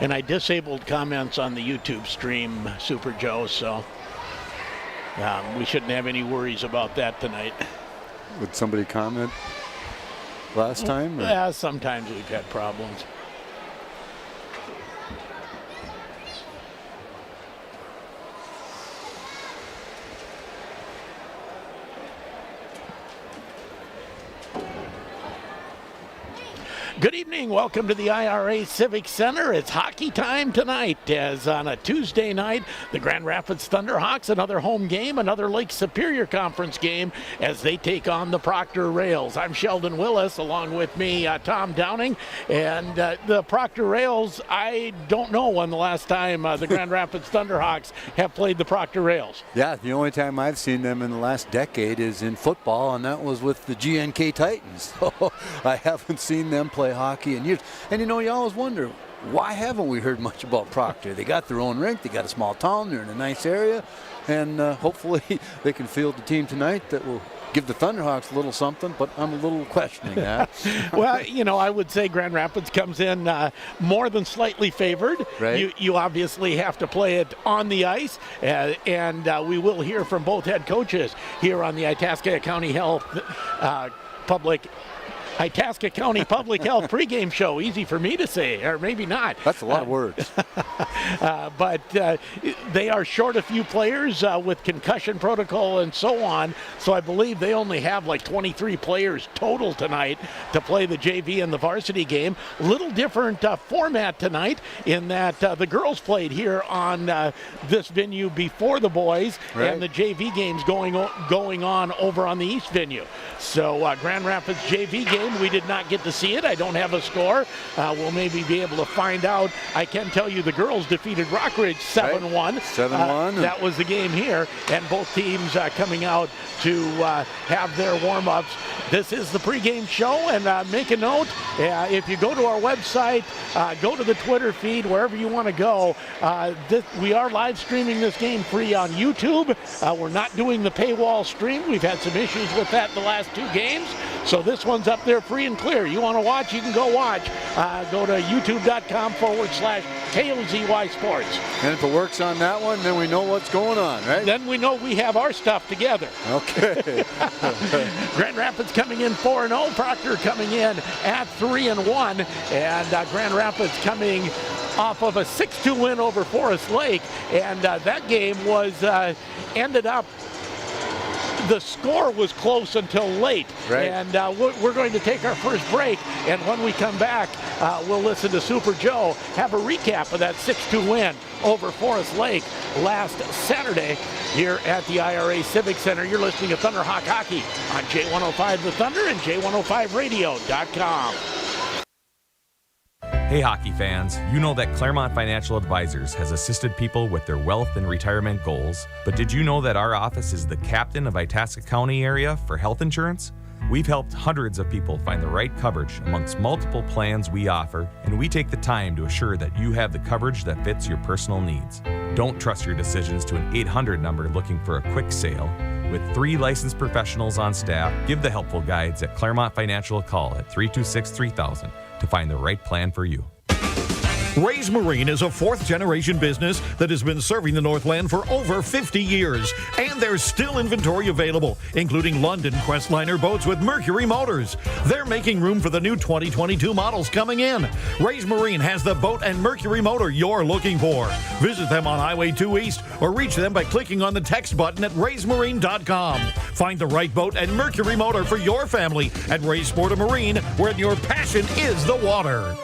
And I disabled comments on the YouTube stream, Super Joe, so we shouldn't have any worries about that tonight. Would somebody comment last time? Or? Yeah, sometimes we've had problems. Good evening. Welcome to the IRA Civic Center. It's hockey time tonight, as on a Tuesday night, the Grand Rapids Thunderhawks, another home game, another Lake Superior Conference game, as they take on the Proctor Rails. I'm Sheldon Willis, along with me, Tom Downing, and the Proctor Rails, I don't know when the last time the Grand Rapids Thunderhawks have played the Proctor Rails. Yeah, the only time I've seen them in the last decade is in football, and that was with the GNK Titans. So I haven't seen them play hockey in years. And you always wonder, why haven't we heard much about Proctor? They got their own rink, they got a small town, they're in a nice area, and hopefully they can field the team tonight that will give the Thunderhawks a little something, but I'm a little questioning that. Well, I would say Grand Rapids comes in more than slightly favored. Right. You obviously have to play it on the ice, and we will hear from both head coaches here on the Itasca County Itasca County Public Health pregame show. Easy for me to say, or maybe not. That's a lot of words. But they are short a few players with concussion protocol and so on. So I believe they only have like 23 players total tonight to play the JV and the varsity game. A little different format tonight in that the girls played here on this venue before the boys, right, and the JV games going on over on the East venue. So Grand Rapids JV game, we did not get to see it. I don't have a score. We'll maybe be able to find out. I can tell you the girls defeated Rockridge 7-1. Right. 7-1. That was the game here, and both teams coming out to have their warm-ups. This is the pregame show, and make a note, if you go to our website, go to the Twitter feed, wherever you want to go. We are live streaming this game free on YouTube. We're not doing the paywall stream. We've had some issues with that the last two games, so this one's up there free and clear. You want to watch, you can go watch. Go to youtube.com/KOZY Sports. And if it works on that one, then we know what's going on, right? Then we know we have our stuff together. Okay. Grand Rapids coming in 4-0, Proctor coming in at 3-1, and Grand Rapids coming off of a 6-2 win over Forest Lake, and that game was ended up, the score was close until late. Right. And we're going to take our first break, and when we come back, we'll listen to Super Joe have a recap of that 6-2 win over Forest Lake last Saturday here at the IRA Civic Center. You're listening to Thunderhawk Hockey on J105 The Thunder and J105radio.com. Hey hockey fans, you know that Claremont Financial Advisors has assisted people with their wealth and retirement goals, but did you know that our office is the captain of Itasca County area for health insurance? We've helped hundreds of people find the right coverage amongst multiple plans we offer, and we take the time to assure that you have the coverage that fits your personal needs. Don't trust your decisions to an 800 number looking for a quick sale. With 3 licensed professionals on staff, give the helpful guides at Claremont Financial a call at 326-3000 to find the right plan for you. Ray's Marine is a fourth-generation business that has been serving the Northland for over 50 years. And there's still inventory available, including London Questliner boats with Mercury motors. They're making room for the new 2022 models coming in. Ray's Marine has the boat and Mercury motor you're looking for. Visit them on Highway 2 East or reach them by clicking on the text button at raysmarine.com. Find the right boat and Mercury motor for your family at Ray's Sport and Marine, where your passion is the water.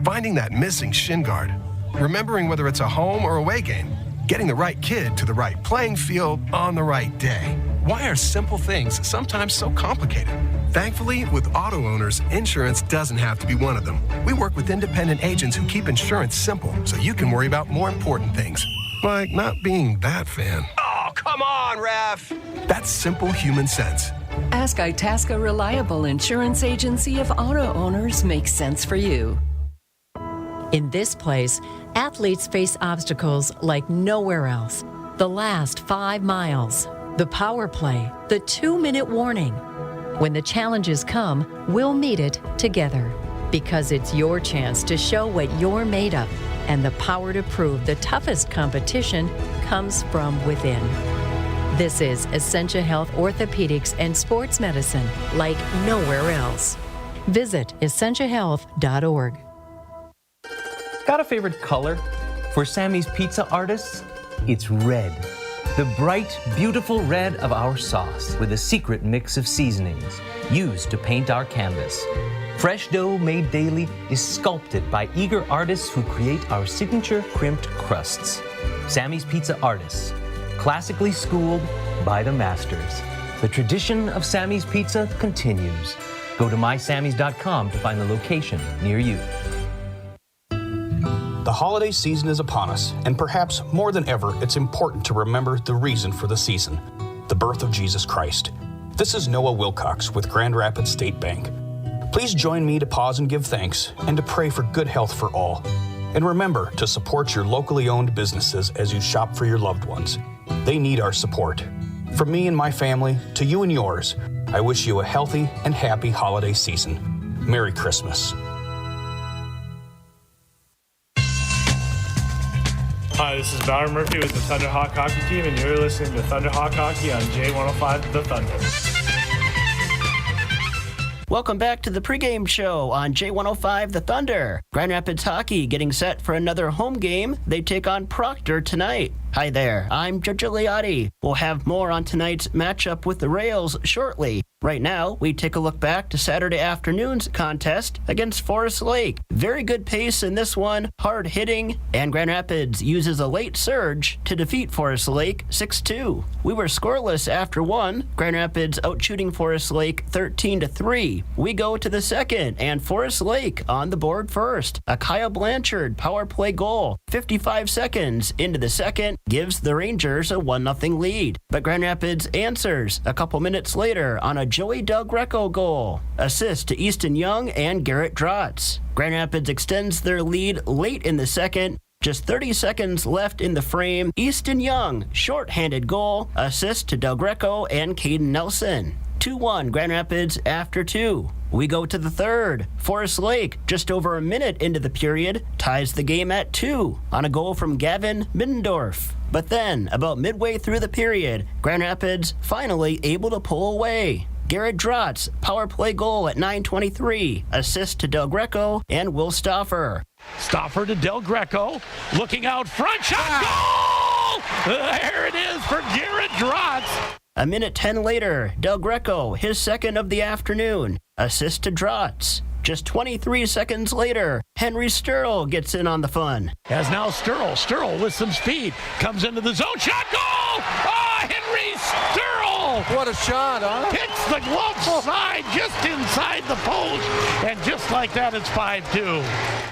Finding that missing shin guard, remembering whether it's a home or away game, getting the right kid to the right playing field on the right day. Why are simple things sometimes so complicated? Thankfully, with auto owners, insurance doesn't have to be one of them. We work with independent agents who keep insurance simple so you can worry about more important things, like not being that fan. Oh, come on, ref! That's simple human sense. Ask Itasca Reliable Insurance Agency if auto owners make sense for you. In this place, athletes face obstacles like nowhere else. The last 5 miles, the power play, the 2-minute warning. When the challenges come, we'll meet it together. Because it's your chance to show what you're made of and the power to prove the toughest competition comes from within. This is Essentia Health Orthopedics and Sports Medicine like nowhere else. Visit essentiahealth.org. Got a favorite color? For Sammy's Pizza artists, it's red. The bright, beautiful red of our sauce with a secret mix of seasonings used to paint our canvas. Fresh dough made daily is sculpted by eager artists who create our signature crimped crusts. Sammy's Pizza artists, classically schooled by the masters. The tradition of Sammy's Pizza continues. Go to mysammys.com to find the location near you. The holiday season is upon us, and perhaps more than ever, it's important to remember the reason for the season, the birth of Jesus Christ. This is Noah Wilcox with Grand Rapids State Bank. Please join me to pause and give thanks and to pray for good health for all. And remember to support your locally owned businesses as you shop for your loved ones. They need our support. From me and my family to you and yours, I wish you a healthy and happy holiday season. Merry Christmas. Hi, this is Bauer Murphy with the Thunderhawk Hockey Team, and you're listening to Thunderhawk Hockey on J105 The Thunder. Welcome back to the pregame show on J105 The Thunder. Grand Rapids Hockey getting set for another home game. They take on Proctor tonight. Hi there, I'm Joe Gigliotti. We'll have more on tonight's matchup with the Rails shortly. Right now, we take a look back to Saturday afternoon's contest against Forest Lake. Very good pace in this one, hard hitting, and Grand Rapids uses a late surge to defeat Forest Lake 6-2. We were scoreless after one, Grand Rapids outshooting Forest Lake 13-3. We go to the second, and Forest Lake on the board first. A Kyle Blanchard power play goal, 55 seconds into the second, gives the Rangers a 1-0 lead. But Grand Rapids answers a couple minutes later on a Joey Del Greco goal. Assist to Easton Young and Garrett Drotz. Grand Rapids extends their lead late in the second. Just 30 seconds left in the frame. Easton Young, short-handed goal. Assist to Del Greco and Caden Nelson. 2-1 Grand Rapids after 2. We go to the third. Forest Lake, just over a minute into the period, ties the game at 2 on a goal from Gavin Middendorf. But then, about midway through the period, Grand Rapids finally able to pull away. Garrett Drotz, power play goal at 9:23. Assist to Del Greco and Will Stauffer. Stauffer to Del Greco, looking out front, shot, goal! There it is for Garrett Drotz. A minute 10 later, Del Greco, his second of the afternoon. Assist to Drotz. Just 23 seconds later, Henry Sturl gets in on the fun. As now Sturl with some speed, comes into the zone, shot, goal! Henry Sturl! What a shot, huh? Hits the glove side, just inside the post, and just like that, it's 5-2.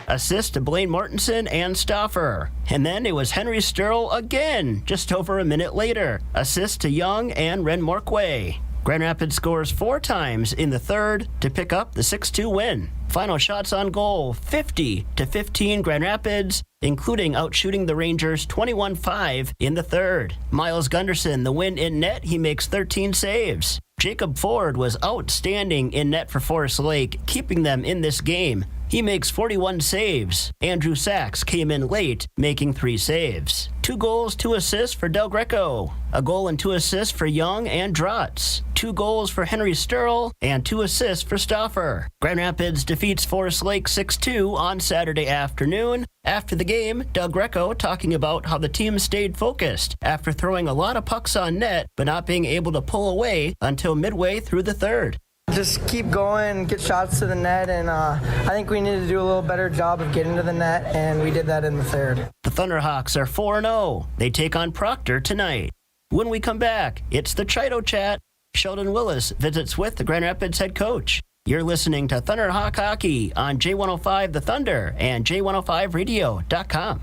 Assist to Blaine Mortensen and Stauffer. And then it was Henry Sturl again, just over a minute later. Assist to Young and Ren Morquay. Grand Rapids scores 4 times in the third to pick up the 6-2 win. Final shots on goal, 50-15 Grand Rapids, including outshooting the Rangers 21-5 in the third. Miles Gunderson, the win in net, he makes 13 saves. Jacob Ford was outstanding in net for Forest Lake, keeping them in this game. He makes 41 saves. Andrew Sachs came in late, making 3 saves. 2 goals, 2 assists for Del Greco. A goal and 2 assists for Young and Drotz. 2 goals for Henry Sturl and 2 assists for Stauffer. Grand Rapids defeats Forest Lake 6-2 on Saturday afternoon. After the game, Del Greco talking about how the team stayed focused after throwing a lot of pucks on net, but not being able to pull away until midway through the third. Just keep going, get shots to the net, and I think we need to do a little better job of getting to the net, and we did that in the third. The Thunderhawks are 4-0. They take on Proctor tonight. When we come back, it's the Chido Chat. Sheldon Willis visits with the Grand Rapids head coach. You're listening to Thunderhawk Hockey on J105 The Thunder and J105radio.com.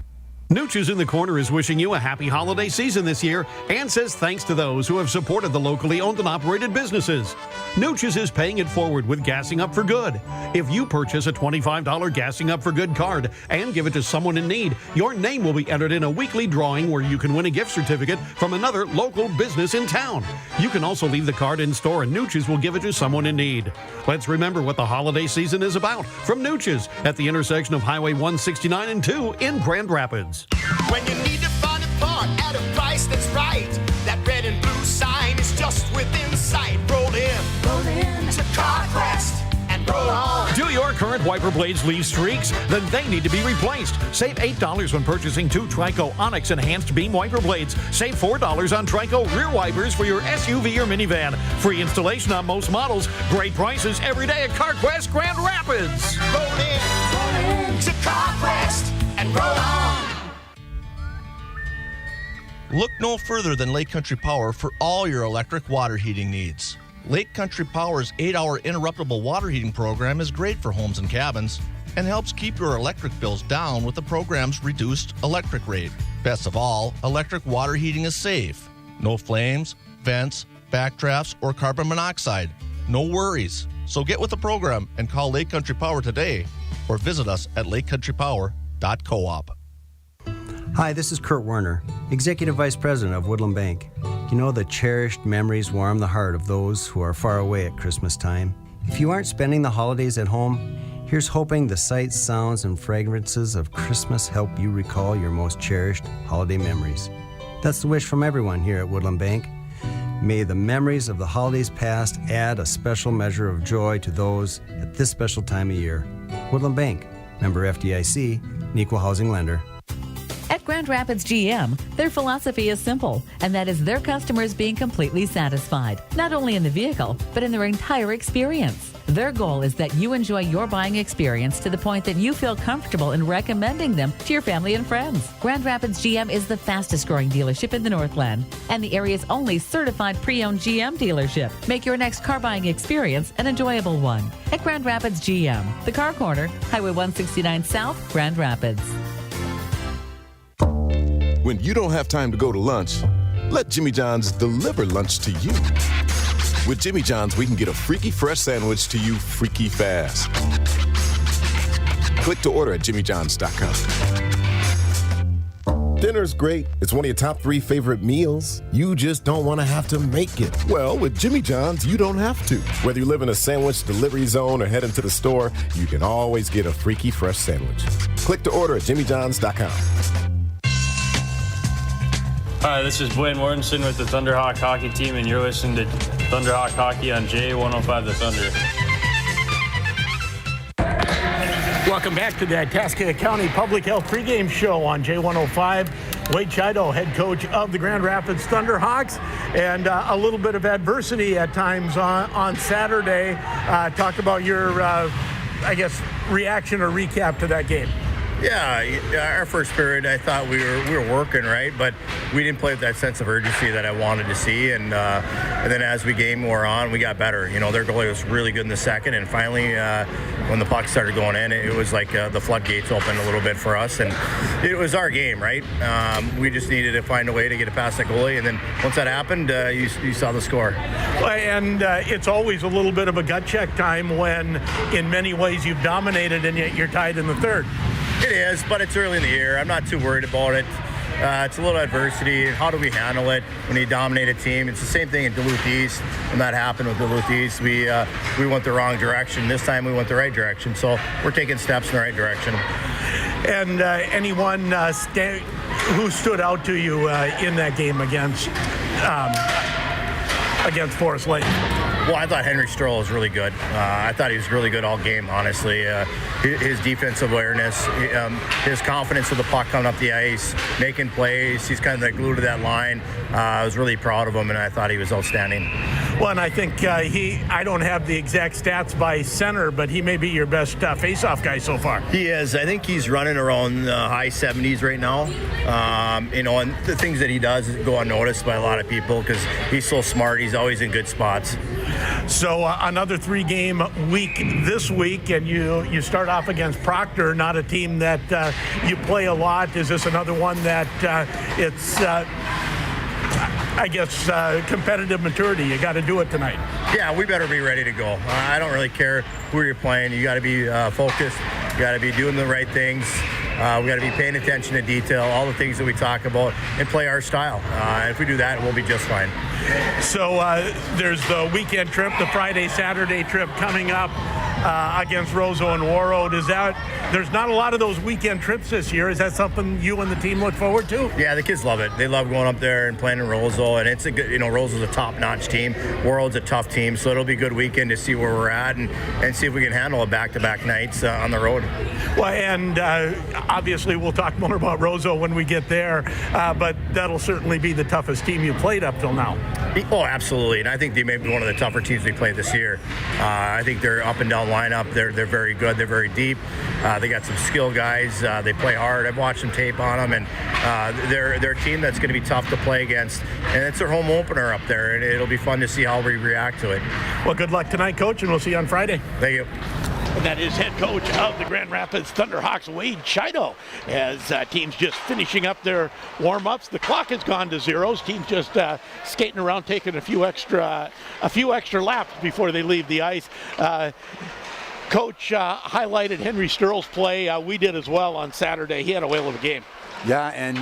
Nooch's in the Corner is wishing you a happy holiday season this year and says thanks to those who have supported the locally owned and operated businesses. Nooch's is paying it forward with Gassing Up for Good. If you purchase a $25 Gassing Up for Good card and give it to someone in need, your name will be entered in a weekly drawing where you can win a gift certificate from another local business in town. You can also leave the card in store and Nooch's will give it to someone in need. Let's remember what the holiday season is about from Nooch's at the intersection of Highway 169 and 2 in Grand Rapids. When you need to find a part at a price that's right, that red and blue sign is just within sight. Roll in to CarQuest and roll on. Do your current wiper blades leave streaks? Then they need to be replaced. Save $8 when purchasing 2 Trico Onyx Enhanced Beam wiper blades. Save $4 on Trico rear wipers for your SUV or minivan. Free installation on most models. Great prices every day at CarQuest Grand Rapids. Roll in to CarQuest and roll on. Look no further than Lake Country Power for all your electric water heating needs. Lake Country Power's 8-hour interruptible water heating program is great for homes and cabins and helps keep your electric bills down with the program's reduced electric rate. Best of all, electric water heating is safe. No flames, vents, backdrafts, or carbon monoxide. No worries. So get with the program and call Lake Country Power today or visit us at lakecountrypower.coop. Hi, this is Kurt Werner, Executive Vice President of Woodland Bank. You know, the cherished memories warm the heart of those who are far away at Christmas time. If you aren't spending the holidays at home, here's hoping the sights, sounds, and fragrances of Christmas help you recall your most cherished holiday memories. That's the wish from everyone here at Woodland Bank. May the memories of the holidays past add a special measure of joy to those at this special time of year. Woodland Bank, member FDIC, an equal housing lender. At Grand Rapids GM, their philosophy is simple, and that is their customers being completely satisfied, not only in the vehicle, but in their entire experience. Their goal is that you enjoy your buying experience to the point that you feel comfortable in recommending them to your family and friends. Grand Rapids GM is the fastest growing dealership in the Northland and the area's only certified pre-owned GM dealership. Make your next car buying experience an enjoyable one. At Grand Rapids GM, the Car Corner, Highway 169 South, Grand Rapids. When you don't have time to go to lunch, let Jimmy John's deliver lunch to you. With Jimmy John's, we can get a freaky fresh sandwich to you freaky fast. Click to order at jimmyjohns.com. Dinner's great. It's one of your top 3 favorite meals. You just don't want to have to make it. Well, with Jimmy John's, you don't have to. Whether you live in a sandwich delivery zone or head into the store, you can always get a freaky fresh sandwich. Click to order at jimmyjohns.com. Hi, this is Blaine Mortensen with the Thunderhawk Hockey Team, and you're listening to Thunderhawk Hockey on J105 The Thunder. Welcome back to the Itasca County Public Health Pregame Show on J105. Wade Chido, head coach of the Grand Rapids Thunderhawks, and a little bit of adversity at times on Saturday. Talk about your, reaction or recap to that game. Yeah, our first period, I thought we were working, right? But we didn't play with that sense of urgency that I wanted to see. And then as we game wore on, we got better. You know, their goalie was really good in the second. And finally, when the puck started going in, it was like the floodgates opened a little bit for us. And it was our game, right? We just needed to find a way to get it past the goalie. And then once that happened, you saw the score. And it's always a little bit of a gut check time when, in many ways, you've dominated and yet you're tied in the third. It is, but it's early in the year. I'm not too worried about it. It's a little adversity. How do we handle it when you dominate a team? It's the same thing in Duluth East. When that happened with Duluth East, we went the wrong direction. This time we went the right direction. So we're taking steps in the right direction. And anyone who stood out to you in that game against Forest Lake? Well, I thought Henry Stroll was really good. I thought he was really good all game, honestly. His defensive awareness, his confidence with the puck coming up the ice, making plays. He's kind of the glue to that line. I was really proud of him, and I thought he was outstanding. Well, and I think I don't have the exact stats by center, but he may be your best face-off guy so far. He is. I think he's running around high 70s right now. And the things that he does go unnoticed by a lot of people because he's so smart. He's always in good spots. So another 3-game week this week, and you start off against Proctor, not a team that you play a lot. Is this another one that it's competitive maturity? You got to do it tonight. Yeah, we better be ready to go. I don't really care who you're playing. You got to be focused. You got to be doing the right things. We got to be paying attention to detail, all the things that we talk about, and play our style. If we do that, we'll be just fine. So there's the weekend trip, the Friday, Saturday trip coming up against Roseau and Warroad. There's not a lot of those weekend trips this year. Is that something you and the team look forward to? Yeah, the kids love it. They love going up there and playing in Roseau, and it's a good, Roseau's a top-notch team. Warroad's a tough team, so it'll be a good weekend to see where we're at and see if we can handle a back-to-back nights on the road. Well, and obviously we'll talk more about Roseau when we get there, but that'll certainly be the toughest team you played up till now. Oh, absolutely, and I think they may be one of the tougher teams we played this year. I think their up and down lineup, they're very good. They're very deep. They got some skill guys. They play hard. I've watched some tape on them, and they're a team that's going to be tough to play against. And it's their home opener up there, and it'll be fun to see how we react to it. Well, good luck tonight, Coach, and we'll see you on Friday. Thank you. And that is head coach of the Grand Rapids Thunderhawks, Wade Chido, as teams just finishing up their warm-ups. The clock has gone to zeros. Teams just skating around, taking a few extra laps before they leave the ice. Coach highlighted Henry Sturl's play. We did as well on Saturday. He had a whale of a game. Yeah, and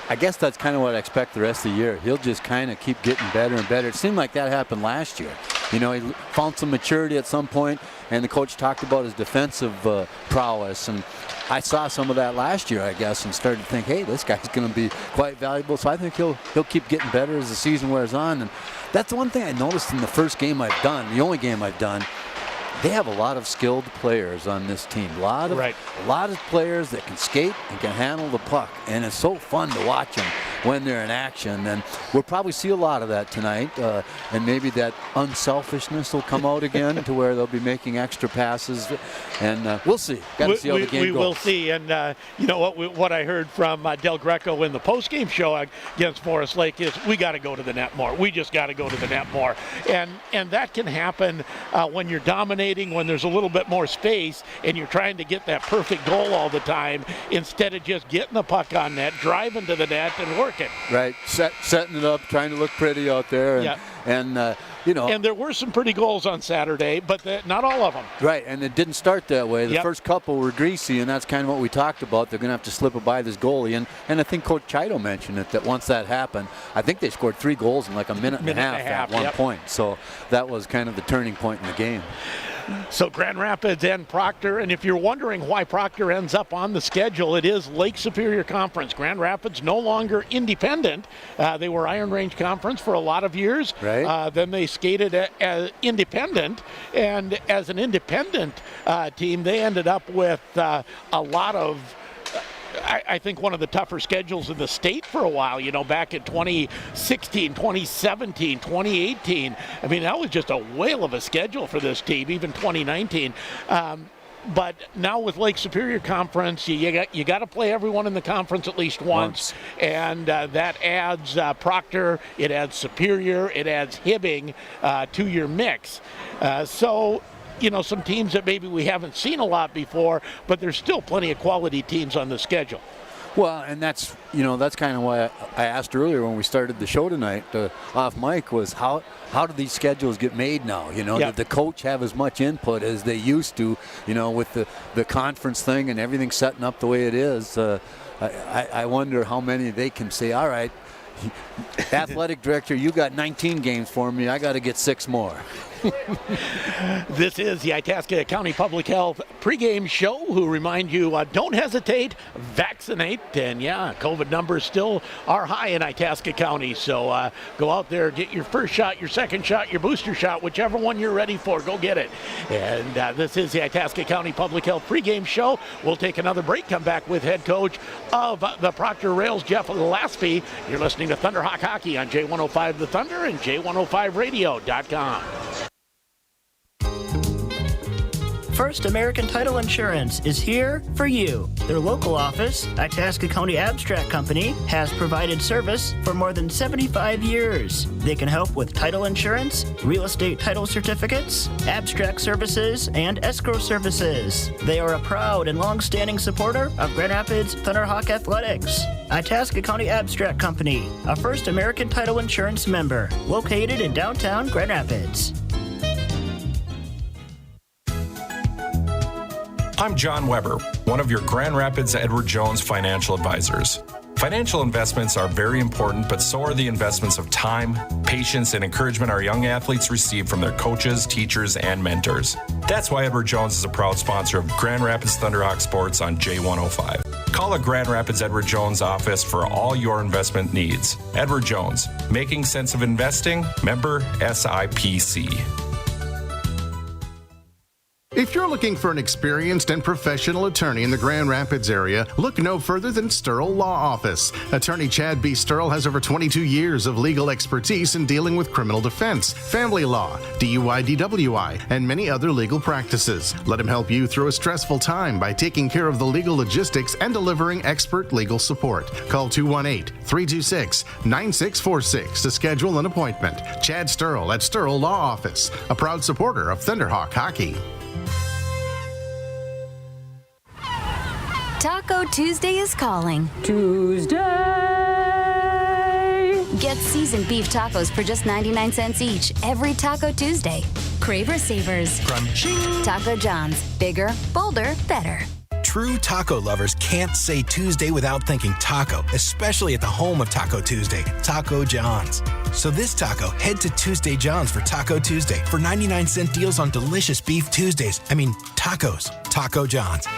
I guess that's kind of what I expect the rest of the year. He'll just kind of keep getting better and better. It seemed like that happened last year. He found some maturity at some point, and the coach talked about his defensive prowess. And I saw some of that last year, I guess, and started to think, hey, this guy's going to be quite valuable. So I think he'll keep getting better as the season wears on. And that's one thing I noticed in the first game I've done, the only game I've done. They have a lot of skilled players on this team. A lot of players that can skate and can handle the puck, and it's so fun to watch them when they're in action. And we'll probably see a lot of that tonight, and maybe that unselfishness will come out again to where they'll be making extra passes. And we'll see. Got to see how the game goes. We will see. And you know what I heard from Del Greco in the post-game show against Morris Lake is we got to go to the net more. We just got to go to the net more. And that can happen when you're dominating, when there's a little bit more space and you're trying to get that perfect goal all the time instead of just getting the puck on net, driving to the net and working. Right, setting it up, trying to look pretty out there. And and there were some pretty goals on Saturday, but not all of them. Right, and it didn't start that way. The first couple were greasy, and that's kind of what we talked about. They're going to have to slip it by this goalie. And I think Coach Chido mentioned it, that once that happened, I think they scored 3 goals in like a minute and a half at one point. So that was kind of the turning point in the game. So Grand Rapids and Proctor, and if you're wondering why Proctor ends up on the schedule, it is Lake Superior Conference. Grand Rapids no longer independent. They were Iron Range Conference for a lot of years. Right. Then they skated as independent, and as an independent team, they ended up with a lot of I think one of the tougher schedules in the state for a while, back in 2016, 2017, 2018. I mean, that was just a whale of a schedule for this team, even 2019. But now with Lake Superior Conference, you got to play everyone in the conference at least once. And that adds Proctor, it adds Superior, it adds Hibbing to your mix. So some teams that maybe we haven't seen a lot before, but there's still plenty of quality teams on the schedule. Well, and that's kind of why I asked earlier when we started the show tonight off mic was how do these schedules get made now? Did the coach have as much input as they used to, with the conference thing and everything setting up the way it is? I wonder how many they can say, all right, athletic director, you got 19 games for me. I got to get 6 more. This is the Itasca County Public Health pregame show, who remind you, don't hesitate, vaccinate. And yeah, COVID numbers still are high in Itasca County. So go out there, get your first shot, your second shot, your booster shot, whichever one you're ready for, go get it. And this is the Itasca County Public Health pregame show. We'll take another break, come back with head coach of the Proctor Rails, Jeff Laspy. You're listening to Thunderhawk Hockey on J105 The Thunder and J105radio.com. First American Title Insurance is here for you. Their local office, Itasca County Abstract Company, has provided service for more than 75 years. They can help with title insurance, real estate title certificates, abstract services, and escrow services. They are a proud and long-standing supporter of Grand Rapids Thunderhawk Athletics. Itasca County Abstract Company, a First American Title Insurance member, located in downtown Grand Rapids. I'm John Weber, one of your Grand Rapids Edward Jones financial advisors. Financial investments are very important, but so are the investments of time, patience, and encouragement our young athletes receive from their coaches, teachers, and mentors. That's why Edward Jones is a proud sponsor of Grand Rapids Thunderhawk Sports on J105. Call a Grand Rapids Edward Jones office for all your investment needs. Edward Jones, making sense of investing, member SIPC. If you're looking for an experienced and professional attorney in the Grand Rapids area, look no further than Sturl Law Office. Attorney Chad B. Sturl has over 22 years of legal expertise in dealing with criminal defense, family law, DUI, DWI, and many other legal practices. Let him help you through a stressful time by taking care of the legal logistics and delivering expert legal support. Call 218-326-9646 to schedule an appointment. Chad Sturl at Sturl Law Office, a proud supporter of Thunderhawk Hockey. Taco Tuesday is calling. Tuesday! Get seasoned beef tacos for just 99 cents each every Taco Tuesday. Craver Savers. Crunchy. Taco John's. Bigger, bolder, better. True taco lovers can't say Tuesday without thinking taco, especially at the home of Taco Tuesday, Taco John's. So this taco, head to Tuesday John's for Taco Tuesday for 99-cent deals on delicious beef Tuesdays. Tacos. Taco John's.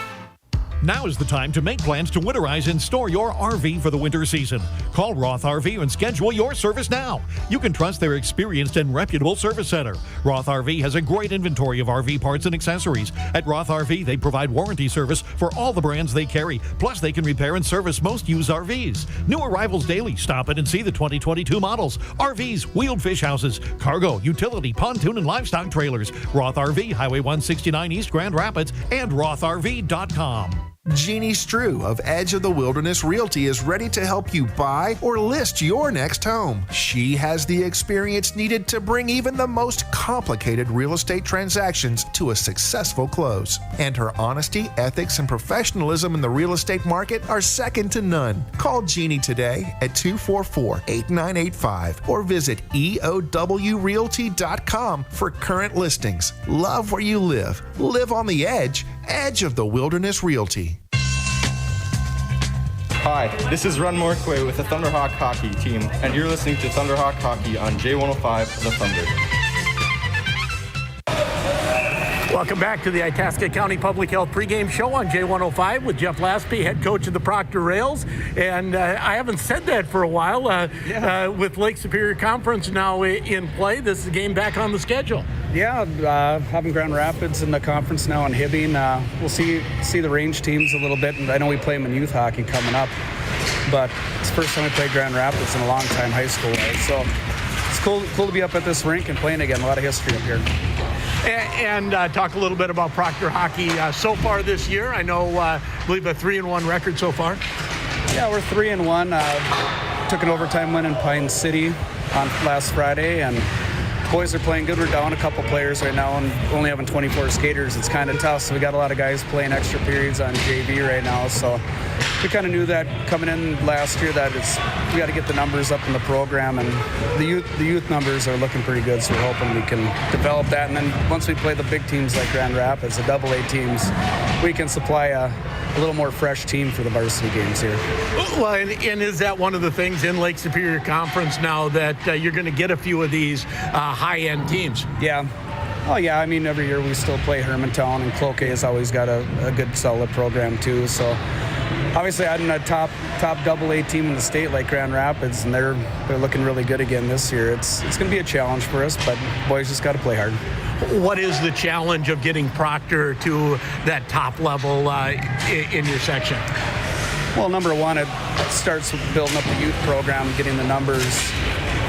Now is the time to make plans to winterize and store your RV for the winter season. Call Roth RV and schedule your service now. You can trust their experienced and reputable service center. Roth RV has a great inventory of RV parts and accessories. At Roth RV, they provide warranty service for all the brands they carry. Plus, they can repair and service most used RVs. New arrivals daily. Stop in and see the 2022 models. RVs, wheeled fish houses, cargo, utility, pontoon, and livestock trailers. Roth RV, Highway 169 East Grand Rapids, and RothRV.com. Jeannie Strew of Edge of the Wilderness Realty is ready to help you buy or list your next home. She has the experience needed to bring even the most complicated real estate transactions to a successful close. And her honesty, ethics, and professionalism in the real estate market are second to none. Call Jeannie today at 244-8985 or visit EOWRealty.com for current listings. Love where you live. Live on the edge. Edge of the Wilderness Realty. Hi, this is Ron Morquay with the Thunderhawk Hockey team, and you're listening to Thunderhawk Hockey on J105 The Thunder. Welcome back to the Itasca County Public Health pregame show on J105 with Jeff Laspy, head coach of the Proctor Rails. And I haven't said that for a while. With Lake Superior Conference now in play, this is a game back on the schedule. Yeah, having Grand Rapids in the conference now and Hibbing. We'll see the range teams a little bit, and I know we play them in youth hockey coming up. But it's the first time we played Grand Rapids in a long time high school, right? So it's cool to be up at this rink and playing again. A lot of history up here. And talk a little bit about Proctor hockey so far this year. I know, I believe a 3-1 record so far. Yeah, we're 3-1. Took an overtime win in Pine City on last Friday, and boys are playing good. We're down a couple players right now and only having 24 skaters. It's kind of tough, so we got a lot of guys playing extra periods on JV right now. So we kind of knew that coming in last year that we got to get the numbers up in the program, and the youth numbers are looking pretty good, so we're hoping we can develop that. And then once we play the big teams like Grand Rapids, the AA teams, we can supply a little more fresh team for the varsity games here. Well, and is that one of the things in Lake Superior Conference now that you're going to get a few of these high-end teams? Yeah. Oh, yeah. I mean, every year we still play Hermantown, and Cloquet has always got a good, solid program, too. So, obviously, adding a top AA team in the state like Grand Rapids, and they're looking really good again this year. It's going to be a challenge for us, but boys just got to play hard. What is the challenge of getting Proctor to that top level in your section? Well, number one, it starts with building up the youth program, getting the numbers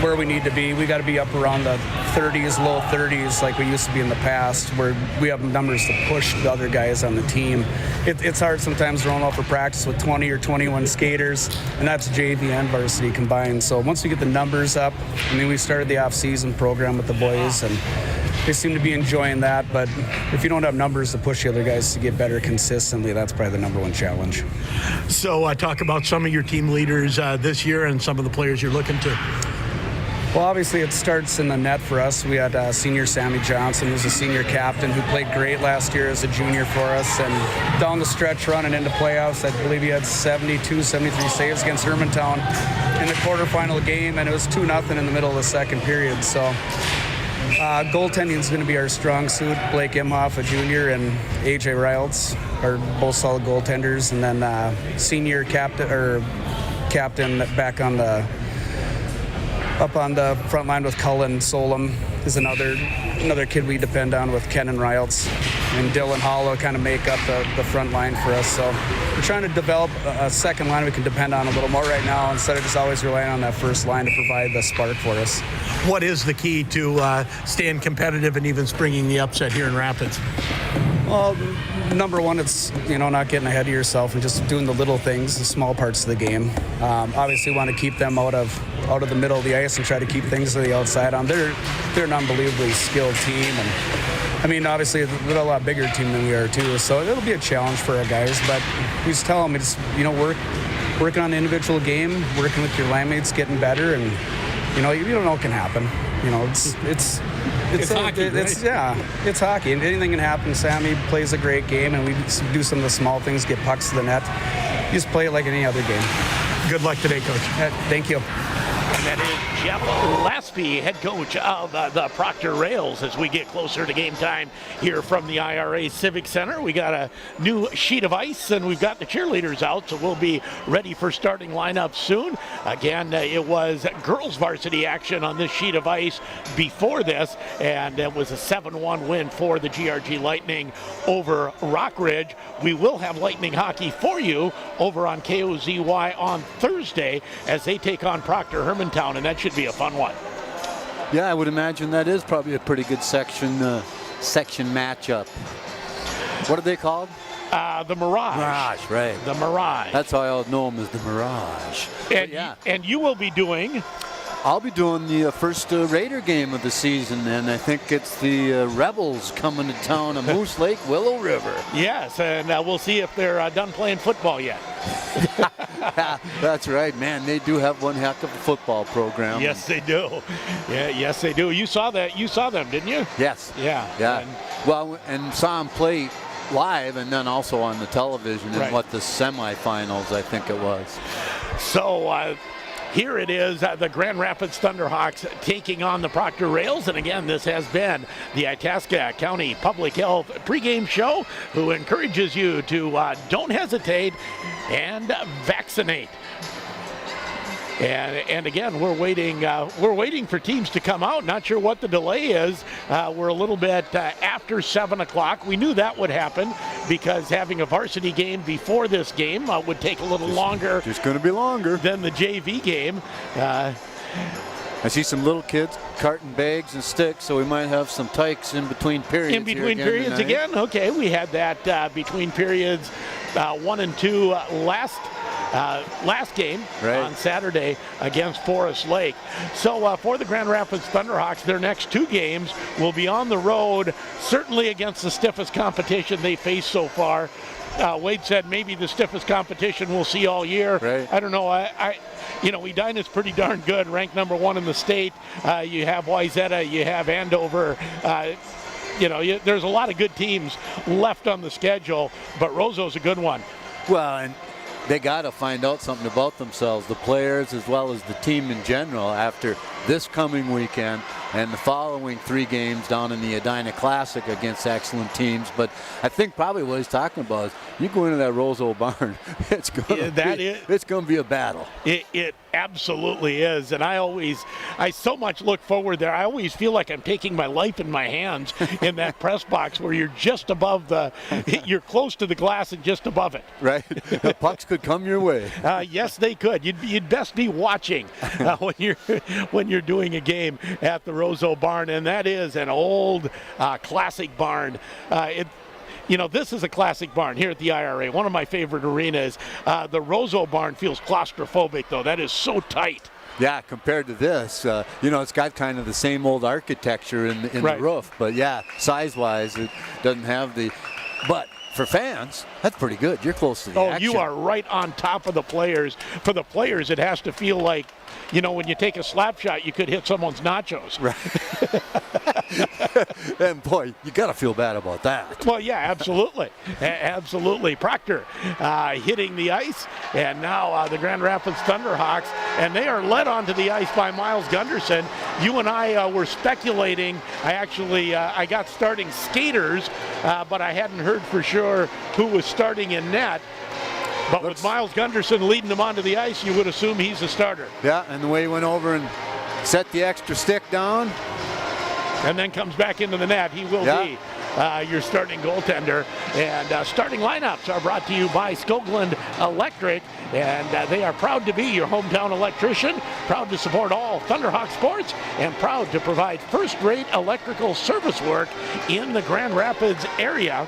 where we need to be. We got to be up around the 30s, low 30s, like we used to be in the past, where we have numbers to push the other guys on the team. It's hard sometimes rolling out for practice with 20 or 21 skaters, and that's JV and varsity combined. So once we get the numbers up, I mean, we started the off-season program with the boys, and they seem to be enjoying that. But if you don't have numbers to push the other guys to get better consistently, that's probably the number one challenge. So talk about some of your team leaders this year and some of the players you're looking to. Well, obviously it starts in the net for us. We had senior Sammy Johnson, who's a senior captain, who played great last year as a junior for us. And down the stretch running into playoffs, I believe he had 72, 73 saves against Hermantown in the quarterfinal game, and it was 2-0 in the middle of the second period. So goaltending is going to be our strong suit. Blake Imhoff, a junior, and AJ Reilts are both solid goaltenders. And then senior captain back on the up on the front line with Cullen Solom is another kid we depend on with Ken and Reilts. And Dylan Hollow kind of make up the front line for us. So we're trying to develop a second line we can depend on a little more right now instead of just always relying on that first line to provide the spark for us. What is the key to staying competitive and even springing the upset here in Rapids? Well, number one, it's not getting ahead of yourself and just doing the little things, the small parts of the game. Obviously, want to keep them out of the middle of the ice and try to keep things to the outside. They're an unbelievably skilled team, and I mean, obviously, they're a lot bigger team than we are too. So it'll be a challenge for our guys. But we just tell them, it's working on the individual game, working with your line mates, getting better, and you don't know what can happen. It's hockey, right? It's hockey, and anything can happen. Sammy plays a great game, and we do some of the small things, get pucks to the net. You just play it like any other game. Good luck today, Coach. Thank you. And that is Jeff Laspi, head coach of the Proctor Rails, as we get closer to game time here from the IRA Civic Center. We got a new sheet of ice, and we've got the cheerleaders out, so we'll be ready for starting lineup soon. Again, it was girls varsity action on this sheet of ice before this, and it was a 7-1 win for the GRG Lightning over Rockridge. We will have Lightning hockey for you over on KOZY on Thursday as they take on Proctor Hermantown, and that should be a fun one. Yeah, I would imagine that is probably a pretty good section matchup. What are they called? The Mirage. Mirage, right. The Mirage. That's how I know them as the Mirage. And you will be doing? I'll be doing the first Raider game of the season, and I think it's the Rebels coming to town on Moose Lake, Willow River. Yes, and we'll see if they're done playing football yet. That's right, man. They do have one heck of a football program. Yes, they do. Yeah, yes, they do. You saw that. You saw them, didn't you? Yes. Yeah. And saw them play live, and then also on the television in the semifinals, I think it was. So. Here it is, the Grand Rapids Thunderhawks taking on the Proctor Rails. And again, this has been the Itasca County Public Health pregame show, who encourages you to don't hesitate and vaccinate. And again, we're waiting for teams to come out. Not sure what the delay is. We're a little bit after 7 o'clock. We knew that would happen because having a varsity game before this game would take a little longer. Just going to be longer than the JV game. I see some little kids carting bags and sticks, so we might have some tykes in between periods. In between periods again? Okay, we had that between periods 1 and 2 last game on Saturday against Forest Lake. So for the Grand Rapids Thunderhawks, their next 2 games will be on the road, certainly against the stiffest competition they faced so far. Wade said maybe the stiffest competition we'll see all year. Right. I don't know. Edina's pretty darn good, ranked number 1 in the state. You have Wayzata, you have Andover. There's a lot of good teams left on the schedule, but Roseau's a good one. Well, and they got to find out something about themselves, the players as well as the team in general, after this coming weekend. and the following 3 games down in the Edina Classic against excellent teams. But I think probably what he's talking about is you go into that Roseau barn, it's going to be a battle. It absolutely is, and I so much look forward there. I always feel like I'm taking my life in my hands in that press box where you're just above you're close to the glass and just above it. Right, the pucks could come your way. Yes, they could. You'd best be watching when you're doing a game at the Roseau barn, and that is an old classic barn. This is a classic barn here at the IRA, one of my favorite arenas. The Roseau barn feels claustrophobic, though. That is so tight. Yeah, compared to this, it's got kind of the same old architecture in the roof. But, yeah, size-wise, it doesn't have the – but for fans, that's pretty good. You're close to the action. You are right on top of the players. For the players, it has to feel like, when you take a slap shot, you could hit someone's nachos. Right. And, boy, you got to feel bad about that. Well, yeah, absolutely. Absolutely. Proctor hitting the ice, and now the Grand Rapids Thunderhawks, and they are led onto the ice by Miles Gunderson. You and I were speculating. I got starting skaters, but I hadn't heard for sure who was starting in net. But with Miles Gunderson leading them onto the ice, you would assume he's the starter. Yeah, and the way he went over and set the extra stick down. And then comes back into the net. He will be your starting goaltender. And starting lineups are brought to you by Skoglund Electric. And they are proud to be your hometown electrician, proud to support all Thunderhawk sports, and proud to provide first-rate electrical service work in the Grand Rapids area.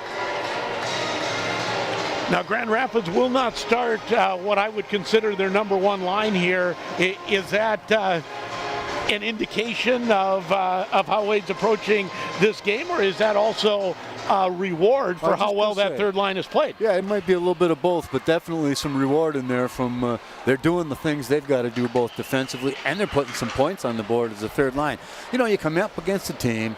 Now, Grand Rapids will not start what I would consider their number one line here. Is that an indication of how Wade's approaching this game, or is that also a reward for how well that third line is played? Yeah, it might be a little bit of both, but definitely some reward in there from they're doing the things they've got to do both defensively, and they're putting some points on the board as a third line. You come up against a team,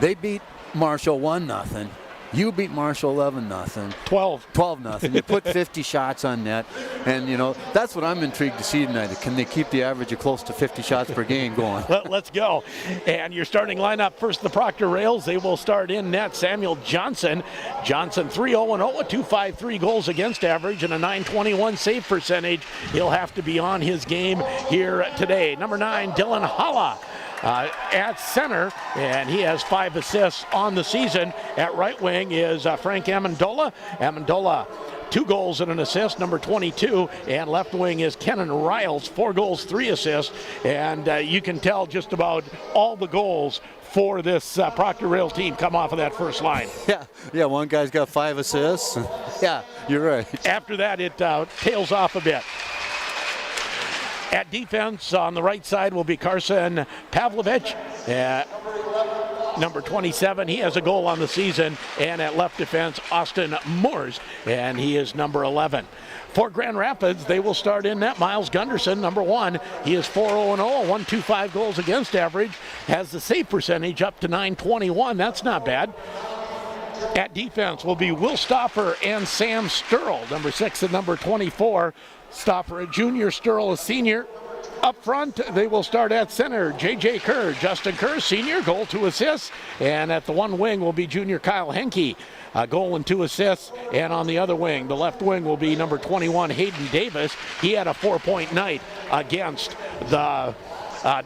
they beat Marshall 1-0. You beat Marshall 11-0. 12-0. You put 50 shots on net. And, that's what I'm intrigued to see tonight. Can they keep the average of close to 50 shots per game going? Let's go. And your starting lineup, first the Proctor Rails. They will start in net. Samuel Johnson. Johnson 3-0-0, a 2.53 goals against average and a 921 save percentage. He'll have to be on his game here today. Number 9, Dylan Halla. At center, and he has 5 assists on the season. At right wing is Frank Amendola. Amendola, 2 goals and an assist, number 22. And left wing is Kenan Riles, 4 goals, 3 assists. And you can tell just about all the goals for this Proctor Rail team come off of that first line. Yeah, one guy's got 5 assists. Yeah, you're right. After that, it tails off a bit. At defense, on the right side will be Carson Pavlovich, number 27. He has a goal on the season. And at left defense, Austin Moores, and he is number 11. For Grand Rapids, they will start in net. Miles Gunderson, number 1. He is 4-0-0, 1.25 goals against average, has the save percentage up to 921. That's not bad. At defense will be Will Stoffer and Sam Sturl, number 6 and number 24. Stoffer, a junior, Sturl, a senior. Up front, they will start at center. J.J. Kerr, Justin Kerr, senior, goal, 2 assists. And at the one wing will be junior Kyle Henke, a goal and 2 assists. And on the other wing, the left wing will be number 21, Hayden Davis. He had a 4-point night against the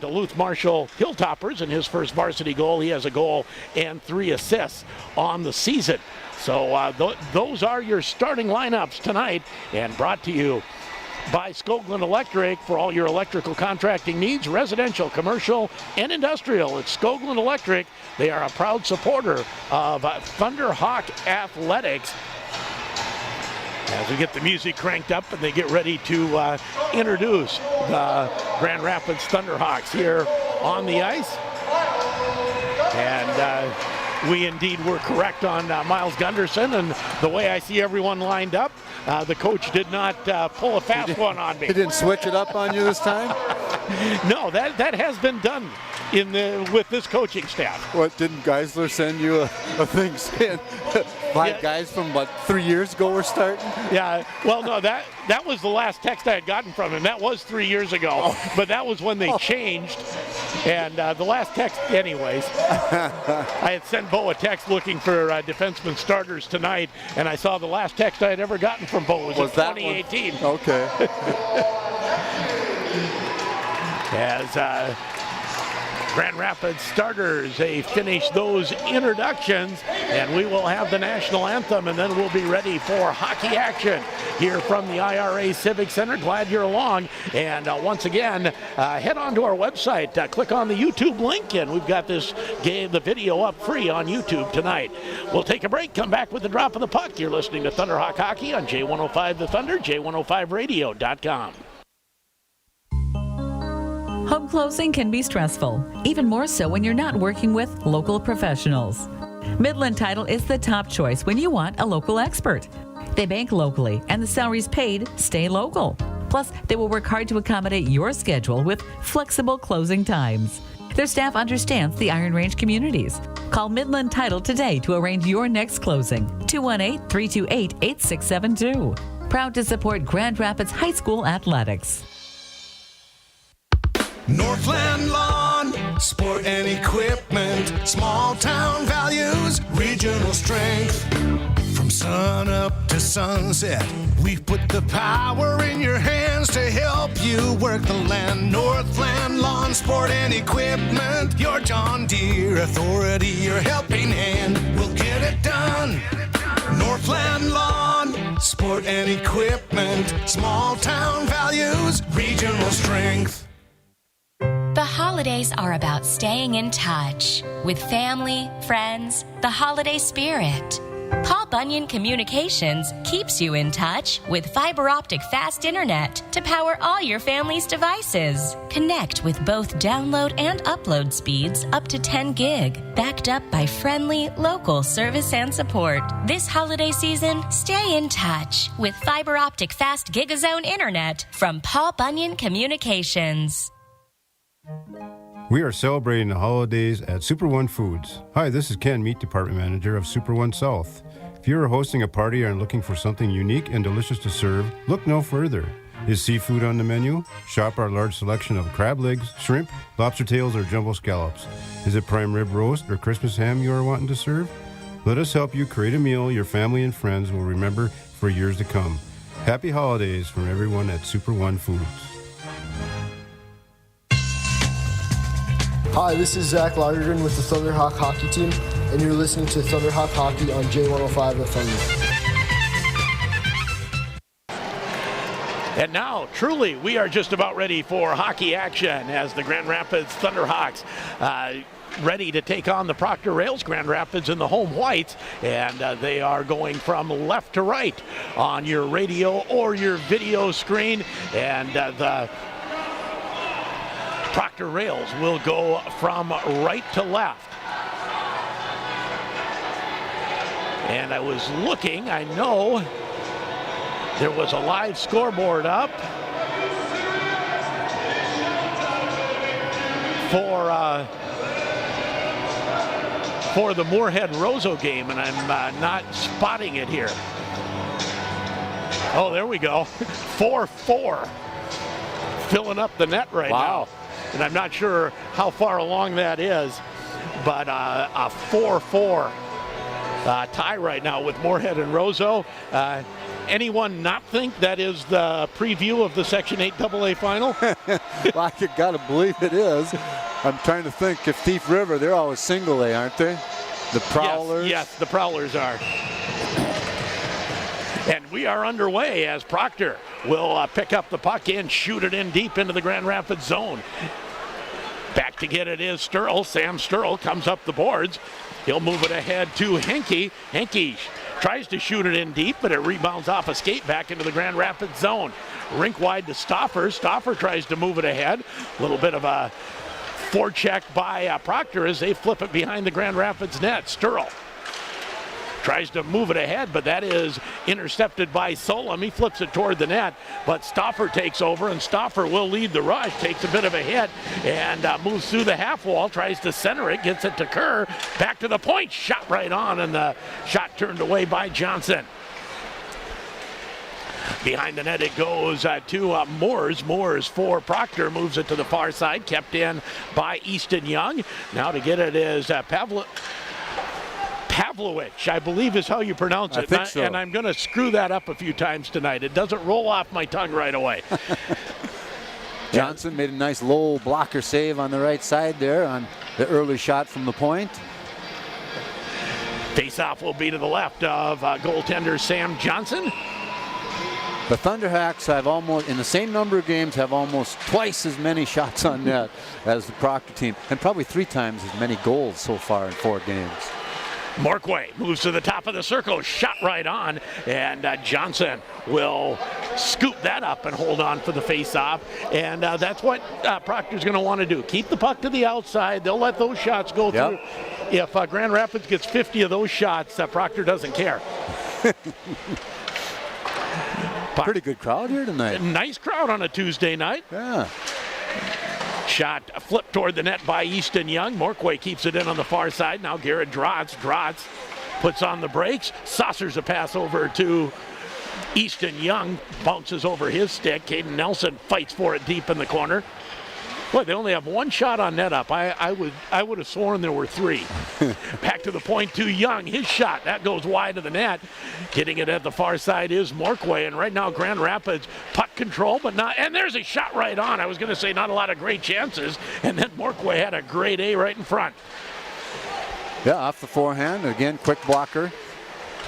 Duluth Marshall Hilltoppers in his first varsity goal. He has a goal and 3 assists on the season. So those are your starting lineups tonight, and brought to you by Skoglund Electric for all your electrical contracting needs, residential, commercial, and industrial. It's Skoglund Electric. They are a proud supporter of Thunderhawk Athletics. As we get the music cranked up and they get ready to introduce the Grand Rapids Thunderhawks here on the ice. And we indeed were correct on Miles Gunderson, and the way I see everyone lined up, the coach did not pull a fast one on me. He didn't switch it up on you this time? No, that has been done with this coaching staff. What, didn't Geisler send you a thing saying 5 guys from about 3 years ago were starting? Yeah, well, no, that was the last text I had gotten from him. That was 3 years ago, but that was when they changed And the last text, anyways, I had sent Bo a text looking for defenseman starters tonight, and I saw the last text I had ever gotten from Bo was in 2018. Okay. As Grand Rapids starters, they finish those introductions, and we will have the national anthem, and then we'll be ready for hockey action here from the IRA Civic Center. Glad you're along. And once again, head on to our website, click on the YouTube link, and we've got this game, the video up free on YouTube tonight. We'll take a break, come back with the drop of the puck. You're listening to Thunderhawk Hockey on J105 The Thunder, J105radio.com. Home closing can be stressful, even more so when you're not working with local professionals. Midland Title is the top choice when you want a local expert. They bank locally, and the salaries paid stay local. Plus, they will work hard to accommodate your schedule with flexible closing times. Their staff understands the Iron Range communities. Call Midland Title today to arrange your next closing. 218-328-8672. Proud to support Grand Rapids High School athletics. Northland Lawn, sport and equipment, small town values, regional strength. From sun up to sunset, we've put the power in your hands to help you work the land. Northland Lawn, sport and equipment, your John Deere authority, your helping hand, we'll get it done. Northland Lawn, sport and equipment, small town values, regional strength. The holidays are about staying in touch with family, friends, the holiday spirit. Paul Bunyan Communications keeps you in touch with fiber optic fast internet to power all your family's devices. Connect with both download and upload speeds up to 10 gig, backed up by friendly, local service and support. This holiday season, stay in touch with fiber optic fast gigazone internet from Paul Bunyan Communications. We are celebrating the holidays at Super One Foods. Hi, this is Ken, Meat Department Manager of Super One South. If you are hosting a party and are looking for something unique and delicious to serve, look no further. Is seafood on the menu? Shop our large selection of crab legs, shrimp, lobster tails, or jumbo scallops. Is it prime rib roast or Christmas ham you are wanting to serve? Let us help you create a meal your family and friends will remember for years to come. Happy holidays from everyone at Super One Foods. Hi, this is Zach Lagergren with the Thunderhawk Hockey Team, and you're listening to Thunderhawk Hockey on J105 The Thunder. And now, truly, we are just about ready for hockey action as the Grand Rapids Thunderhawks ready to take on the Proctor Rails Grand Rapids in the home whites, and they are going from left to right on your radio or your video screen, and the Proctor Rails will go from right to left. And I was looking, I know there was a live scoreboard up for the Moorhead-Roseau game, and I'm not spotting it here. Oh, there we go. 4-4. Filling up the net right now. And I'm not sure how far along that is, but a 4-4 tie right now with Moorhead and Roseau. Anyone not think that is the preview of the Section 8 AA final? Well, I gotta believe it is. I'm trying to think. If Thief River, they're always single A, aren't they? The Prowlers? Yes, the Prowlers are. And we are underway as Proctor will pick up the puck and shoot it in deep into the Grand Rapids zone. Back to get it is Sturl. Sam Sturl comes up the boards. He'll move it ahead to Henke. Henke tries to shoot it in deep, but it rebounds off a skate back into the Grand Rapids zone. Rink wide to Stauffer. Stauffer tries to move it ahead. A little bit of a forecheck by Proctor as they flip it behind the Grand Rapids net. Sturl tries to move it ahead, but that is intercepted by Solom. He flips it toward the net, but Stauffer takes over, and Stauffer will lead the rush, takes a bit of a hit, and moves through the half wall, tries to center it, gets it to Kerr, back to the point, shot right on, and the shot turned away by Johnson. Behind the net it goes to Moores. Moores for Proctor, moves it to the far side, kept in by Easton Young. Now to get it is Pavlovich, I believe is how you pronounce it. I think so. And I'm going to screw that up a few times tonight. It doesn't roll off my tongue right away. Johnson made a nice low blocker save on the right side there on the early shot from the point. Face-off will be to the left of goaltender Sam Johnson. The Thunderhawks have almost, in the same number of games, have almost twice as many shots on net as the Proctor team, and probably 3 times as many goals so far in 4 games. Morquay moves to the top of the circle, shot right on, and Johnson will scoop that up and hold on for the face-off. And that's what Proctor's going to want to do. Keep the puck to the outside. They'll let those shots go through. If Grand Rapids gets 50 of those shots, Proctor doesn't care. Pretty good crowd here tonight. Nice crowd on a Tuesday night. Yeah. Shot flipped toward the net by Easton Young. Morquay keeps it in on the far side. Now Garrett Drotz. Drotz puts on the brakes. Saucers a pass over to Easton Young. Bounces over his stick. Caden Nelson fights for it deep in the corner. Boy, they only have 1 shot on net up. I would have sworn there were 3. Back to the point to Young. His shot, that goes wide of the net. Getting it at the far side is Morquay. And right now, Grand Rapids puck control, but not. And there's a shot right on. I was going to say not a lot of great chances. And then Morquay had a great A right in front. Yeah, off the forehand. Again, quick blocker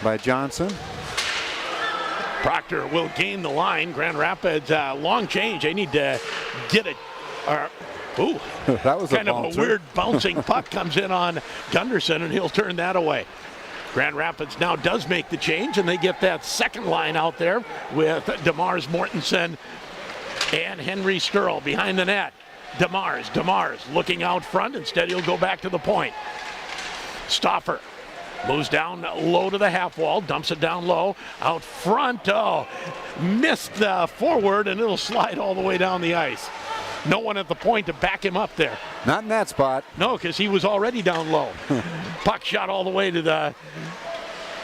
by Johnson. Proctor will gain the line. Grand Rapids, long change. They need to get it. That was kind of a weird bouncing puck comes in on Gunderson, and he'll turn that away. Grand Rapids now does make the change, and they get that second line out there with DeMars Mortensen and Henry Sturl behind the net. DeMars looking out front. Instead, he'll go back to the point. Stoffer moves down low to the half wall, dumps it down low. Out front, missed the forward, and it'll slide all the way down the ice. No one at the point to back him up there. Not in that spot. No, because he was already down low. Puck shot all the way to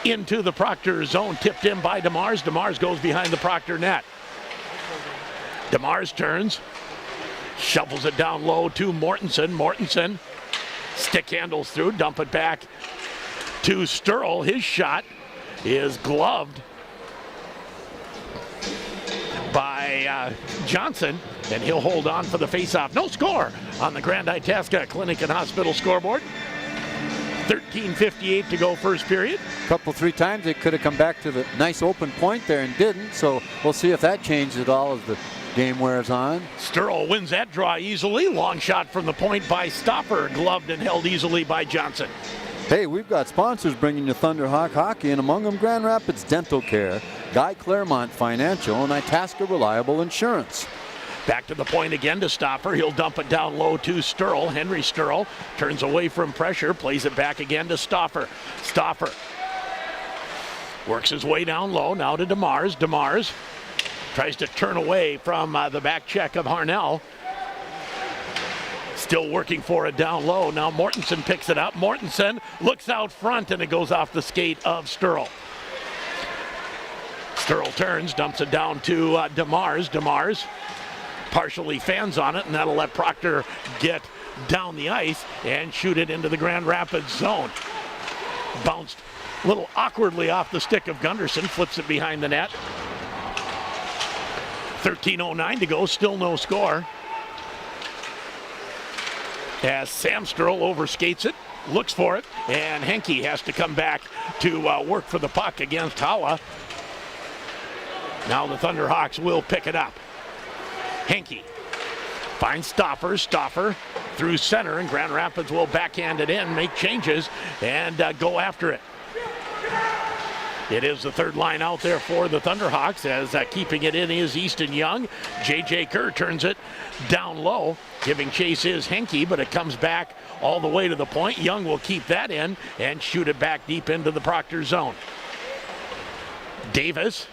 into the Proctor zone, tipped in by DeMars. DeMars goes behind the Proctor net. DeMars turns, shovels it down low to Mortensen. Mortensen stick handles through, dump it back to Sturl. His shot is gloved by Johnson, and he'll hold on for the faceoff. No score on the Grand Itasca Clinic and Hospital scoreboard. 13:58 to go first period. Couple, 3 times they could have come back to the nice open point there and didn't, so we'll see if that changes at all as the game wears on. Sturl wins that draw easily. Long shot from the point by Stopper, gloved and held easily by Johnson. Hey, we've got sponsors bringing you Thunderhawk Hockey, and among them Grand Rapids Dental Care, Guy Claremont Financial, and Itasca Reliable Insurance. Back to the point again to Stopper. He'll dump it down low to Sturl. Henry Sturl turns away from pressure, plays it back again to Stopper. Stopper works his way down low, now to DeMars. DeMars tries to turn away from the back check of Harnell. Still working for it down low. Now Mortensen picks it up. Mortensen looks out front, and it goes off the skate of Sturl. Sturl turns, dumps it down to DeMars. DeMars partially fans on it, and that'll let Proctor get down the ice and shoot it into the Grand Rapids zone. Bounced a little awkwardly off the stick of Gunderson, flips it behind the net. 13:09 to go, still no score. As Sam Sturl overskates it, looks for it, and Henke has to come back to work for the puck against Hawa. Now the Thunderhawks will pick it up. Henke finds Stoffer. Stoffer through center, and Grand Rapids will backhand it in, make changes, and go after it. It is the third line out there for the Thunderhawks, as keeping it in is Easton Young. J.J. Kerr turns it down low. Giving chase is Henke, but it comes back all the way to the point. Young will keep that in and shoot it back deep into the Proctor zone. Davis.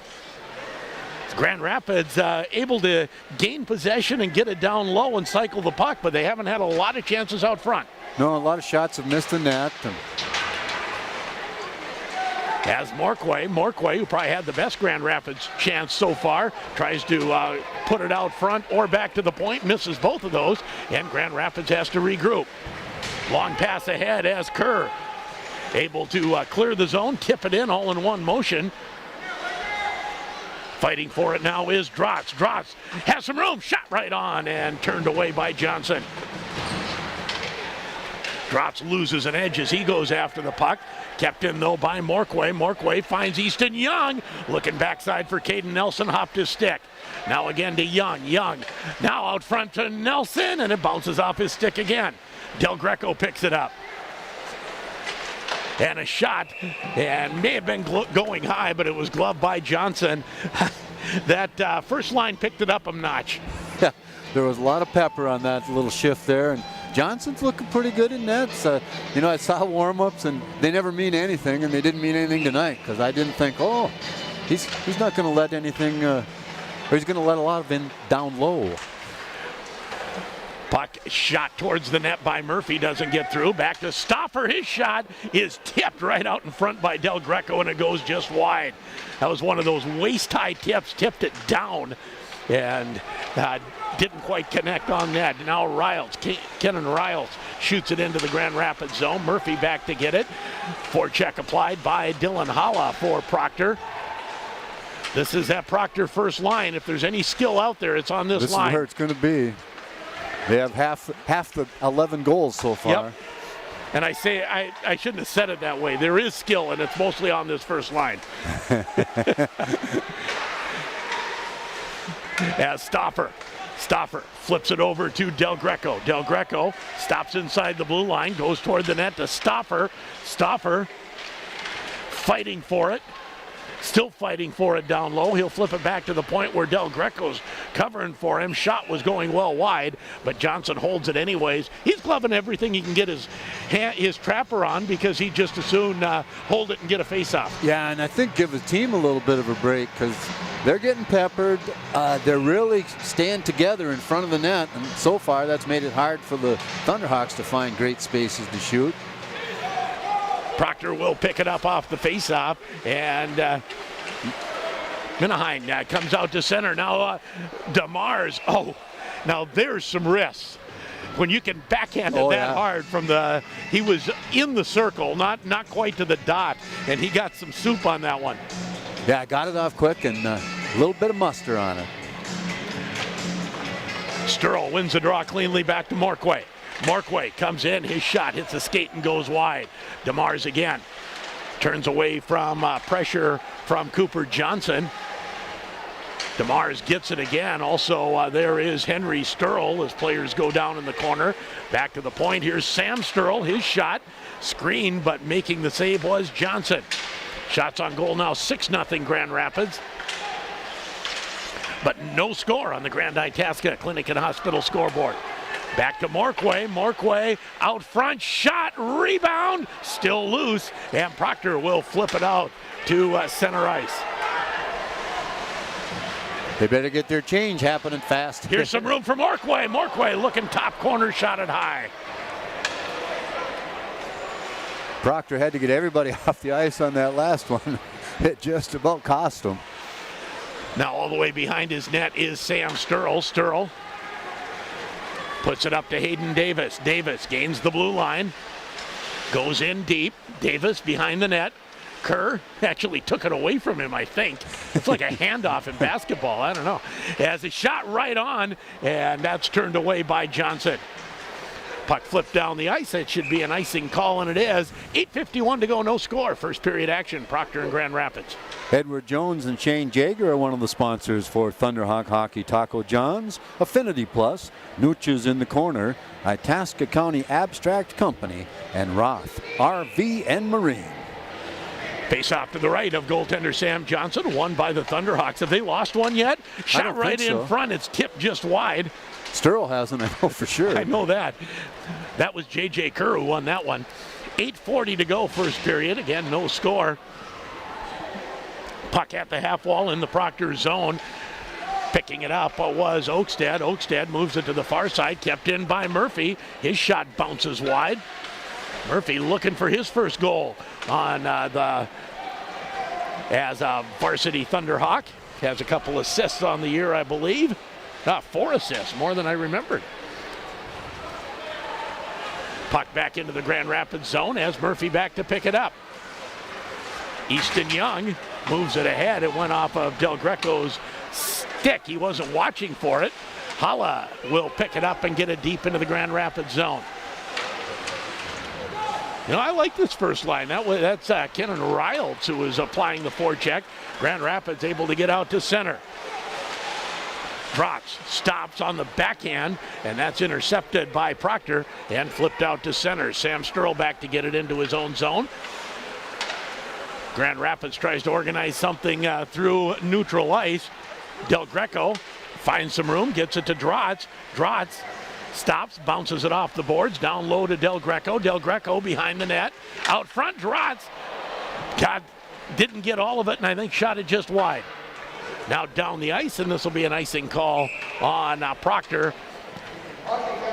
Grand Rapids able to gain possession and get it down low and cycle the puck, but they haven't had a lot of chances out front. No, a lot of shots have missed the net. As Morquay, who probably had the best Grand Rapids chance so far, tries to put it out front or back to the point, misses both of those, and Grand Rapids has to regroup. Long pass ahead as Kerr able to clear the zone, tip it in all in one motion. Fighting for it now is Drotz. Drotz has some room, shot right on, and turned away by Johnson. Drotz loses an edge as he goes after the puck. Kept in, though, by Morquay. Morquay finds Easton Young. Looking backside for Caden Nelson, hopped his stick. Now again to Young. Young now out front to Nelson, and it bounces off his stick again. Del Greco picks it up. And a shot, and may have been going high, but it was gloved by Johnson. That first line picked it up a notch. Yeah, there was a lot of pepper on that little shift there, and Johnson's looking pretty good in nets. You know, I saw warm-ups, and they never mean anything, and they didn't mean anything tonight, because I didn't think, oh, he's not going to let anything, or he's going to let a lot of it down low. Puck shot towards the net by Murphy, doesn't get through. Back to Stauffer. His shot is tipped right out in front by Del Greco, and it goes just wide. That was one of those waist-high tips, tipped it down, and didn't quite connect on that. Now Riles, Kenan Riles shoots it into the Grand Rapids zone. Murphy back to get it. Forecheck applied by Dylan Holla for Proctor. This is that Proctor first line. If there's any skill out there, it's on this line. This is where it's going to be. They have half the 11 goals so far. Yep. And I say, I shouldn't have said it that way. There is skill, and it's mostly on this first line. As Stauffer flips it over to Del Greco. Del Greco stops inside the blue line, goes toward the net to Stauffer. Stauffer fighting for it. Still fighting for it down low. He'll flip it back to the point where Del Greco's covering for him. Shot was going well wide, but Johnson holds it anyways. He's gloving everything he can get his trapper on, because he just as soon hold it and get a face-off. Yeah, and I think give the team a little bit of a break, because they're getting peppered. They're really staying together in front of the net, and so far that's made it hard for the Thunderhawks to find great spaces to shoot. Proctor will pick it up off the face-off, and Minaheim comes out to center. Now DeMars, now there's some risks. When you can backhand it hard from he was in the circle, not quite to the dot, and he got some soup on that one. Yeah, got it off quick, and a little bit of muster on it. Sturl wins the draw cleanly back to Morquay. Morquay comes in, his shot hits the skate and goes wide. DeMars again turns away from pressure from Cooper Johnson. DeMars gets it again. Also, there is Henry Sturl as players go down in the corner. Back to the point. Here's Sam Sturl. His shot screened, but making the save was Johnson. Shots on goal now, 6-0 Grand Rapids. But no score on the Grand Itasca Clinic and Hospital scoreboard. Back to Morquay. Morquay out front, shot, rebound, still loose, and Proctor will flip it out to center ice. They better get their change happening fast. Here's some room for Morquay. Morquay looking top corner, shot it high. Proctor had to get everybody off the ice on that last one. It just about cost him. Now all the way behind his net is Sam Sturl. Sturl puts it up to Hayden Davis. Davis gains the blue line, goes in deep. Davis behind the net. Kerr actually took it away from him, I think. It's like a handoff in basketball. I don't know. Has a shot right on, and that's turned away by Johnson. Puck flipped down the ice. It should be an icing call, and it is. 8:51 to go, no score. First period action, Proctor and Grand Rapids. Edward Jones and Shane Jaeger are one of the sponsors for Thunderhawk Hockey. Taco John's, Affinity Plus, Nooch's in the Corner, Itasca County Abstract Company, and Roth RV and Marine. Face off to the right of goaltender Sam Johnson, won by the Thunderhawks. Have they lost one yet? Shot right in front. It's tipped just wide. Sturl hasn't, I know for sure. I know that. That was J.J. Kerr who won that one. 8:40 to go, first period. Again, no score. Puck at the half wall in the Proctor zone. Picking it up was Oakstead. Oakstead moves it to the far side, kept in by Murphy. His shot bounces wide. Murphy looking for his first goal on the as a varsity Thunderhawk. Has a couple assists on the year, I believe. 4 assists, more than I remembered. Puck back into the Grand Rapids zone as Murphy back to pick it up. Easton Young moves it ahead. It went off of Del Greco's stick. He wasn't watching for it. Hala will pick it up and get it deep into the Grand Rapids zone. You know, I like this first line. That's Kenan Riles who was applying the forecheck. Grand Rapids able to get out to center. Trotz stops on the backhand, and that's intercepted by Proctor and flipped out to center. Sam Sturl back to get it into his own zone. Grand Rapids tries to organize something through neutral ice. Del Greco finds some room, gets it to Trotz. Trotz stops, bounces it off the boards, down low to Del Greco. Del Greco behind the net. Out front, Trotz. God, didn't get all of it, and I think shot it just wide. Now down the ice, and this will be an icing call on Proctor.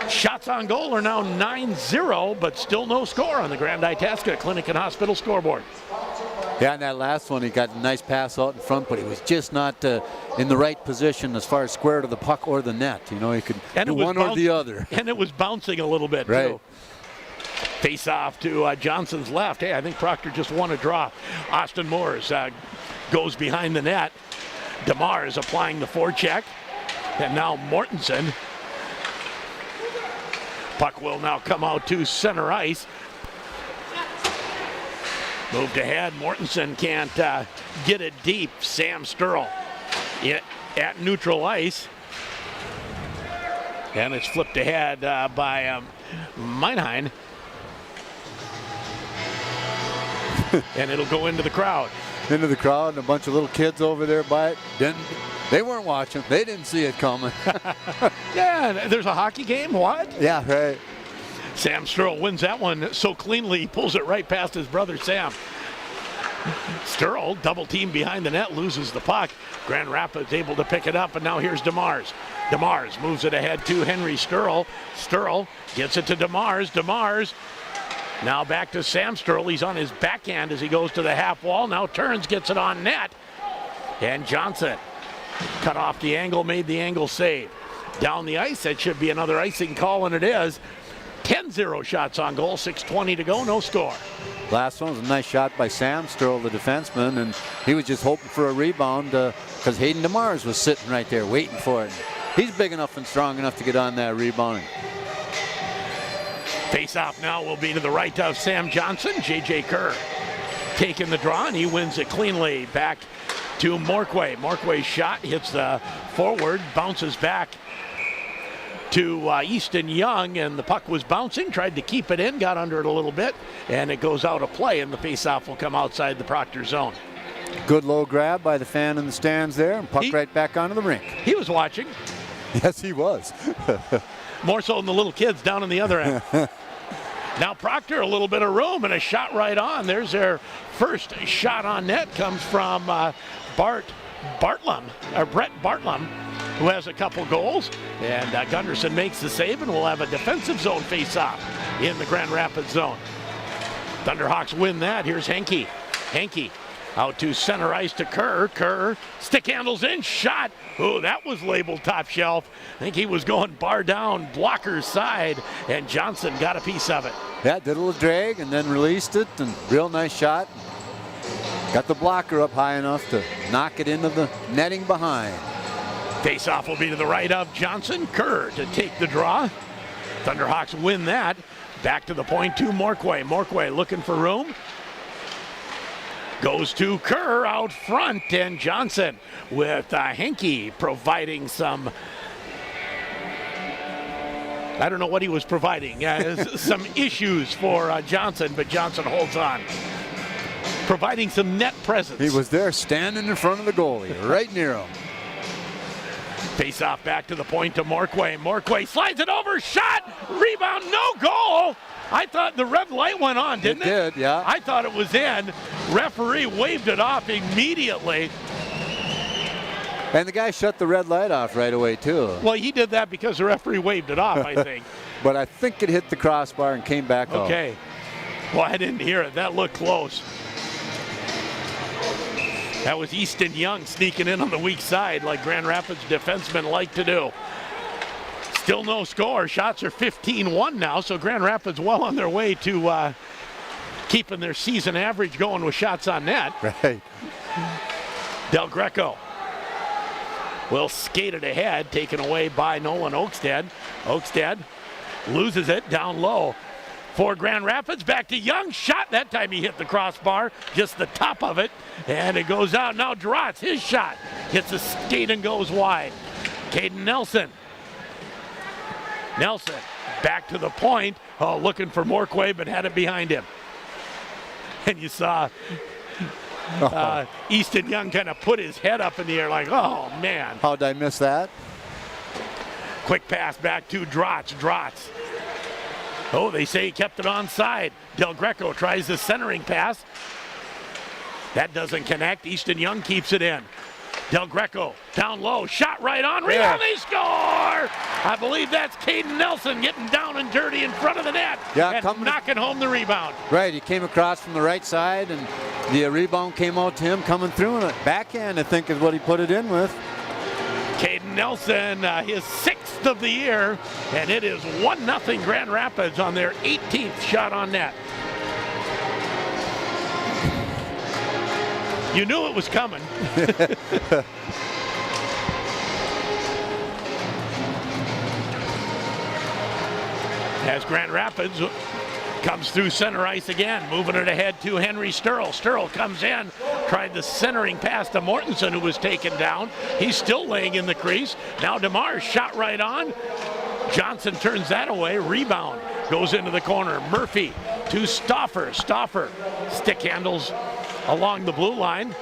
Shots on goal are now 9-0, but still no score on the Grand Itasca Clinic and Hospital scoreboard. Yeah, and that last one, he got a nice pass out in front, but he was just not in the right position as far as square to the puck or the net. You know, he could do one or the other. And it was bouncing a little bit, right. Too. Face off to Johnson's left. Hey, I think Proctor just won a draw. Austin Moores goes behind the net. DeMar is applying the forecheck. And now Mortensen. Puck will now come out to center ice. Moved ahead. Mortensen can't get it deep. Sam Sturl at neutral ice. And it's flipped ahead by Meinheim. And it'll go into the crowd. Into the crowd, and a bunch of little kids over there by it. They weren't watching. They didn't see it coming. Yeah, there's a hockey game? What? Yeah, right. Sam Sturl wins that one so cleanly, he pulls it right past his brother Sam. Sturl, double team behind the net, loses the puck. Grand Rapids able to pick it up, and now here's DeMars. DeMars moves it ahead to Henry Sturl. Sturl gets it to DeMars. DeMars now back to Sam Sturl. He's on his backhand as he goes to the half wall. Now turns, gets it on net. And Johnson cut off the angle, made the angle save. Down the ice, that should be another icing call, and it is. 10-0 shots on goal, 6:20 to go, no score. Last one was a nice shot by Sam Sturl, the defenseman, and he was just hoping for a rebound because Hayden DeMars was sitting right there waiting for it. He's big enough and strong enough to get on that rebounding. Face-off now will be to the right of Sam Johnson. J.J. Kerr taking the draw, and he wins it cleanly. Back to Morquay. Morquay's shot hits the forward, bounces back to Easton Young, and the puck was bouncing, tried to keep it in, got under it a little bit, and it goes out of play, and the face-off will come outside the Proctor zone. Good low grab by the fan in the stands there, and puck right back onto the rink. He was watching. Yes, he was. More so than the little kids down on the other end. Now Proctor, a little bit of room and a shot right on. There's their first shot on net. Comes from Brett Bartlum, who has a couple goals. And Gunderson makes the save, and we'll have a defensive zone face-off in the Grand Rapids zone. Thunderhawks win that. Here's Henke. Henke out to center ice to Kerr. Kerr stick handles in, shot. Oh, that was labeled top shelf. I think he was going bar down, blocker side, and Johnson got a piece of it. Yeah, did a little drag and then released it, and real nice shot. Got the blocker up high enough to knock it into the netting behind. Face-off will be to the right of Johnson. Kerr to take the draw. Thunderhawks win that. Back to the point to Morquay. Morquay looking for room. Goes to Kerr out front, and Johnson with Henke providing some, I don't know what he was providing, some issues for Johnson, but Johnson holds on. Providing some net presence. He was there standing in front of the goalie, right near him. Face off back to the point to Morquay. Morquay slides it over, shot, rebound, no goal. I thought the red light went on, didn't it? It did, yeah. I thought it was in. Referee waved it off immediately. And the guy shut the red light off right away, too. Well, he did that because the referee waved it off, I think. But I think it hit the crossbar and came back out. Okay. Well, I didn't hear it. That looked close. That was Easton Young sneaking in on the weak side like Grand Rapids defensemen like to do. Still no score. Shots are 15-1 now, so Grand Rapids well on their way to keeping their season average going with shots on net. Right. Del Greco will skate it ahead, taken away by Nolan Oakstead. Oakstead loses it down low for Grand Rapids. Back to Young. Shot. That time he hit the crossbar, just the top of it, and it goes out. Now Dratz, his shot, hits the skate and goes wide. Caden Nelson. Nelson back to the point. Oh, looking for Morquay, but had it behind him. And you saw Easton Young kind of put his head up in the air like, oh, man. How'd I miss that? Quick pass back to Dratz. Dratz. Oh, they say he kept it onside. Del Greco tries the centering pass. That doesn't connect. Easton Young keeps it in. Del Greco down low. Shot right on. Rebound. They score! I believe that's Caden Nelson getting down and dirty in front of the net. Yeah, and knocking home the rebound. Right, he came across from the right side, and the rebound came out to him coming through, and a backhand, I think, is what he put it in with. Caden Nelson, his 6th of the year, and it is 1-0 Grand Rapids on their 18th shot on net. You knew it was coming. As Grand Rapids comes through center ice again, moving it ahead to Henry Sturl. Sturl comes in, tried the centering pass to Mortensen, who was taken down. He's still laying in the crease. Now DeMars shot right on. Johnson turns that away. Rebound goes into the corner. Murphy to Stauffer. Stauffer stick handles along the blue line.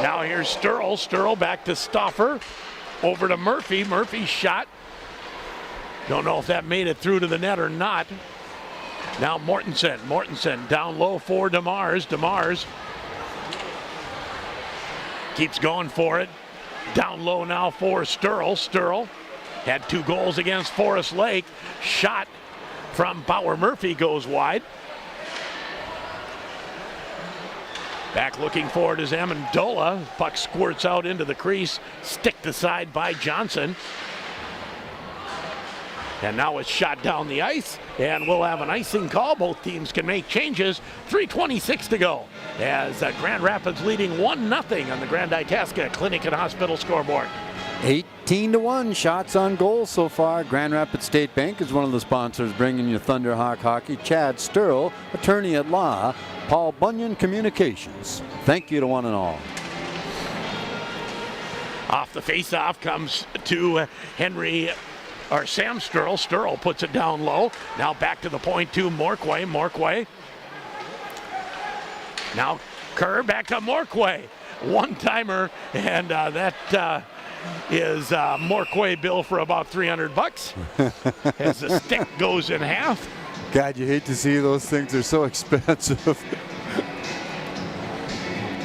Now here's Sturl. Sturl back to Stauffer. Over to Murphy. Murphy's shot. Don't know if that made it through to the net or not. Now Mortensen. Mortensen down low for DeMars. DeMars keeps going for it. Down low now for Sturl. Sturl had 2 goals against Forest Lake. Shot from Bauer Murphy goes wide. Back looking for it is Amendola. Puck squirts out into the crease. Sticked aside by Johnson. And now it's shot down the ice, and we'll have an icing call. Both teams can make changes. 3:26 to go as Grand Rapids leading 1-0 on the Grand Itasca Clinic and Hospital scoreboard. 18-1 shots on goal so far. Grand Rapids State Bank is one of the sponsors bringing you Thunderhawk Hockey. Chad Sturl, attorney at law. Paul Bunyan Communications. Thank you to one and all. Off the face-off comes to Sam Sturl. Sturl puts it down low. Now back to the point to Morquay. Morquay. Now Kerr back to Morquay. One-timer, and that is Morquay bill for about $300 as the stick goes in half. God, you hate to see those things. They're so expensive.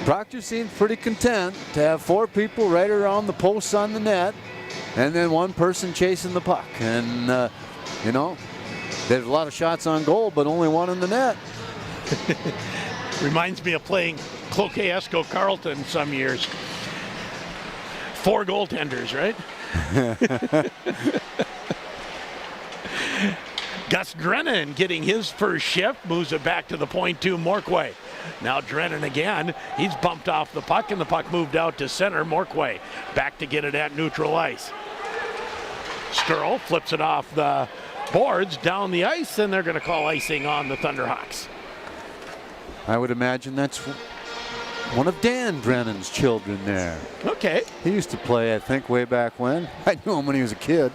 Proctor seems pretty content to have 4 people right around the posts on the net, and then 1 person chasing the puck. And, you know, there's a lot of shots on goal, but only 1 in the net. Reminds me of playing Cloquet Esco Carleton some years. 4 goaltenders, right? Gus Drennan getting his first shift, moves it back to the point to Morquay. Now Drennan again, he's bumped off the puck, and the puck moved out to center. Morquay back to get it at neutral ice. Sturl flips it off the boards down the ice, and they're going to call icing on the Thunderhawks. I would imagine that's one of Dan Drennan's children there. Okay. He used to play, I think, way back when. I knew him when he was a kid.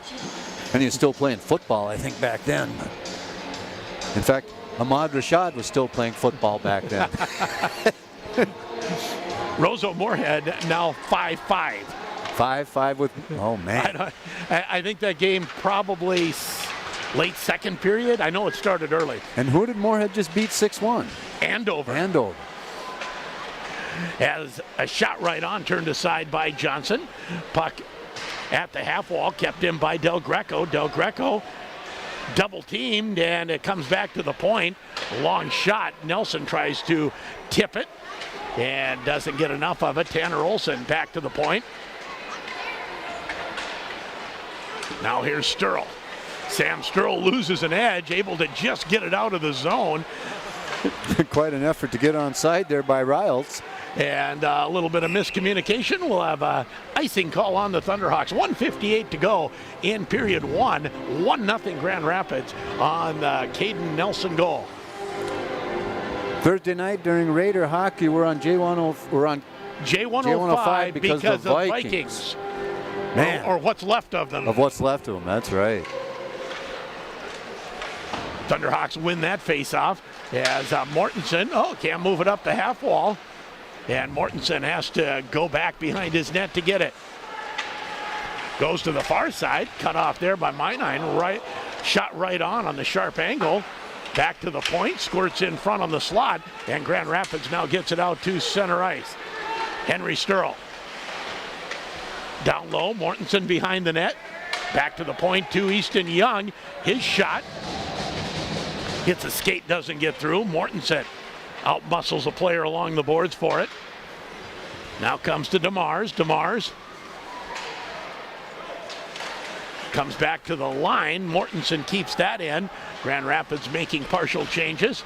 And he was still playing football, I think, back then. In fact, Ahmad Rashad was still playing football back then. Roseau Moorhead now 5-5. 5-5 with, oh man. I think that game probably late second period. I know it started early. And who did Moorhead just beat 6-1? Andover. Andover. Has a shot right on, turned aside by Johnson. Puck at the half wall, kept in by Del Greco. Del Greco double teamed, and it comes back to the point. Long shot. Nelson tries to tip it. and doesn't get enough of it. Tanner Olson back to the point. Now here's Sturl. Sam Sturl loses an edge, able to just get it out of the zone. Quite an effort to get onside there by Riles. And a little bit of miscommunication. We'll have an icing call on the Thunderhawks. 1:58 to go in period one. 1-0 Grand Rapids on the Caden Nelson goal. Thursday night during Raider hockey, we're on J105 because of Vikings. Man. Or what's left of them. Of what's left of them, that's right. Thunderhawks win that face-off as Mortensen, can't move it up the half wall. And Mortensen has to go back behind his net to get it. Goes to the far side, cut off there by Meinheim, shot right on the sharp angle. Back to the point, squirts in front on the slot, and Grand Rapids now gets it out to center ice. Henry Sturl. Down low, Mortensen behind the net. Back to the point to Easton Young. His shot hits a skate, doesn't get through. Mortensen out-muscles a player along the boards for it. Now comes to DeMars. DeMars comes back to the line. Mortensen keeps that in. Grand Rapids making partial changes.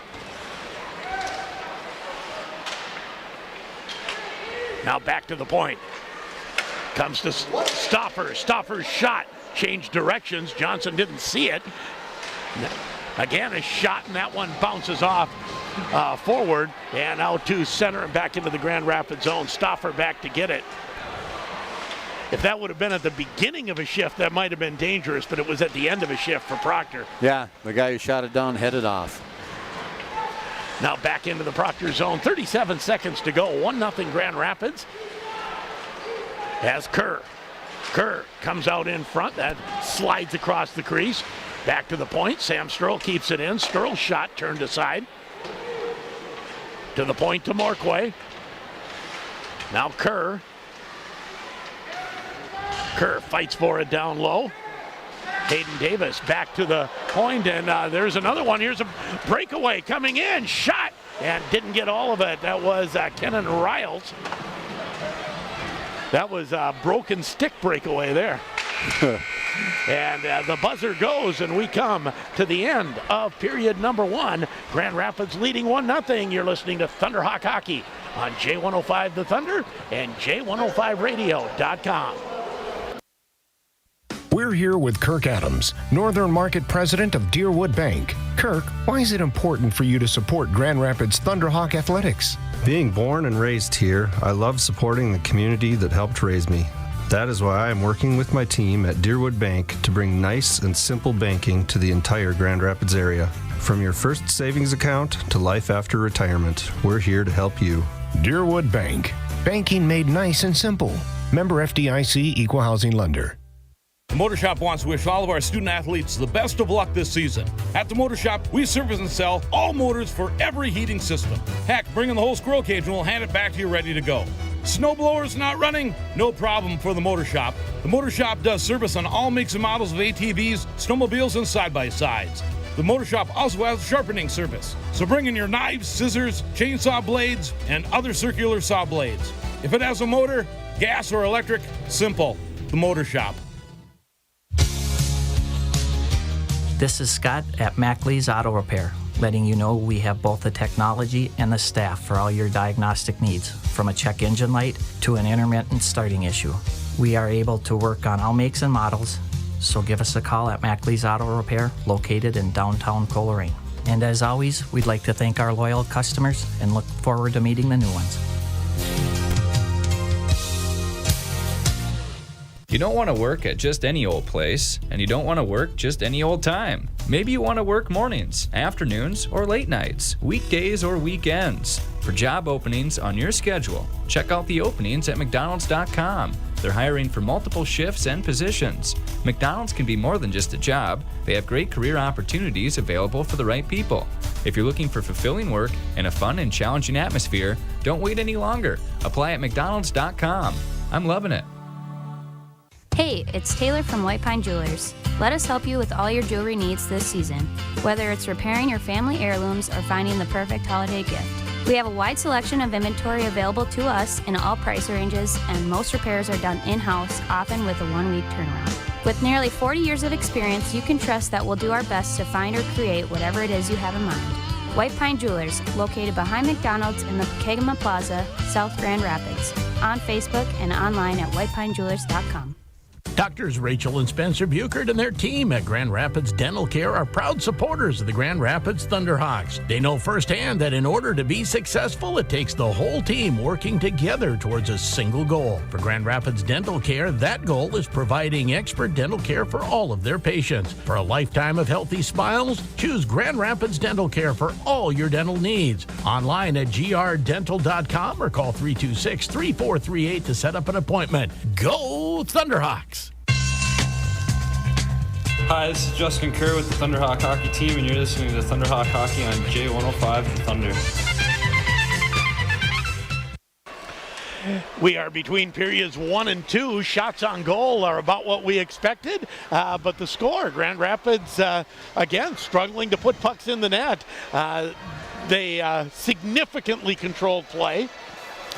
Now back to the point. Comes to Stoffer. Stoffer's shot changed directions. Johnson didn't see it. Again, a shot, and that one bounces off forward and out to center and back into the Grand Rapids zone. Stoffer back to get it. If that would have been at the beginning of a shift, that might have been dangerous, but it was at the end of a shift for Proctor. Yeah, the guy who shot it down headed off. Now back into the Proctor zone. 37 seconds to go. 1-0 Grand Rapids. As Kerr comes out in front. That slides across the crease. Back to the point. Sam Sturl keeps it in. Sturl's shot turned aside. To the point to Morquay. Now Kerr. Kerr fights for it down low. Hayden Davis back to the point, and there's another one. Here's a breakaway coming in. Shot, and didn't get all of it. That was Kenan Riles. That was a broken stick breakaway there. And the buzzer goes, and we come to the end of period number one. Grand Rapids leading 1-0. You're listening to Thunderhawk Hockey on J105 The Thunder and J105radio.com. We're here with Kirk Adams, Northern Market President of Deerwood Bank. Kirk, why is it important for you to support Grand Rapids Thunderhawk Athletics? Being born and raised here, I love supporting the community that helped raise me. That is why I'm working with my team at Deerwood Bank to bring nice and simple banking to the entire Grand Rapids area. From your first savings account to life after retirement, we're here to help you. Deerwood Bank. Banking made nice and simple. Member FDIC Equal Housing Lender. The Motor Shop wants to wish all of our student athletes the best of luck this season. At the Motor Shop, we service and sell all motors for every heating system. Heck, bring in the whole squirrel cage and we'll hand it back to you ready to go. Snowblowers not running? No problem for the Motor Shop. The Motor Shop does service on all makes and models of ATVs, snowmobiles, and side-by-sides. The Motor Shop also has sharpening service. So bring in your knives, scissors, chainsaw blades, and other circular saw blades. If it has a motor, gas or electric, simple. The Motor Shop. This is Scott at Mackley's Auto Repair, letting you know we have both the technology and the staff for all your diagnostic needs, from a check engine light to an intermittent starting issue. We are able to work on all makes and models, so give us a call at Mackley's Auto Repair, located in downtown Coleraine. And as always, we'd like to thank our loyal customers and look forward to meeting the new ones. You don't want to work at just any old place, and you don't want to work just any old time. Maybe you want to work mornings, afternoons, or late nights, weekdays or weekends. For job openings on your schedule, check out the openings at McDonald's.com. They're hiring for multiple shifts and positions. McDonald's can be more than just a job. They have great career opportunities available for the right people. If you're looking for fulfilling work in a fun and challenging atmosphere, don't wait any longer. Apply at McDonald's.com. I'm loving it. Hey, it's Taylor from White Pine Jewelers. Let us help you with all your jewelry needs this season, whether it's repairing your family heirlooms or finding the perfect holiday gift. We have a wide selection of inventory available to us in all price ranges, and most repairs are done in-house, often with a 1-week turnaround. With nearly 40 years of experience, you can trust that we'll do our best to find or create whatever it is you have in mind. White Pine Jewelers, located behind McDonald's in the Pregame Plaza, South Grand Rapids. On Facebook and online at whitepinejewelers.com. Doctors Rachel and Spencer Buchert and their team at Grand Rapids Dental Care are proud supporters of the Grand Rapids Thunderhawks. They know firsthand that in order to be successful, it takes the whole team working together towards a single goal. For Grand Rapids Dental Care, that goal is providing expert dental care for all of their patients. For a lifetime of healthy smiles, choose Grand Rapids Dental Care for all your dental needs. Online at grdental.com or call 326-3438 to set up an appointment. Go Thunderhawks! Hi, this is Justin Kerr with the Thunderhawk Hockey Team, and you're listening to Thunderhawk Hockey on J105 The Thunder. We are between periods 1 and 2. Shots on goal are about what we expected, but the score, Grand Rapids, again, struggling to put pucks in the net. They significantly controlled play.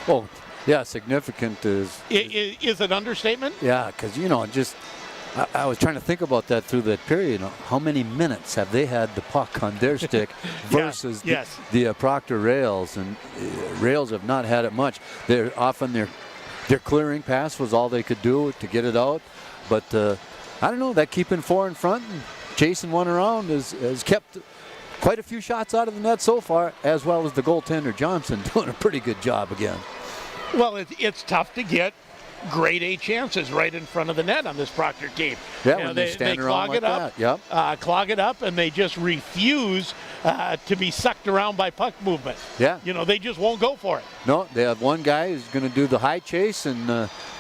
Oh, yeah, significant is an understatement? Yeah, because, just I was trying to think about that through that period. How many minutes have they had the puck on their stick versus the Proctor Rails? And Rails have not had it much. They're often their clearing pass was all they could do to get it out. But I don't know, that keeping 4 in front and chasing one around has kept quite a few shots out of the net so far, as well as the goaltender Johnson doing a pretty good job again. Well, it's tough to get grade A chances right in front of the net on this Proctor team. Yeah, when they stand around like that. Yep. Clog it up, and they just refuse to be sucked around by puck movement. Yeah. They just won't go for it. No, they have one guy who's going to do the high chase, and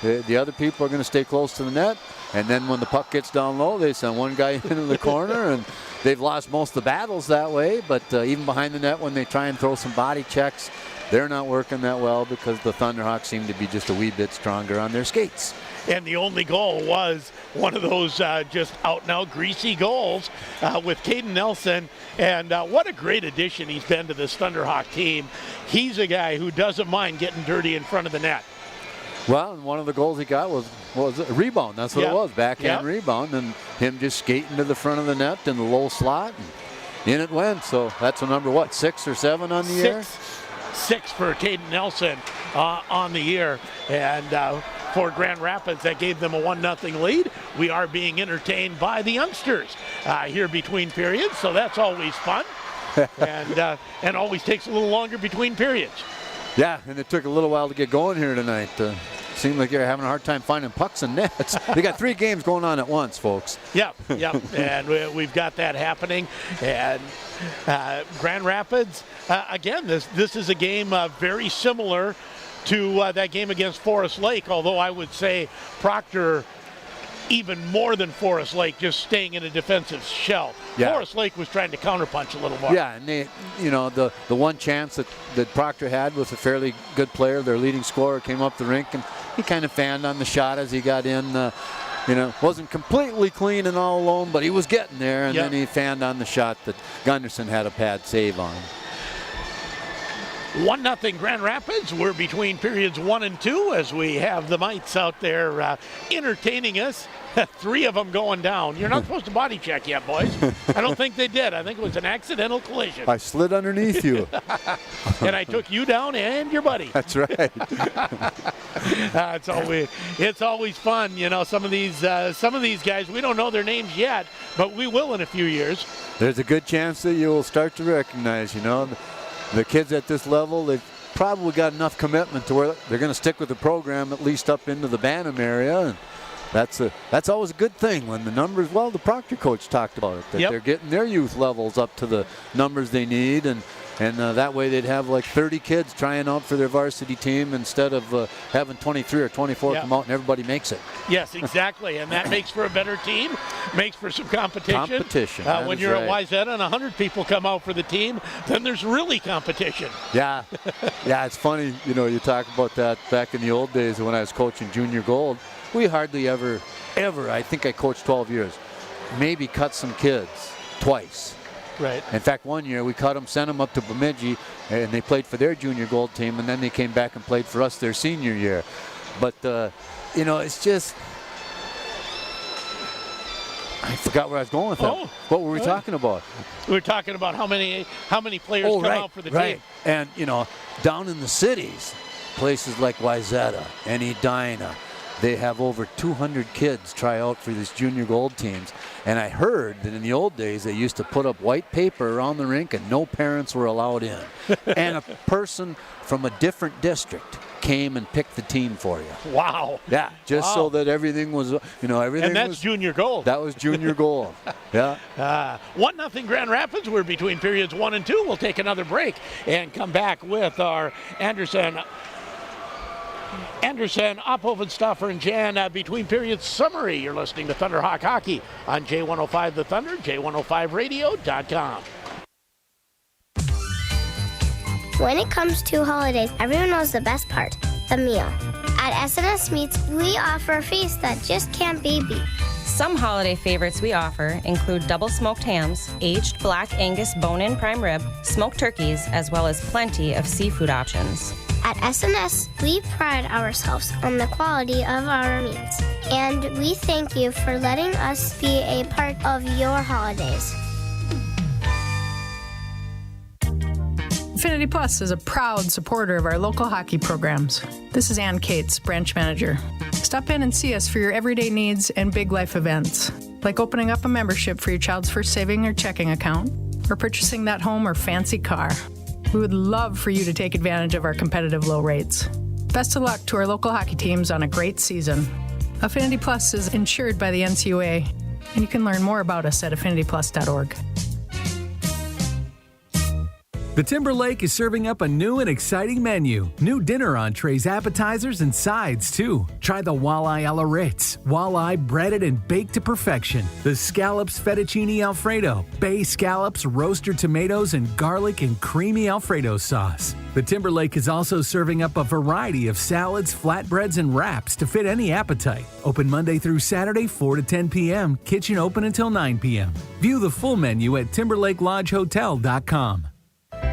the other people are going to stay close to the net. And then when the puck gets down low, they send one guy into the corner, and they've lost most of the battles that way. But even behind the net, when they try and throw some body checks, they're not working that well because the Thunderhawks seem to be just a wee bit stronger on their skates. And the only goal was one of those just out-and-out greasy goals with Caden Nelson. And what a great addition he's been to this Thunderhawk team. He's a guy who doesn't mind getting dirty in front of the net. Well, and one of the goals he got was a rebound. That's what it was, backhand rebound. And him just skating to the front of the net in the low slot. And in it went. So that's a number, 6 or 7 on the year? 6 for Caden Nelson on the year. And for Grand Rapids, that gave them a 1-0 lead. We are being entertained by the youngsters here between periods, so that's always fun. and always takes a little longer between periods. Yeah, and it took a little while to get going here tonight. Seemed like you're having a hard time finding pucks and nets. They got 3 games going on at once, folks. Yep. And we've got that happening. And Grand Rapids, again, this is a game very similar to that game against Forest Lake, although I would say Proctor even more than Forest Lake, just staying in a defensive shell. Yeah. Forest Lake was trying to counterpunch a little more. Yeah, and they, the one chance that Proctor had was a fairly good player. Their leading scorer came up the rink, and he kind of fanned on the shot as he got in. Wasn't completely clean and all alone, but he was getting there, and then he fanned on the shot that Gunderson had a pad save on. 1-0 Grand Rapids. We're between periods 1 and 2 as we have the mites out there entertaining us. 3 of them going down. You're not supposed to body check yet, boys. I don't think they did. I think it was an accidental collision. I slid underneath you. And I took you down and your buddy. That's right. It's always fun. Some of these guys, we don't know their names yet, but we will in a few years. There's a good chance that you'll start to recognize, the kids at this level, they've probably got enough commitment to where they're going to stick with the program at least up into the Bantam area. And that's always a good thing when the numbers, the Proctor coach talked about it, that they're getting their youth levels up to the numbers they need. And that way they'd have like 30 kids trying out for their varsity team instead of having 23 or 24 come out and everybody makes it. Yes, exactly. And that makes for a better team, makes for some competition. When you're at Wayzata and 100 people come out for the team, then there's really competition. Yeah. It's funny, you talk about that back in the old days when I was coaching junior gold. We hardly ever, I think I coached 12 years, maybe cut some kids twice. Right. In fact, one year we cut them, sent them up to Bemidji, and they played for their junior gold team, and then they came back and played for us their senior year. But, it's just... I forgot where I was going with that. What were we talking about? We were talking about how many players come out for the team. And, down in the cities, places like Wayzata and Edina, they have over 200 kids try out for these junior gold teams. And I heard that in the old days, they used to put up white paper around the rink and no parents were allowed in. And a person from a different district came and picked the team for you. Wow. Yeah, just so that everything was, everything And that's was junior gold. That was junior gold. Yeah. 1-0 Grand Rapids. We're between periods 1 and 2. We'll take another break and come back with our Anderson, Oppoven-Stoffer, and Jan between periods summary. You're listening to Thunderhawk Hockey on J105 The Thunder, J105radio.com. When it comes to holidays, everyone knows the best part, the meal. At SNS Meats, we offer a feast that just can't be beat. Some holiday favorites we offer include double smoked hams, aged black Angus bone-in prime rib, smoked turkeys, as well as plenty of seafood options. At SNS, we pride ourselves on the quality of our meats, and we thank you for letting us be a part of your holidays. Affinity Plus is a proud supporter of our local hockey programs. This is Ann Cates, branch manager. Stop in and see us for your everyday needs and big life events, like opening up a membership for your child's first saving or checking account, or purchasing that home or fancy car. We would love for you to take advantage of our competitive low rates. Best of luck to our local hockey teams on a great season. Affinity Plus is insured by the NCUA, and you can learn more about us at affinityplus.org. The Timberlake is serving up a new and exciting menu. New dinner entrees, appetizers, and sides, too. Try the walleye a la Ritz. Walleye breaded and baked to perfection. The scallops fettuccine Alfredo. Bay scallops, roasted tomatoes, and garlic and creamy Alfredo sauce. The Timberlake is also serving up a variety of salads, flatbreads, and wraps to fit any appetite. Open Monday through Saturday, 4 to 10 p.m. Kitchen open until 9 p.m. View the full menu at TimberlakeLodgeHotel.com.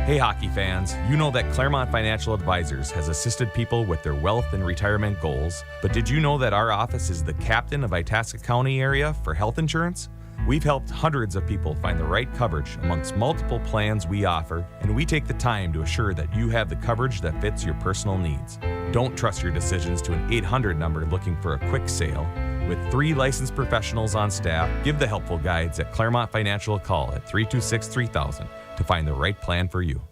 Hey hockey fans, you know that Claremont Financial Advisors has assisted people with their wealth and retirement goals, but did you know that our office is the captain of Itasca County area for health insurance? We've helped hundreds of people find the right coverage amongst multiple plans we offer, and we take the time to assure that you have the coverage that fits your personal needs. Don't trust your decisions to an 800 number looking for a quick sale. With 3 licensed professionals on staff, give the helpful guides at Claremont Financial a call at 326-3000 to find the right plan for you.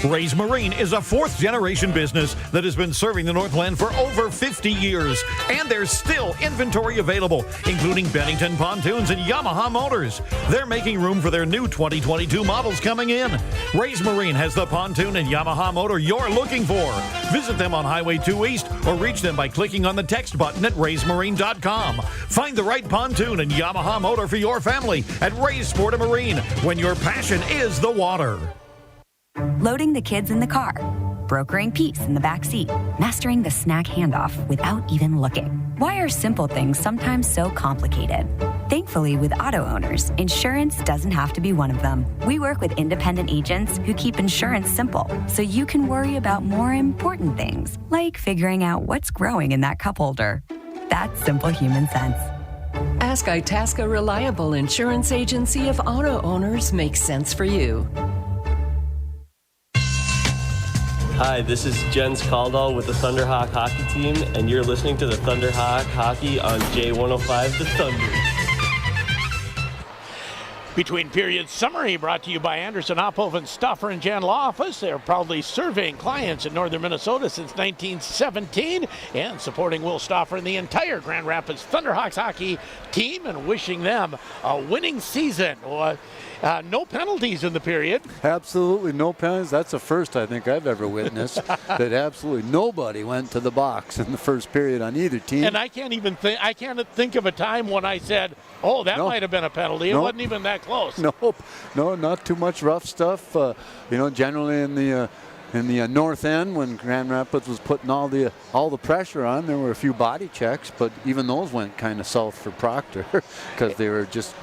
Ray's Marine is a 4th-generation business that has been serving the Northland for over 50 years, and there's still inventory available, including Bennington pontoons and Yamaha motors. They're making room for their new 2022 models coming in. Ray's Marine has the pontoon and Yamaha motor you're looking for. Visit them on Highway 2 East or reach them by clicking on the text button at raysmarine.com. Find the right pontoon and Yamaha motor for your family at Ray's Sport & Marine, when your passion is the water. Loading the kids in the car, brokering peace in the back seat, mastering the snack handoff without even looking. Why are simple things sometimes so complicated? Thankfully, with auto owners, insurance doesn't have to be one of them. We work with independent agents who keep insurance simple, so you can worry about more important things, like figuring out what's growing in that cup holder. That's simple human sense. Ask Itasca Reliable Insurance Agency if auto owners make sense for you. Hi, this is Jens Caldwell with the Thunderhawk Hockey Team, and you're listening to the Thunderhawk Hockey on J105 The Thunder. Between periods summary brought to you by Anderson, Oppoven-Stoffer, and Jan Law Office. They're proudly serving clients in northern Minnesota since 1917 and supporting Will Stoffer and the entire Grand Rapids Thunderhawks hockey team and wishing them a winning season. No penalties in the period. Absolutely no penalties. That's the first I think I've ever witnessed that absolutely nobody went to the box in the first period on either team. And I can't think of a time when I said, oh, that might have been a penalty. It wasn't even that close. Nope. No, not too much rough stuff. Generally in the north end, when Grand Rapids was putting all the pressure on, there were a few body checks, but even those went kind of south for Proctor because they were just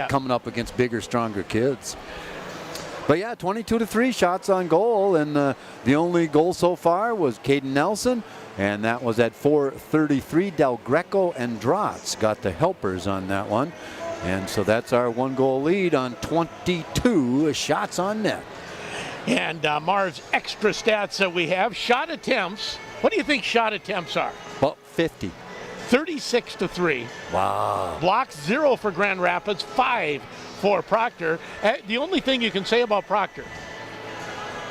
coming up against bigger, stronger kids. But yeah, 22-3 shots on goal, and the only goal so far was Caden Nelson, and that was at 4:33. Del Greco and Drotz got the helpers on that one, and so that's our 1-goal lead on 22 shots on net. And Mars extra stats that we have, shot attempts. What do you think shot attempts are? About 50. 36-3. Wow. Blocks 0 for Grand Rapids, 5 for Proctor. The only thing you can say about Proctor,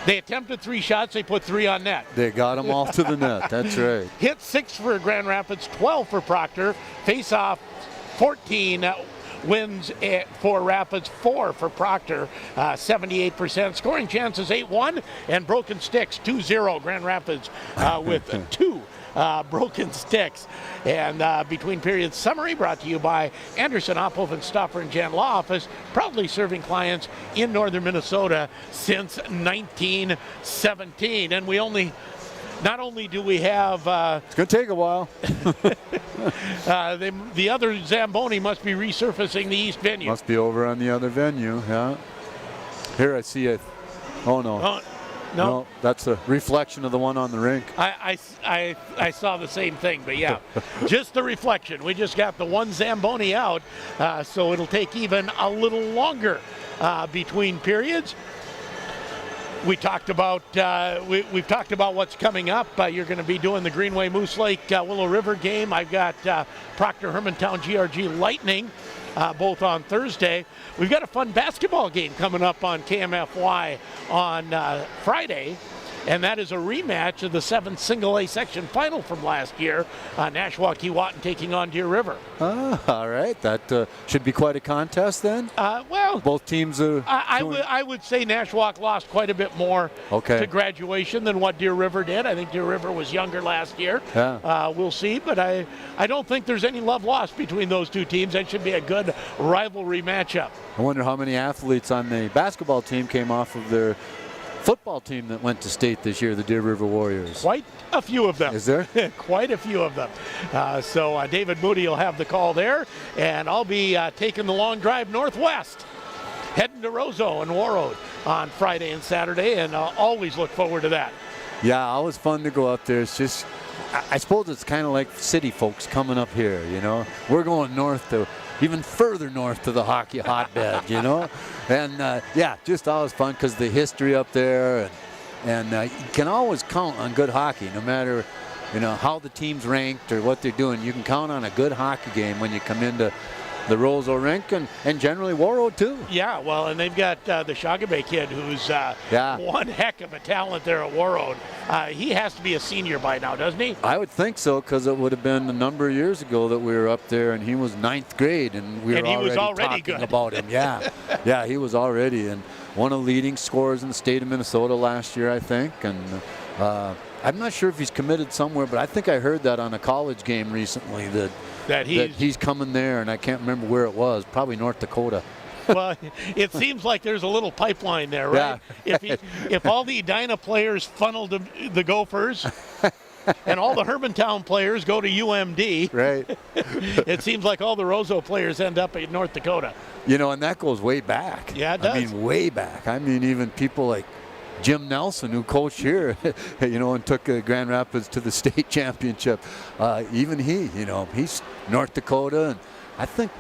they attempted 3 shots, they put 3 on net. They got them all to the net, that's right. Hit 6 for Grand Rapids, 12 for Proctor. Face off 14 wins for Rapids, 4 for Proctor, 78%. Scoring chances 8-1, and broken sticks 2-0. Grand Rapids with 2 broken sticks. And between periods summary brought to you by Anderson, Ophoff, Stoffer and Jan Law Office, proudly serving clients in northern Minnesota since 1917. And we not only do we have it's going to take a while. The other Zamboni must be resurfacing the east venue. Must be over on the other venue, yeah. Here I see it. Oh no. No, that's a reflection of the one on the rink. I saw the same thing, but yeah, just the reflection. We just got the one Zamboni out, so it'll take even a little longer between periods. We talked about we've talked about what's coming up. You're going to be doing the Greenway Moose Lake Willow River game. I've got Proctor Hermantown GRG Lightning both on Thursday. We've got a fun basketball game coming up on KMFY on Friday, and that is a rematch of the 7th Single A section final from last year. Nashua-Keewatin taking on Deer River. All right, that should be quite a contest then. Well, both teams are. I would say Nashwauk lost quite a bit more to graduation than what Deer River did. I think Deer River was younger last year. Yeah. We'll see, but I don't think there's any love lost between those two teams. That should be a good rivalry matchup. I wonder how many athletes on the basketball team came off of their football team that went to state this year, the Deer River Warriors. Quite a few of them. Is there? Quite a few of them. So David Moody will have the call there, and I'll be taking the long drive northwest, heading to Roseau and Warroad on Friday and Saturday, and always look forward to that. Yeah, always fun to go up there. It's just, I suppose it's kind of like city folks coming up here, you know. We're going north to, even further north to the hockey hotbed, you know. And yeah, just always fun because the history up there, and you can always count on good hockey, no matter, you know, how the team's ranked or what they're doing. You can count on a good hockey game when you come into the Roseau rink, and generally Warroad too. Yeah, well, and they've got the Shagabe kid who's one heck of a talent there at Warroad. He has to be a senior by now, doesn't he? I would think so, because it would have been a number of years ago that we were up there, and he was 9th grade, and we were already talking good about him. Yeah, yeah, he was already, and one of the leading scorers in the state of Minnesota last year, I think, and I'm not sure if he's committed somewhere, but I think I heard that on a college game recently that he's coming there, and I can't remember where it was, probably North Dakota. Well, it seems like there's a little pipeline there, right? Yeah. If all the Edina players funnel to the Gophers and all the Hermantown players go to UMD, right? It seems like all the Roseau players end up in North Dakota. You know, and that goes way back. Yeah, it does. I mean, way back. I mean, even people like Jim Nelson, who coached here, you know, and took Grand Rapids to the state championship. Even he, you know, he's North Dakota, and I think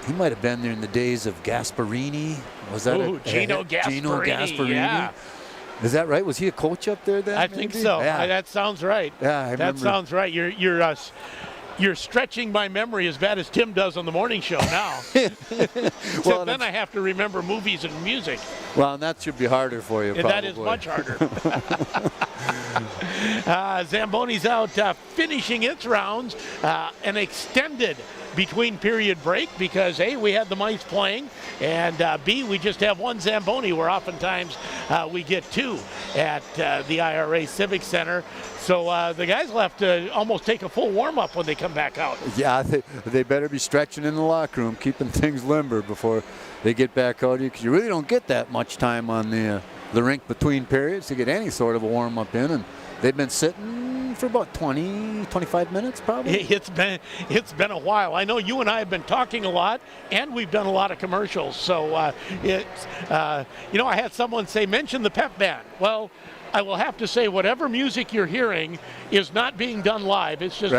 he might have been there in the days of Gasparini. Was that Gino Gasparini? Yeah. Is that right? Was he a coach up there then? I think so. Yeah. That sounds right. Yeah, I remember. That sounds right. You're stretching my memory as bad as Tim does on the morning show now. Well, then I have to remember movies and music. Well, and that should be harder for you, probably. That is much harder. Zamboni's out finishing its rounds. An extended between period break because A, we had the mice playing, and B, we just have one Zamboni where oftentimes we get two at the IRA Civic Center. So the guys will have to almost take a full warm-up when they come back out. Yeah, they better be stretching in the locker room, keeping things limber before they get back out here, because you really don't get that much time on the rink between periods to get any sort of a warm-up in, and they've been sitting for about 20, 25 minutes probably? It's been a while. I know you and I have been talking a lot, and we've done a lot of commercials. So I had someone say, mention the pep band. Well, I will have to say, whatever music you're hearing is not being done live. It's just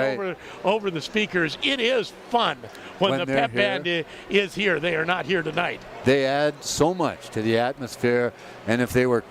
over the speakers. It is fun when the pep band is here. They are not here tonight. They add so much to the atmosphere, and if they were,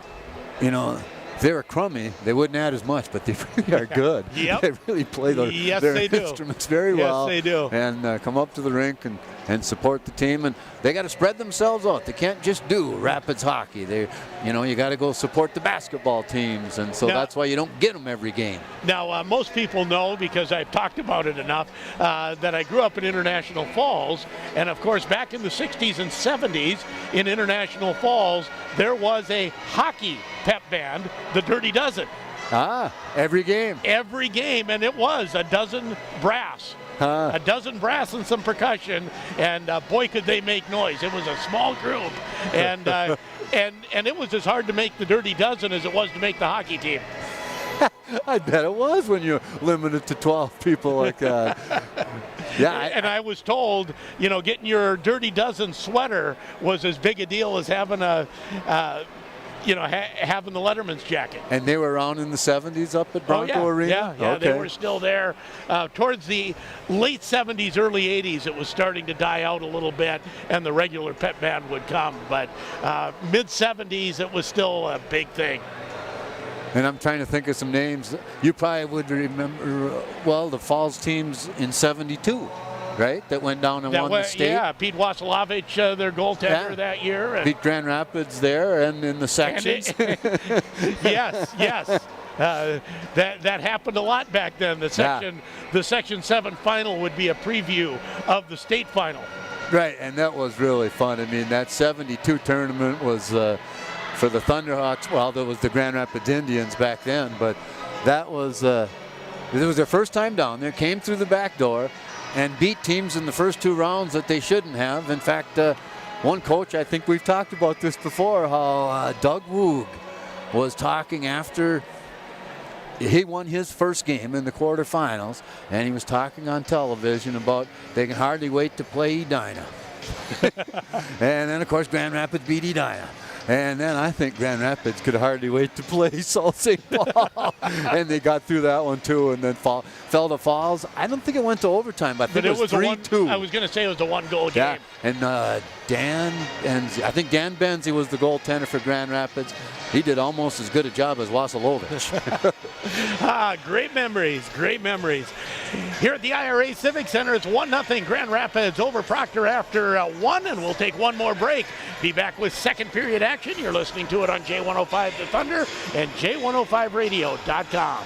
if they were crummy, they wouldn't add as much, but they really are good. Yep. They really play their instruments very well. Yes, they do. And come up to the rink and support the team. And they got to spread themselves out. They can't just do Rapids hockey. You got to go support the basketball teams. And so that's why you don't get them every game. Now, most people know, because I've talked about it enough, that I grew up in International Falls. And, of course, back in the 60s and 70s in International Falls, there was a hockey pep band, the Dirty Dozen. Every game. Every game, and it was a dozen brass. A dozen brass and some percussion, and boy, could they make noise. It was a small group, and and it was as hard to make the Dirty Dozen as it was to make the hockey team. I bet it was when you're limited to 12 people like that. And I was told, getting your Dirty Dozen sweater was as big a deal as having having the Letterman's jacket. And they were around in the 70s up at Bronco Arena? Yeah, they were still there. Towards the late 70s, early 80s, it was starting to die out a little bit, and the regular pep band would come. But mid-70s, it was still a big thing. And I'm trying to think of some names. You probably would remember, the Falls teams in 72. Right, that went down and won the state. Yeah, Pete Wasilowicz, their goaltender that year. Beat Grand Rapids there and in the sections. Yes. That happened a lot back then. The Section 7 final would be a preview of the state final. Right, and that was really fun. I mean, that 72 tournament was for the Thunderhawks. Well, there was the Grand Rapids Indians back then, but that was it was their first time down there. Came through the back door and beat teams in the first two rounds that they shouldn't have. In fact, one coach, I think we've talked about this before, how Doug Woog was talking after he won his first game in the quarterfinals, and he was talking on television about they can hardly wait to play Edina. And then, of course, Grand Rapids beat Edina. And then I think Grand Rapids could hardly wait to play Sault Ste. Paul. And they got through that one, too, and then fell to Falls. I don't think it went to overtime, but I think it was 3-2. I was going to say it was a one-goal game. Yeah, and Dan Benzie, I think Dan Benzie was the goaltender for Grand Rapids. He did almost as good a job as Wasilowicz. Great memories. Here at the IRA Civic Center, it's 1-0 Grand Rapids over Proctor after one, and we'll take one more break. Be back with second period action. You're listening to it on J105 The Thunder and J105radio.com.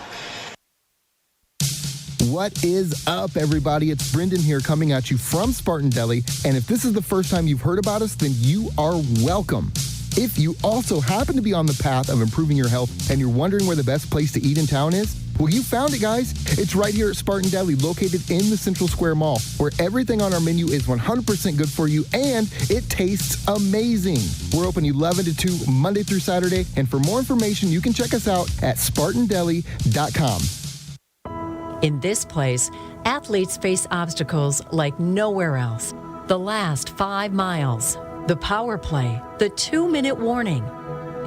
What is up, everybody? It's Brendan here coming at you from Spartan Deli, and if this is the first time you've heard about us, then you are welcome. If you also happen to be on the path of improving your health and you're wondering where the best place to eat in town is, well, you found it, guys. It's right here at Spartan Deli, located in the Central Square Mall, where everything on our menu is 100% good for you and it tastes amazing. We're open 11 to 2 Monday through Saturday, and for more information, you can check us out at SpartanDeli.com. In this place, athletes face obstacles like nowhere else. The last 5 miles, the power play, the 2-minute warning.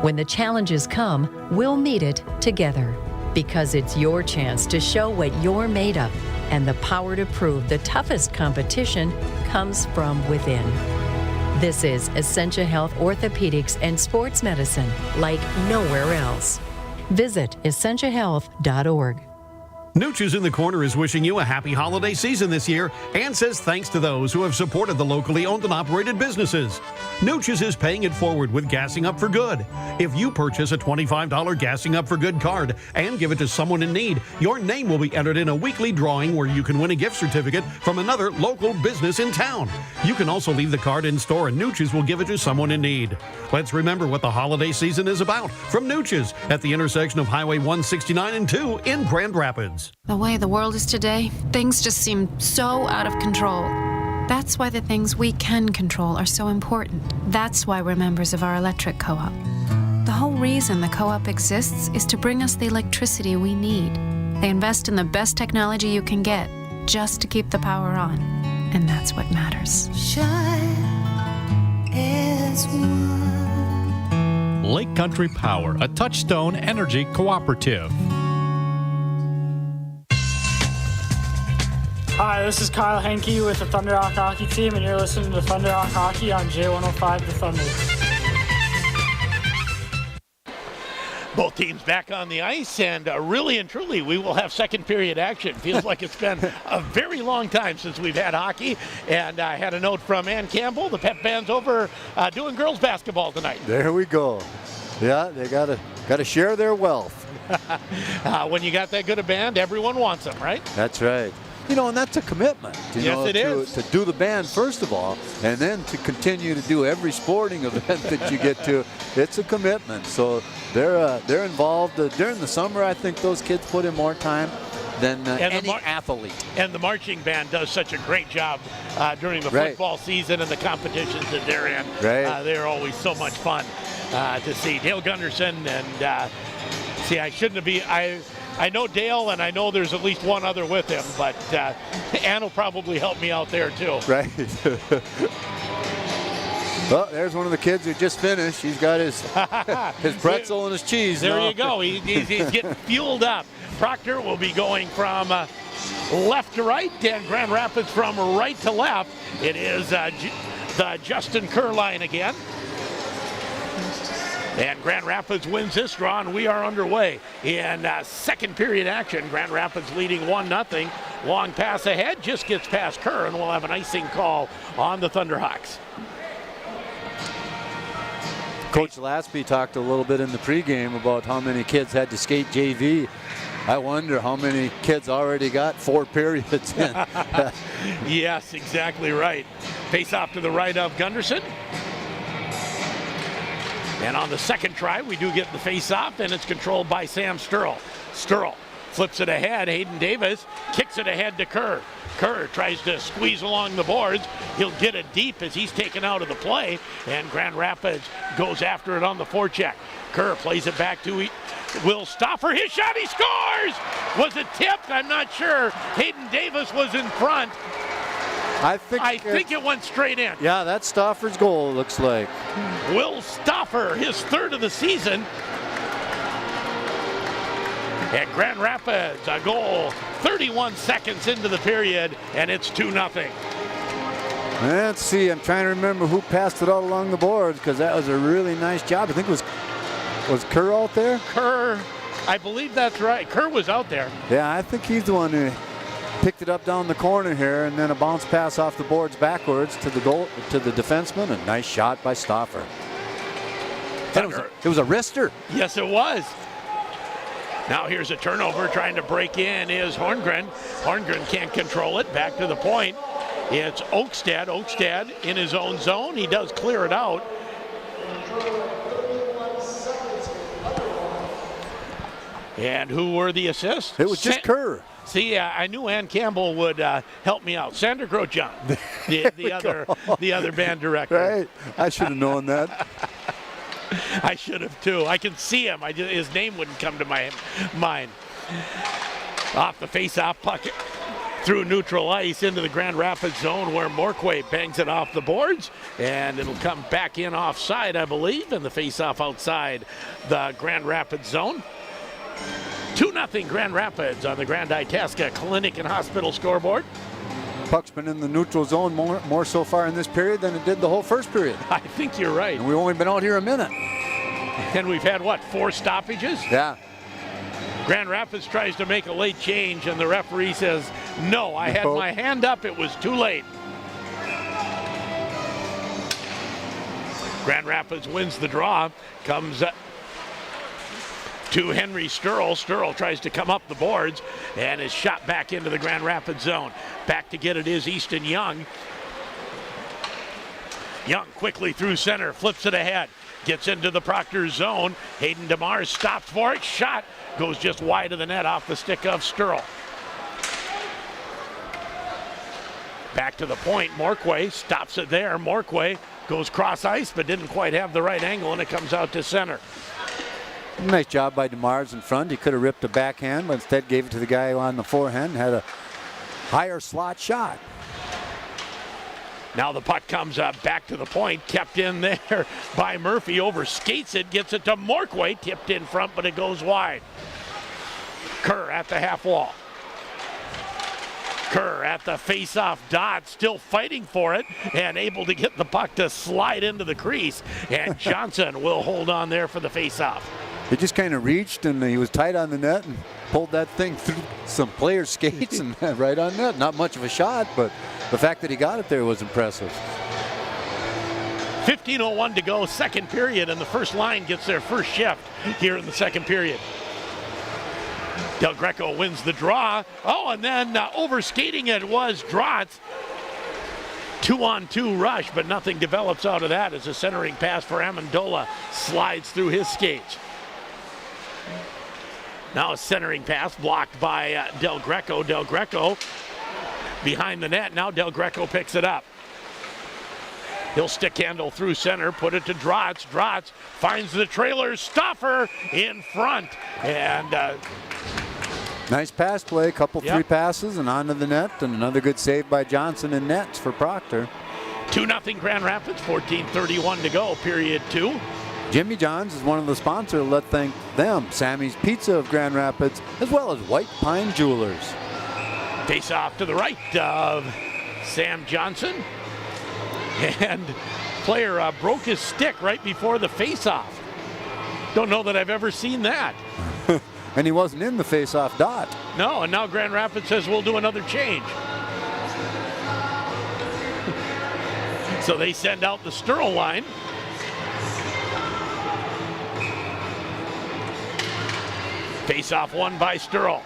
When the challenges come, we'll meet it together. Because it's your chance to show what you're made of, and the power to prove the toughest competition comes from within. This is Essentia Health Orthopedics and Sports Medicine like nowhere else. Visit essentiahealth.org. Nooch's in the Corner is wishing you a happy holiday season this year and says thanks to those who have supported the locally owned and operated businesses. Nooch's is paying it forward with Gassing Up for Good. If you purchase a $25 Gassing Up for Good card and give it to someone in need, your name will be entered in a weekly drawing where you can win a gift certificate from another local business in town. You can also leave the card in store and Nooch's will give it to someone in need. Let's remember what the holiday season is about from Nooch's at the intersection of Highway 169 and 2 in Grand Rapids. The way the world is today, things just seem so out of control. That's why the things we can control are so important. That's why we're members of our electric co-op. The whole reason the co-op exists is to bring us the electricity we need. They invest in the best technology you can get just to keep the power on. And that's what matters. Shine as one. Lake Country Power, a Touchstone Energy cooperative. Hi, this is Kyle Henke with the Thunderhawk Hockey Team, and you're listening to Thunderhawk Hockey on J105 The Thunder. Both teams back on the ice, and really and truly, we will have second period action. Feels like it's been a very long time since we've had hockey. And I had a note from Ann Campbell. The pep band's over doing girls basketball tonight. There we go. Yeah, they gotta share their wealth. When you got that good a band, everyone wants them, right? That's right. You know, and that's a commitment. It is. To do the band first of all, and then to continue to do every sporting event that you get to. It's a commitment. So they're involved during the summer. I think those kids put in more time than any athlete. And the marching band does such a great job during the football season and the competitions that they're in. Right. They're always so much fun to see. Dale Gunderson and see, I shouldn't have I know Dale, and I know there's at least one other with him, but Ann will probably help me out there too. Right. Well, there's one of the kids who just finished. He's got his pretzel and his cheese. There you go. He's getting fueled up. Proctor will be going from left to right, and Grand Rapids from right to left. It is the Justin Kerr line again. And Grand Rapids wins this draw, and we are underway in second period action. Grand Rapids leading 1-0. Long pass ahead, just gets past Kerr, and we'll have an icing call on the Thunderhawks. Coach Laspy talked a little bit in the pregame about how many kids had to skate JV. I wonder how many kids already got 4 periods in. Yes, exactly right. Face off to the right of Gunderson. And on the second try, we do get the face-off, and it's controlled by Sam Sturl. Sturl flips it ahead. Hayden Davis kicks it ahead to Kerr. Kerr tries to squeeze along the boards. He'll get it deep as he's taken out of the play, and Grand Rapids goes after it on the forecheck. Kerr plays it back to Will Stoffer. His shot, he scores! Was it tipped? I'm not sure. Hayden Davis was in front. I think it went straight in. Yeah, that's Stoffer's goal, looks like. Will Stoffer, his third of the season. At Grand Rapids, a goal 31 seconds into the period, and it's 2-0. Let's see, I'm trying to remember who passed it out along the boards, because that was a really nice job. I think it was Kerr out there? Kerr, I believe that's right. Kerr was out there. Yeah, I think he's the one who picked it up down the corner here, and then a bounce pass off the boards backwards to the goal, to the defenseman. A nice shot by Stoffer. It was a wrister. Yes, it was. Now here's a turnover. Trying to break in is Horngren. Horngren can't control it. Back to the point. It's Oakstad. Oakstad in his own zone. He does clear it out. And who were the assists? It was just Kerr. See, I knew Ann Campbell would help me out. Sander Grosjean, the other band director. Right. I should have known that. I should have too. I can see him. His name wouldn't come to my mind. Off the face-off puck through neutral ice into the Grand Rapids zone, where Morquay bangs it off the boards, and it'll come back in offside, I believe, and the face-off outside the Grand Rapids zone. 2-0 Grand Rapids on the Grand Itasca Clinic and Hospital scoreboard. Puck's been in the neutral zone more so far in this period than it did the whole first period. I think you're right. And we've only been out here a minute. And we've had, what, 4 stoppages? Yeah. Grand Rapids tries to make a late change, and the referee says, no, I had my hand up, it was too late. Grand Rapids wins the draw, comes to Henry Sturl. Sturl tries to come up the boards and is shot back into the Grand Rapids zone. Back to get it is Easton Young. Young quickly through center, flips it ahead, gets into the Proctor zone. Hayden DeMars stops for it, shot goes just wide of the net off the stick of Sturl. Back to the point, Morquay stops it there. Morquay goes cross ice but didn't quite have the right angle, and it comes out to center. Nice job by DeMars in front. He could have ripped a backhand, but instead gave it to the guy on the forehand. Had a higher slot shot. Now the puck comes back to the point, kept in there by Murphy, overskates it, gets it to Morquay, tipped in front, but it goes wide. Kerr at the half wall. Kerr at the face-off dot, still fighting for it, and able to get the puck to slide into the crease, and Johnson will hold on there for the face-off. He just kind of reached, and he was tight on the net and pulled that thing through some players' skates and right on net. Not much of a shot, but the fact that he got it there was impressive. 15:01 to go, second period, and the first line gets their first shift here in the second period. Del Greco wins the draw. Oh, and then overskating it was Drotz. 2-on-2 rush, but nothing develops out of that as a centering pass for Amendola slides through his skates. Now a centering pass blocked by Del Greco. Del Greco behind the net. Now Del Greco picks it up. He'll stick handle through center, put it to Drotz. Drotz finds the trailer stopper in front. And nice pass play, couple three passes and onto the net, and another good save by Johnson in nets for Proctor. 2-0 Grand Rapids, 14:31 to go, period 2. Jimmy John's is one of the sponsors. Let's thank them. Sammy's Pizza of Grand Rapids, as well as White Pine Jewelers. Face off to the right of Sam Johnson. And player broke his stick right before the face-off. Don't know that I've ever seen that. And he wasn't in the face-off dot. No, and now Grand Rapids says we'll do another change. So they send out the Sturl line. Face-off won by Sturl.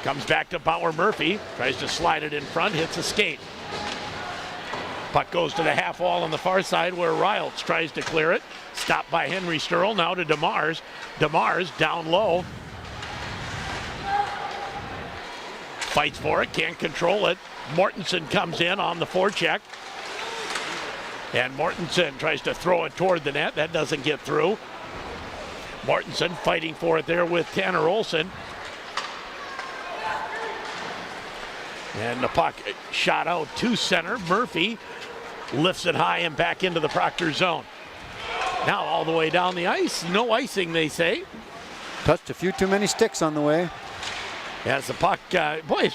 Comes back to Bauer Murphy. Tries to slide it in front, hits a skate. Puck goes to the half wall on the far side where Riles tries to clear it. Stopped by Henry Sturl, now to DeMars. DeMars down low. Fights for it, can't control it. Mortensen comes in on the forecheck. And Mortensen tries to throw it toward the net. That doesn't get through. Mortensen fighting for it there with Tanner Olson. And the puck shot out to center. Murphy lifts it high and back into the Proctor zone. Now all the way down the ice. No icing, they say. Touched a few too many sticks on the way. As the puck, boy,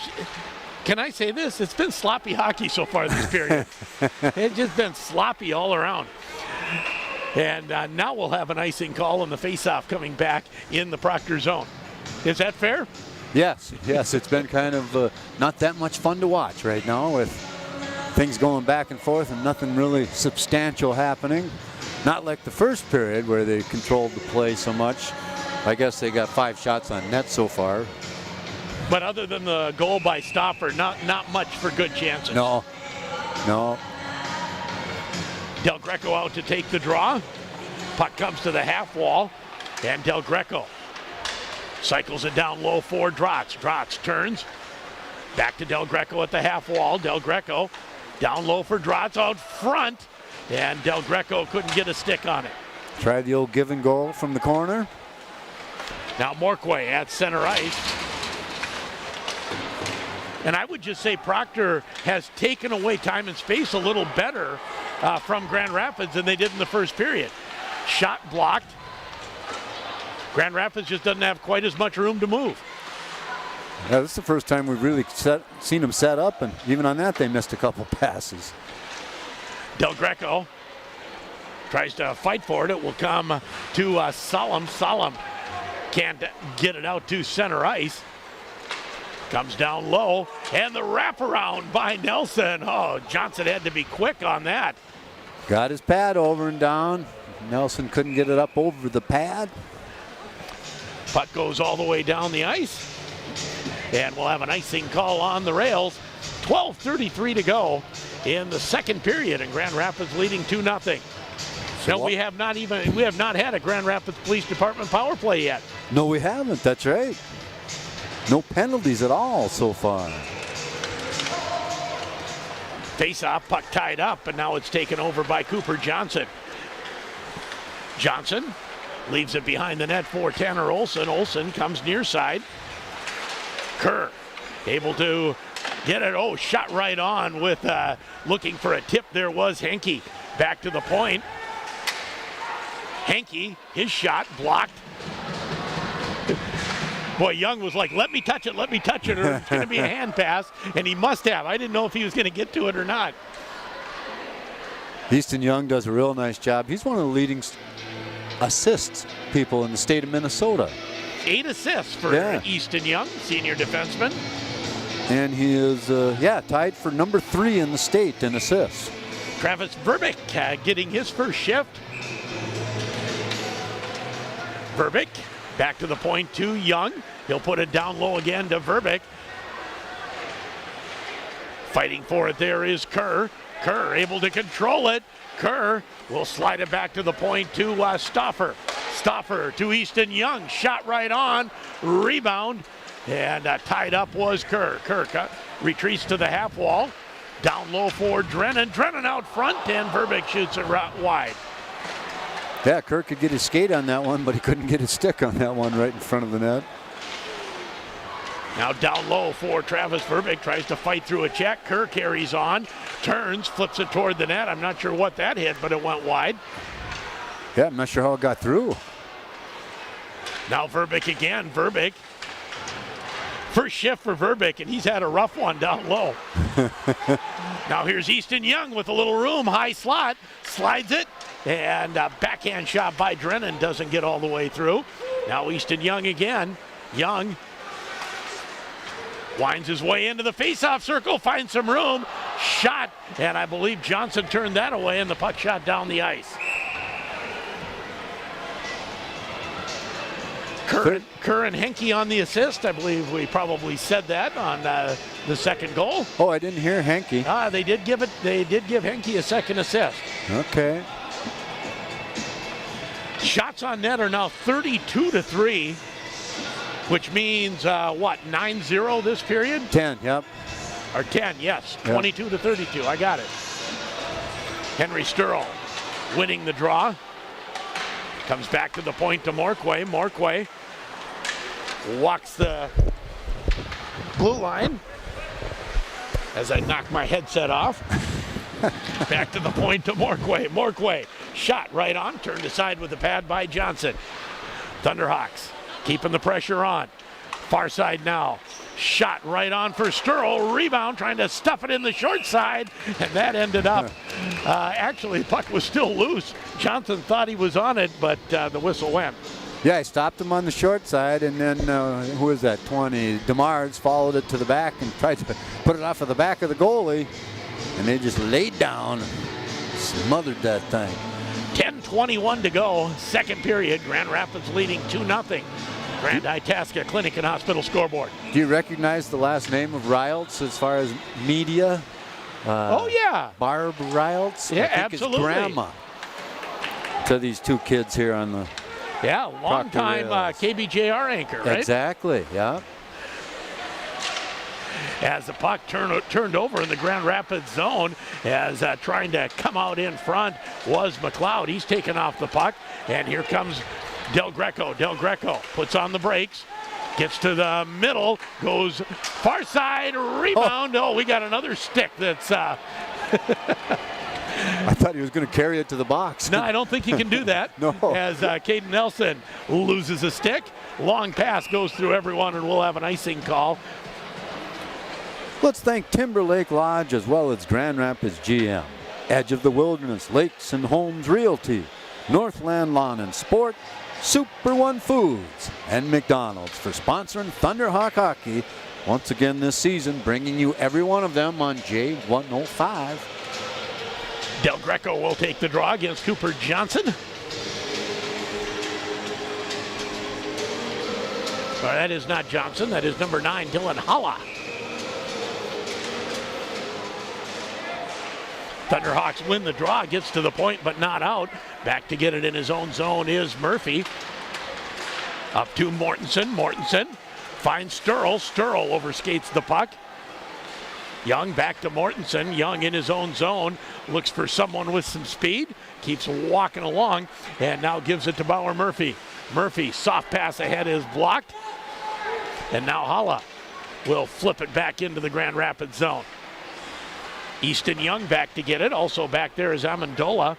can I say this? It's been sloppy hockey so far this period. It's just been sloppy all around. And now we'll have an icing call and the faceoff coming back in the Proctor zone. Is that fair? Yes, it's been kind of not that much fun to watch right now with things going back and forth and nothing really substantial happening. Not like the first period where they controlled the play so much. I guess they got 5 shots on net so far. But other than the goal by Stopper, not much for good chances. No. Del Greco out to take the draw. Puck comes to the half wall, and Del Greco cycles it down low for Drotz. Drotz turns back to Del Greco at the half wall. Del Greco down low for Drotz out front, and Del Greco couldn't get a stick on it. Try the old give and go from the corner. Now Morquay at center ice. And I would just say Proctor has taken away time and space a little better from Grand Rapids than they did in the first period. Shot blocked. Grand Rapids just doesn't have quite as much room to move. Yeah, this is the first time we've really seen them set up, and even on that they missed a couple passes. Del Greco tries to fight for it. It will come to Solemn. Solemn can't get it out to center ice. Comes down low, and the wraparound by Nelson. Oh, Johnson had to be quick on that. Got his pad over and down. Nelson couldn't get it up over the pad. Puck goes all the way down the ice. And we'll have an icing call on the rails. 12:33 to go in the second period, and Grand Rapids leading 2-0. No, we have not had a Grand Rapids Police Department power play yet. No, we haven't. That's right. No penalties at all so far. Face-off, puck tied up, and now it's taken over by Cooper Johnson. Johnson Leaves it behind the net for Tanner Olson. Olson comes near side. Kerr able to get it. Oh, shot right on with looking for a tip. There was Henke. Back to the point. Henke, his shot blocked. Boy, Young was like, let me touch it, or it's going to be a hand pass, and he must have. I didn't know if he was going to get to it or not. Easton Young does a real nice job. He's one of the leading assists people in the state of Minnesota. 8 assists for Easton Young, senior defenseman. And he is, tied for number 3 in the state in assists. Travis Verbeek getting his first shift. Verbeek back to the point to Young. He'll put it down low again to Verbeek. Fighting for it there is Kerr. Kerr able to control it. Kerr will slide it back to the point to Stauffer. Stauffer to Easton Young. Shot right on. Rebound. And tied up was Kerr. Kerr retreats to the half wall. Down low for Drennan. Drennan out front, and Verbeek shoots it wide. Yeah, Kerr could get his skate on that one, but he couldn't get his stick on that one right in front of the net. Now down low for Travis Verbeek. Tries to fight through a check. Kerr carries on. Turns, flips it toward the net. I'm not sure what that hit, but it went wide. Yeah, I'm not sure how it got through. Now Verbeek again. Verbeek. First shift for Verbeek, and he's had a rough one down low. Now here's Easton Young with a little room. High slot. Slides it. And a backhand shot by Drennan doesn't get all the way through. Now Easton Young again. Young winds his way into the faceoff circle, finds some room. Shot, and I believe Johnson turned that away, and the puck shot down the ice. Kerr and Henke on the assist. I believe we probably said that on the second goal. Oh, I didn't hear Henke. They did give Henke a second assist. Okay. Shots on net are now 32-3, which means 9-0 this period? 10, yep. Or 10, yes. Yep. 22-32. I got it. Henry Sturl winning the draw. Comes back to the point to Morquay. Morquay walks the blue line as I knock my headset off. Back to the point to Morquay. Morquay, shot right on, turned aside with the pad by Johnson. Thunderhawks keeping the pressure on. Far side now. Shot right on for Sturl. Rebound, trying to stuff it in the short side, and that ended up. Actually, the puck was still loose. Johnson thought he was on it, but the whistle went. Yeah, he stopped him on the short side, and then who was that? 20. DeMars followed it to the back and tried to put it off of the back of the goalie, and they just laid down, smothered that thing. 10:21 to go, second period. Grand Rapids leading 2-0. Grand Itasca Clinic and Hospital scoreboard. Do you recognize the last name of Riles as far as media? Oh, yeah. Barb Riles? Yeah, I think absolutely. It's grandma to these two kids here on the long time KBJR anchor, right? Exactly, yeah. As the puck turned over in the Grand Rapids zone, as trying to come out in front was McLeod. He's taken off the puck, and here comes Del Greco. Del Greco puts on the brakes, gets to the middle, goes far side, rebound. Oh, we got another stick that's... I thought he was going to carry it to the box. No, I don't think he can do that. No. As Caden Nelson loses a stick. Long pass goes through everyone, and we'll have an icing call. Let's thank Timberlake Lodge as well as Grand Rapids GM, Edge of the Wilderness, Lakes and Homes Realty, Northland Lawn and Sport, Super One Foods, and McDonald's for sponsoring Thunderhawk Hockey once again this season, bringing you every one of them on J105. Del Greco will take the draw against Cooper Johnson. That is not Johnson. That is number 9, Dylan Holla. Thunderhawks win the draw, gets to the point but not out. Back to get it in his own zone is Murphy. Up to Mortensen. Mortensen finds Sturl. Sturl overskates the puck. Young back to Mortensen. Young in his own zone. Looks for someone with some speed. Keeps walking along and now gives it to Bauer Murphy. Murphy, soft pass ahead is blocked. And now Hala will flip it back into the Grand Rapids zone. Easton Young back to get it. Also back there is Amendola.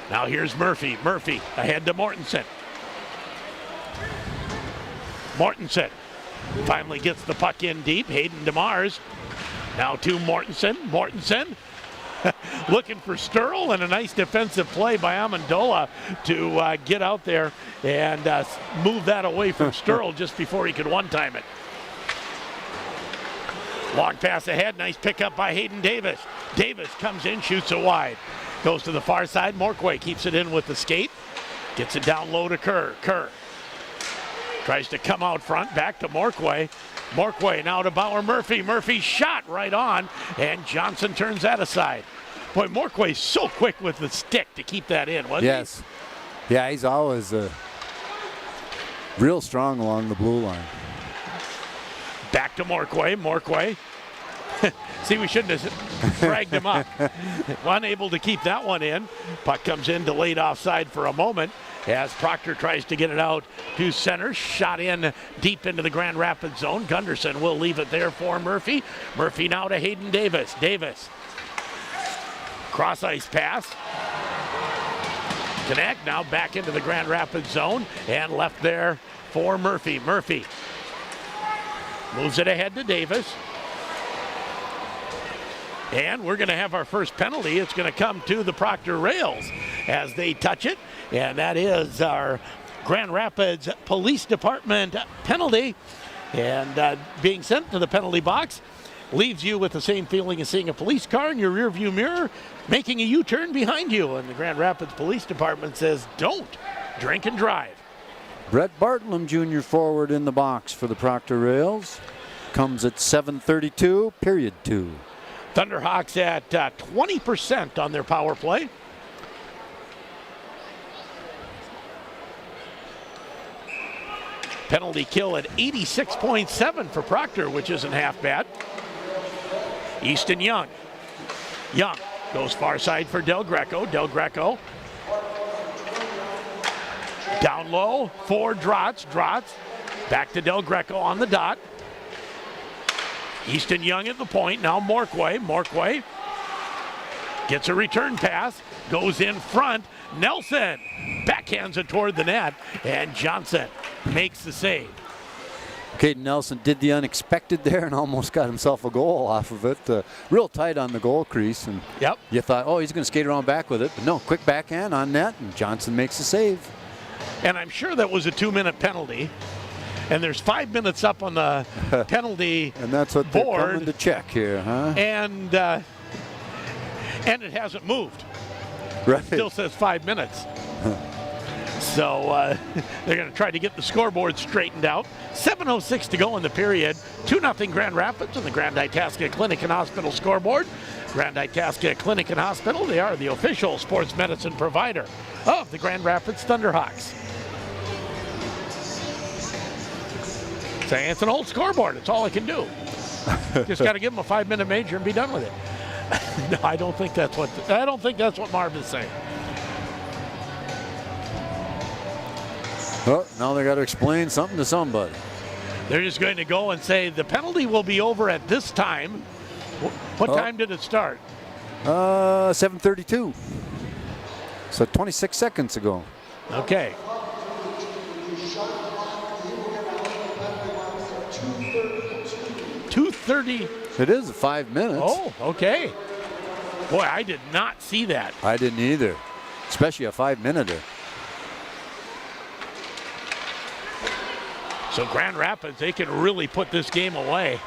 Now here's Murphy. Murphy ahead to Mortensen. Mortensen finally gets the puck in deep. Hayden DeMars now to Mortensen. Mortensen looking for Sturl, and a nice defensive play by Amendola to get out there and move that away from Sturl just before he could one-time it. Long pass ahead, nice pickup by Hayden Davis. Davis comes in, shoots it wide. Goes to the far side, Morquay keeps it in with the skate. Gets it down low to Kerr. Kerr tries to come out front, back to Morquay. Morquay now to Bauer Murphy. Murphy shot right on, and Johnson turns that aside. Boy, Morquay's so quick with the stick to keep that in, wasn't he? Yes. Yeah, he's always real strong along the blue line. Back to Morquay. Morquay. See, we shouldn't have dragged him up. Unable to keep that one in. Puck comes in, delayed offside for a moment as Proctor tries to get it out to center. Shot in deep into the Grand Rapids zone. Gunderson will leave it there for Murphy. Murphy now to Hayden Davis. Davis. Cross ice pass. Connect now back into the Grand Rapids zone and left there for Murphy. Murphy moves it ahead to Davis. And we're going to have our first penalty. It's going to come to the Proctor Rails as they touch it. And that is our Grand Rapids Police Department penalty. And being sent to the penalty box leaves you with the same feeling as seeing a police car in your rearview mirror making a U-turn behind you. And the Grand Rapids Police Department says, don't drink and drive. Brett Bartlam Jr. forward in the box for the Proctor Rails. Comes at 7:32, period 2. Thunderhawks at 20% on their power play. Penalty kill at 86.7 for Proctor, which isn't half bad. Easton Young. Young goes far side for Del Greco. Del Greco down low for Drotz. Drotz back to Del Greco on the dot. Easton Young at the point, now Morquay. Morquay gets a return pass, goes in front. Nelson backhands it toward the net, and Johnson makes the save. Caden Nelson did the unexpected there and almost got himself a goal off of it. Real tight on the goal crease, and you thought, oh, he's going to skate around back with it, but no, quick backhand on net, and Johnson makes the save. And I'm sure that was a 2-minute penalty. And there's 5 minutes up on the penalty and that's what board. They're coming to check here, huh? And it hasn't moved. Right. It still says 5 minutes. So they're going to try to get the scoreboard straightened out. 7:06 to go in the period. 2-0 Grand Rapids on the Grand Itasca Clinic and Hospital scoreboard. Grand Itasca Clinic and Hospital, they are the official sports medicine provider of the Grand Rapids Thunderhawks. Saying it's an old scoreboard. It's all I can do. Just got to give them a 5-minute major and be done with it. No, I don't think that's what Marv is saying. Well, now they got to explain something to somebody. They're just going to go and say the penalty will be over at this time. What time did it start? 7:32. So 26 seconds ago. Okay. .230. It is 5 minutes. Oh, okay. Boy, I did not see that. I didn't either, especially a 5-minute. So Grand Rapids, they can really put this game away.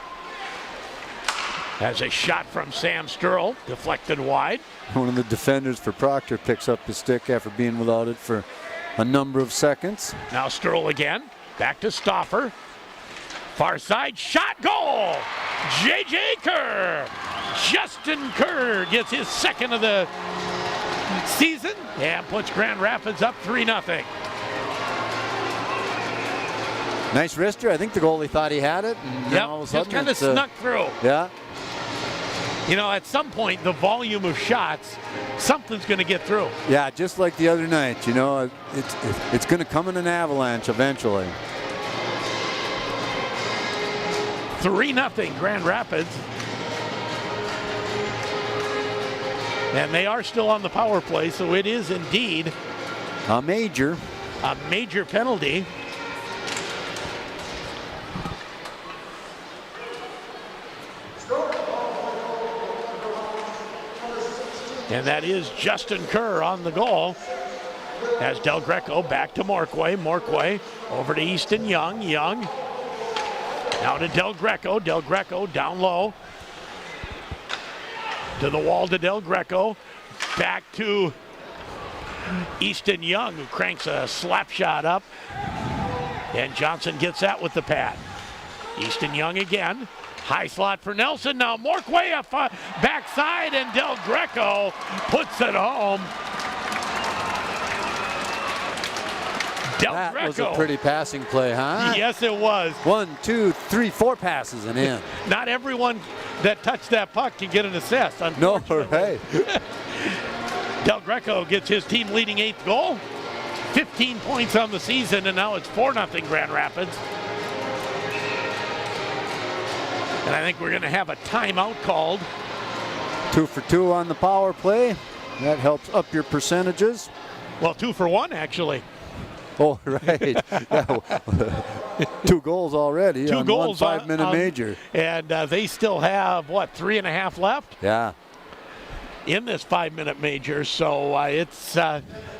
As a shot from Sam Sturl, deflected wide. One of the defenders for Proctor picks up his stick after being without it for a number of seconds. Now Sturl again, back to Stauffer. Far side shot, goal! J.J. Kerr. Justin Kerr gets his second of the season and puts Grand Rapids up 3-0. Nice wrister. I think the goalie thought he had it. And Yep, all of a just sudden kind of snuck through. Yeah. You know, at some point, the volume of shots, something's going to get through. Yeah, just like the other night. You know, it's going to come in an avalanche eventually. 3-0 Grand Rapids. And they are still on the power play, so it is indeed a major penalty. And that is Justin Kerr on the goal. As Del Greco back to Morquay. Morquay over to Easton Young. Young now to Del Greco. Del Greco down low. To the wall to Del Greco. Back to Easton Young, who cranks a slap shot up. And Johnson gets that with the pad. Easton Young again. High slot for Nelson. Now Morquay up backside, and Del Greco puts it home. That was a pretty passing play, huh? Yes, it was. 1, 2, 3, 4 passes and in. Not everyone that touched that puck can get an assist, No, unfortunately. hey. Del Greco gets his team leading 8th goal. 15 points on the season, and now it's 4-0 Grand Rapids. And I think we're going to have a timeout called. 2 for 2 on the power play. That helps up your percentages. Well, 2 for 1, actually. Oh, right. Yeah. 2 goals already 2 on goals 1 5-minute major. And they still have, 3.5 left? Yeah. In this 5-minute major. So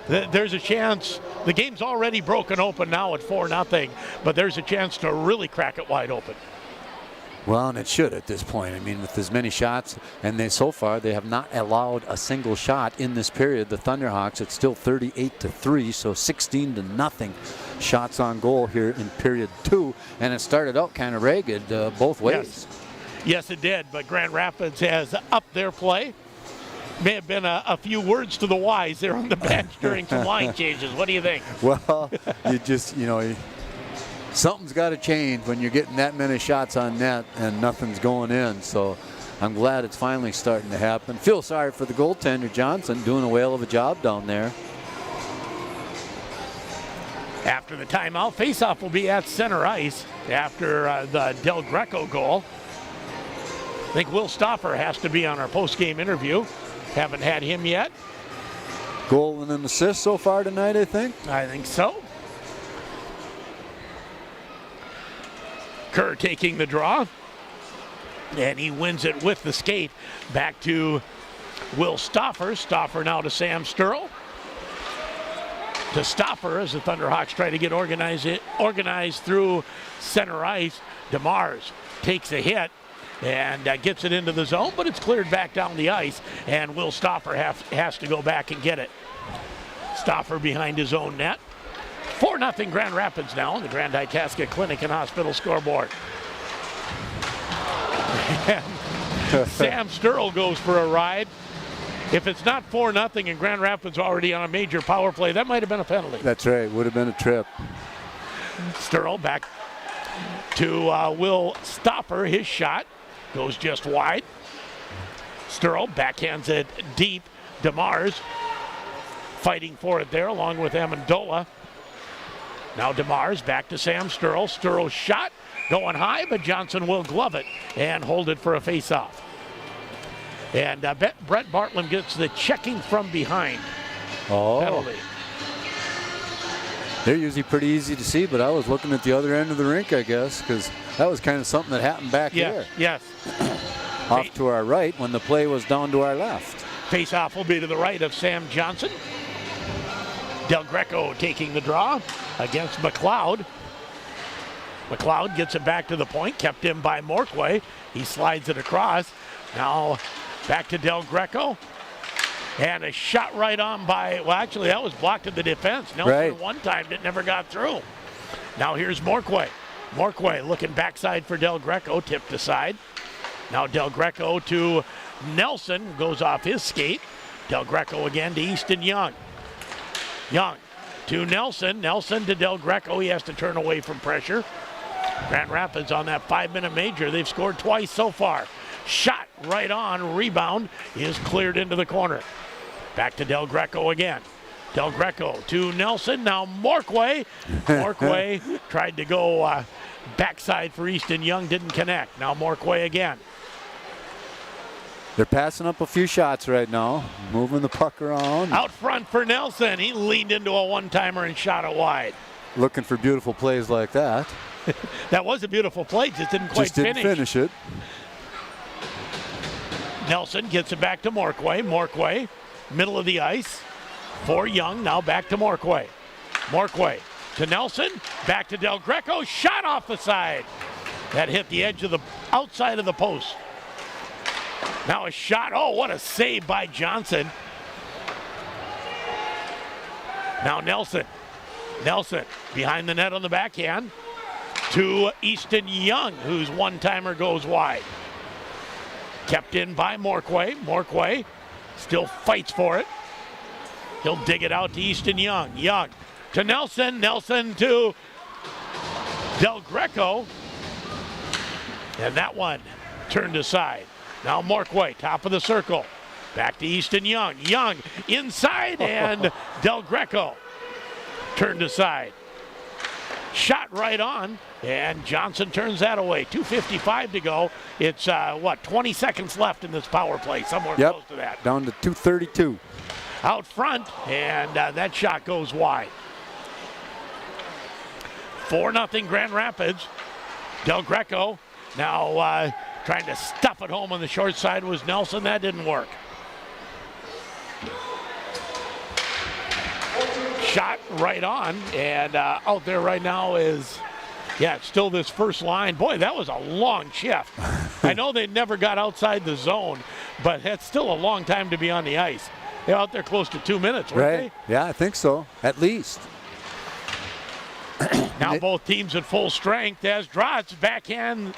there's a chance. The game's already broken open now at 4-0, but there's a chance to really crack it wide open. Well, and it should at this point. I mean, with as many shots, and so far they have not allowed a single shot in this period. The Thunderhawks, it's still 38-3, so 16-0 shots on goal here in period 2, and it started out kind of ragged both ways. Yes, it did, but Grand Rapids has upped their play. May have been a few words to the wise there on the bench during some line changes. What do you think? Well, something's got to change when you're getting that many shots on net and nothing's going in. So I'm glad it's finally starting to happen. Feel sorry for the goaltender, Johnson, doing a whale of a job down there. After the timeout, faceoff will be at center ice after the Del Greco goal. I think Will Stoffer has to be on our post-game interview. Haven't had him yet. Goal and an assist so far tonight, I think. I think so. Kerr taking the draw, and he wins it with the skate. Back to Will Stoffer. Stoffer now to Sam Sturl. To Stoffer as the Thunderhawks try to get organized through center ice. DeMars takes a hit and gets it into the zone, but it's cleared back down the ice, and Will Stoffer has to go back and get it. Stoffer behind his own net. 4-0 Grand Rapids now on the Grand Itasca Clinic and Hospital scoreboard. Sam Sturl goes for a ride. If it's not 4-0 and Grand Rapids already on a major power play, that might have been a penalty. That's right. Would have been a trip. Sturl back to Will Stoffer. His shot goes just wide. Sturl backhands it deep. DeMars fighting for it there along with Amendola. Now DeMars back to Sam Sturl. Sturl's shot going high, but Johnson will glove it and hold it for a face-off. And Brett Bartlam gets the checking from behind penalty. They're usually pretty easy to see, but I was looking at the other end of the rink, I guess, because that was kind of something that happened back here. Yes. Off to our right when the play was down to our left. Face-off will be to the right of Sam Johnson. Del Greco taking the draw against McLeod. McLeod gets it back to the point, kept in by Morquay. He slides it across. Now back to Del Greco. And a shot right on by, well, actually that was blocked in the defense. Nelson one time, it never got through. Now here's Morquay. Morquay looking backside for Del Greco, tipped aside. Now Del Greco to Nelson, goes off his skate. Del Greco again to Easton Young. Young to Nelson. Nelson to Del Greco. He has to turn away from pressure. Grand Rapids on that 5-minute major. They've scored twice so far. Shot right on. Rebound is cleared into the corner. Back to Del Greco again. Del Greco to Nelson. Now Morquay. Morquay tried to go backside for Easton Young. Didn't connect. Now Morquay again. They're passing up a few shots right now. Moving the puck around. Out front for Nelson. He leaned into a one-timer and shot it wide. Looking for beautiful plays like that. That was a beautiful play. Just didn't quite finish it. Nelson gets it back to Morquay. Morquay, middle of the ice for Young. Now back to Morquay. Morquay to Nelson. Back to Del Greco. Shot off the side. That hit the edge of the outside of the post. Now a shot. Oh, what a save by Johnson. Now Nelson. Nelson behind the net on the backhand to Easton Young, whose one-timer goes wide. Kept in by Morquay. Morquay still fights for it. He'll dig it out to Easton Young. Young to Nelson. Nelson to Del Greco. And that one turned aside. Now Morquay, top of the circle. Back to Easton Young. Young inside and Del Greco turned aside. Shot right on, and Johnson turns that away. 2:55 to go. It's, 20 seconds left in this power play, somewhere close to that. Down to 2:32. Out front, and that shot goes wide. 4-0 Grand Rapids. Del Greco now trying to stuff it home on the short side was Nelson. That didn't work. Shot right on, and out there right now is, it's still this first line. Boy, that was a long shift. I know they never got outside the zone, but it's still a long time to be on the ice. They're out there close to 2 minutes, weren't they? Yeah, I think so, at least. Now both teams at full strength as Drotz backhand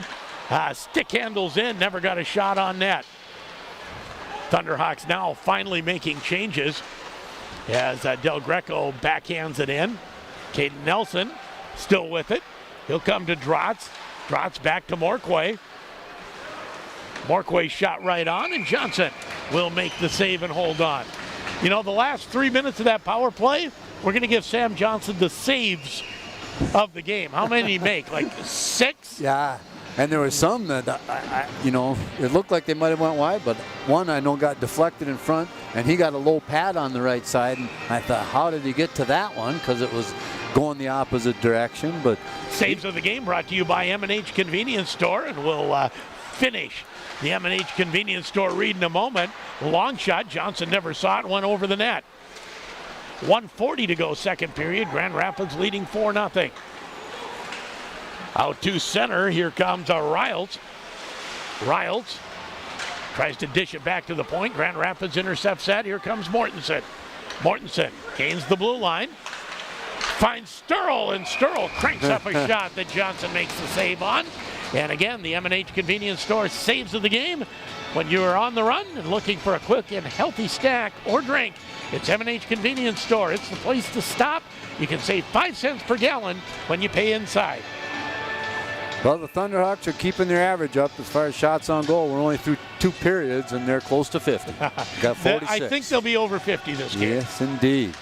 stick handles in, never got a shot on net. Thunderhawks now finally making changes as Del Greco backhands it in. Caden Nelson still with it. He'll come to Drotz. Drotz back to Morquay. Morquay shot right on, and Johnson will make the save and hold on. You know, the last 3 minutes of that power play, we're going to give Sam Johnson the saves of the game. How many did he make? Like 6? Yeah. And there was some that, it looked like they might have went wide, but one I know got deflected in front, and he got a low pad on the right side. And I thought, how did he get to that one? Because it was going the opposite direction. But saves of the game brought to you by M&H Convenience Store, and we'll finish the M&H Convenience Store read in a moment. Long shot. Johnson never saw it, went over the net. 1:40 to go, second period. Grand Rapids leading 4-0. Out to center, here comes Riles. Riles tries to dish it back to the point. Grand Rapids intercepts that. Here comes Mortensen. Mortensen gains the blue line. Finds Sturl, and Sturl cranks up a shot that Johnson makes the save on. And again, the M&H Convenience Store saves of the game. When you are on the run and looking for a quick and healthy snack or drink, it's M&H Convenience Store. It's the place to stop. You can save 5 cents per gallon when you pay inside. Well, the Thunderhawks are keeping their average up as far as shots on goal. We're only through 2 periods, and they're close to 50. Got 46. I think they'll be over 50 this game. Yes, indeed.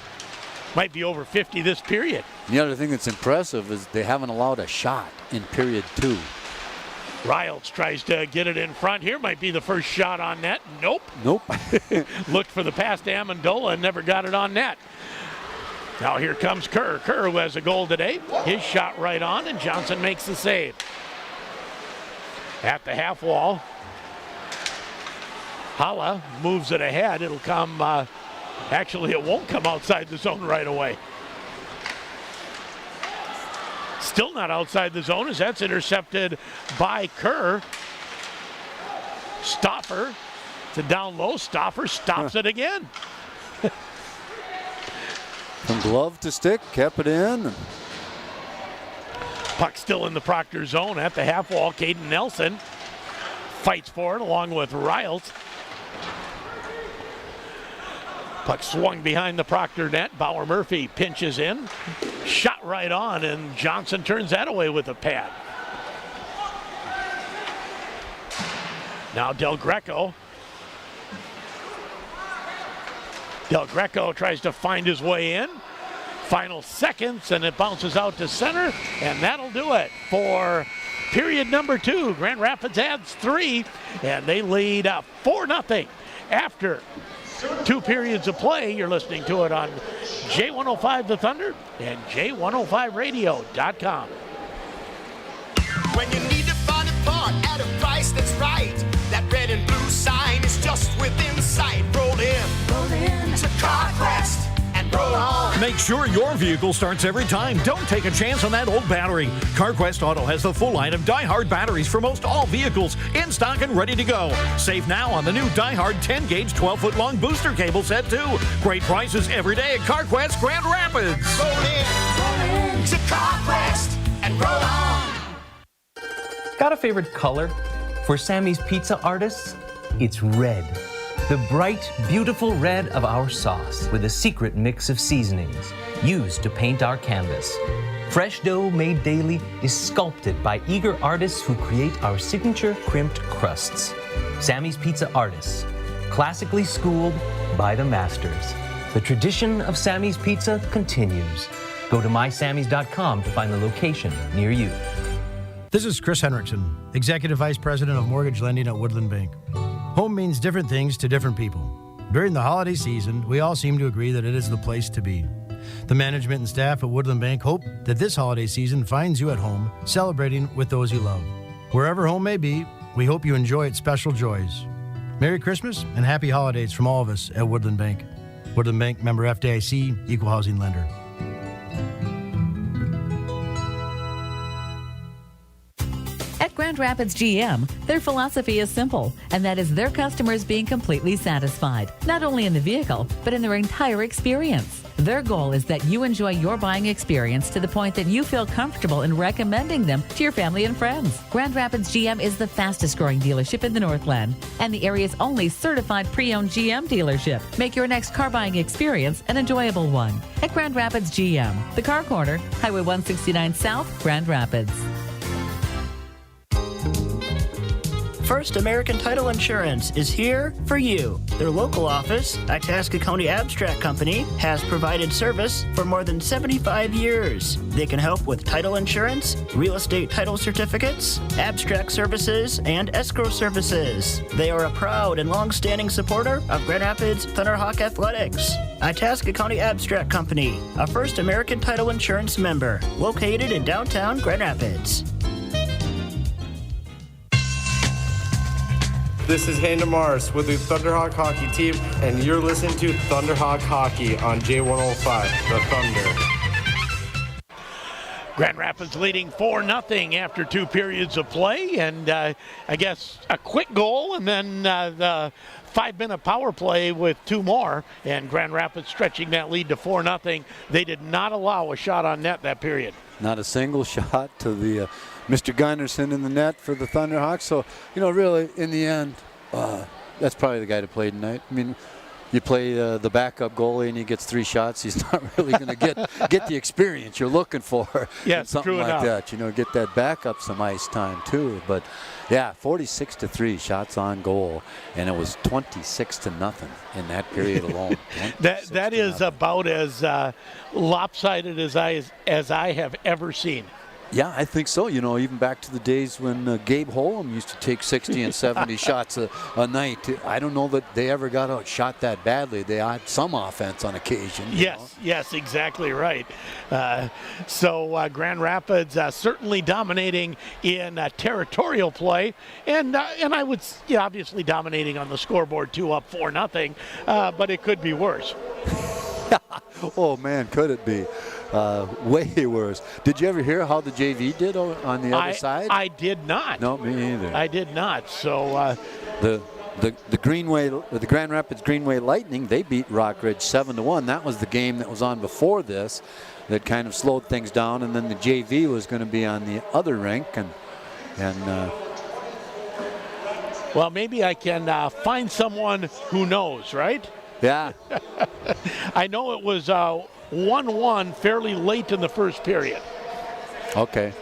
Might be over 50 this period. The other thing that's impressive is they haven't allowed a shot in period 2. Riles tries to get it in front here. Might be the first shot on net. Nope. Looked for the pass to Amendola and never got it on net. Now here comes Kerr. Kerr, who has a goal today. His shot right on, and Johnson makes the save. At the half wall, Hala moves it ahead. It'll come, actually it won't come outside the zone right away. Still not outside the zone as that's intercepted by Kerr. Stoffer to down low. Stoffer stops it again. From glove to stick, kept it in. Puck still in the Proctor zone at the half wall. Caden Nelson fights for it along with Riles. Puck swung behind the Proctor net. Bauer Murphy pinches in. Shot right on, and Johnson turns that away with a pad. Now Del Greco. Del Greco tries to find his way in. Final seconds, and it bounces out to center, and that'll do it for period number 2. Grand Rapids adds 3, and they lead 4-0 after 2 periods of play. You're listening to it on J105 The Thunder and J105radio.com. When you need to find a part at a price that's right, that red and blue sign is just within sight. Roll in to CarQuest and roll on. Make sure your vehicle starts every time. Don't take a chance on that old battery. CarQuest Auto has the full line of Die-Hard batteries for most all vehicles, in stock and ready to go. Save now on the new Die-Hard 10-gauge 12-foot-long booster cable set, too. Great prices every day at CarQuest Grand Rapids. Roll in to CarQuest and roll on. Got a favorite color? For Sammy's Pizza artists, it's red. The bright, beautiful red of our sauce with a secret mix of seasonings used to paint our canvas. Fresh dough made daily is sculpted by eager artists who create our signature crimped crusts. Sammy's Pizza artists, classically schooled by the masters. The tradition of Sammy's Pizza continues. Go to mysammys.com to find the location near you. This is Chris Henriksen, Executive Vice President of Mortgage Lending at Woodland Bank. Home means different things to different people. During the holiday season, we all seem to agree that it is the place to be. The management and staff at Woodland Bank hope that this holiday season finds you at home, celebrating with those you love. Wherever home may be, we hope you enjoy its special joys. Merry Christmas and happy holidays from all of us at Woodland Bank. Woodland Bank, member FDIC, equal housing lender. At Grand Rapids GM, their philosophy is simple, and that is their customers being completely satisfied, not only in the vehicle, but in their entire experience. Their goal is that you enjoy your buying experience to the point that you feel comfortable in recommending them to your family and friends. Grand Rapids GM is the fastest growing dealership in the Northland and the area's only certified pre-owned GM dealership. Make your next car buying experience an enjoyable one. At Grand Rapids GM, the Car Corner, Highway 169 South, Grand Rapids. First American Title Insurance is here for you. Their local office, Itasca County Abstract Company, has provided service for more than 75 years. They can help with title insurance, real estate title certificates, abstract services, and escrow services. They are a proud and long-standing supporter of Grand Rapids Thunderhawk Athletics. Itasca County Abstract Company, a First American Title Insurance member, located in downtown Grand Rapids. This is Hannah Mars with the Thunderhawk hockey team, and you're listening to Thunderhawk Hockey on J105, The Thunder. Grand Rapids leading 4-0 after 2 periods of play, and I guess a quick goal, and then the 5-minute power play with 2 more, and Grand Rapids stretching that lead to 4-0. They did not allow a shot on net that period. Not a single shot to the Mr. Gunnarsson in the net for the Thunderhawks. So, really, in the end, that's probably the guy to play tonight. I mean, you play the backup goalie and he gets 3 shots. He's not really going to get the experience you're looking for. Yeah, something like that. Get that backup some ice time too. But yeah, 46-3 shots on goal, and it was 26-0 in that period alone. that is about as lopsided as I have ever seen. Yeah, I think so. Even back to the days when Gabe Holm used to take 60 and 70 shots a night. I don't know that they ever got outshot that badly. They had some offense on occasion. Yes, exactly right. So Grand Rapids certainly dominating in territorial play, and I would obviously dominating on the scoreboard too, up 4-0. But it could be worse. Oh man, could it be? Way worse. Did you ever hear how the JV did on the other side? I did not. No, me either. I did not. So the Grand Rapids Greenway Lightning, they beat Rockridge 7-1. That was the game that was on before this that kind of slowed things down, and then the JV was going to be on the other rink, and well, maybe I can find someone who knows, right? Yeah. I know it was 1-1 fairly late in the first period. Okay.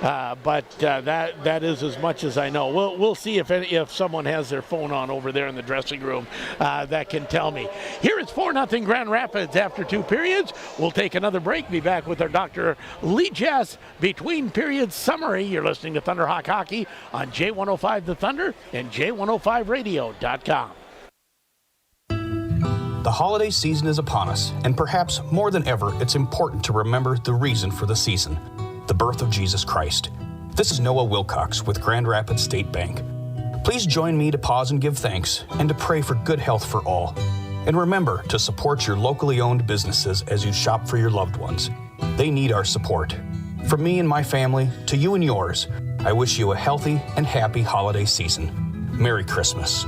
But that is as much as I know. We'll see if someone has their phone on over there in the dressing room that can tell me. Here it's 4-0 Grand Rapids after 2 periods. We'll take another break. Be back with our Dr. Lee Jess between periods summary. You're listening to Thunderhawk Hockey on J105 The Thunder and J105radio.com. The holiday season is upon us, and perhaps more than ever, it's important to remember the reason for the season. The birth of Jesus Christ. This is Noah Wilcox with Grand Rapids State Bank. Please join me to pause and give thanks and to pray for good health for all. And remember to support your locally owned businesses as you shop for your loved ones. They need our support. From me and my family to you and yours, I wish you a healthy and happy holiday season. Merry Christmas.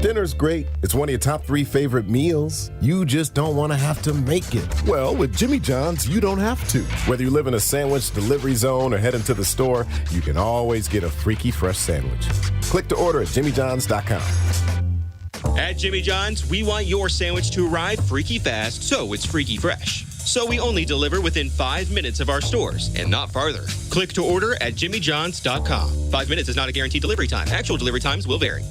Dinner's great. It's one of your top 3 favorite meals. You just don't want to have to make it. Well, with Jimmy John's, you don't have to. Whether you live in a sandwich delivery zone or head into the store, you can always get a freaky fresh sandwich. Click to order at jimmyjohns.com. At Jimmy John's, we want your sandwich to arrive freaky fast, so it's freaky fresh. So we only deliver within 5 minutes of our stores and not farther. Click to order at jimmyjohns.com. 5 minutes is not a guaranteed delivery time. Actual delivery times will vary.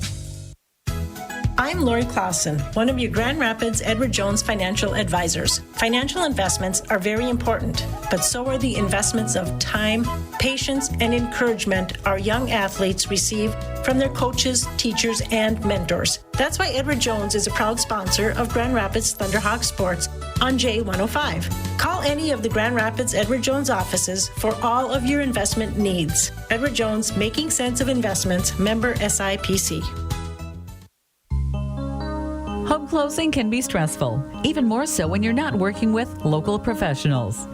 I'm Lori Clausen, one of your Grand Rapids Edward Jones financial advisors. Financial investments are very important, but so are the investments of time, patience, and encouragement our young athletes receive from their coaches, teachers, and mentors. That's why Edward Jones is a proud sponsor of Grand Rapids Thunderhawk Sports on J105. Call any of the Grand Rapids Edward Jones offices for all of your investment needs. Edward Jones, making sense of investments, member SIPC. Home closing can be stressful, even more so when you're not working with local professionals.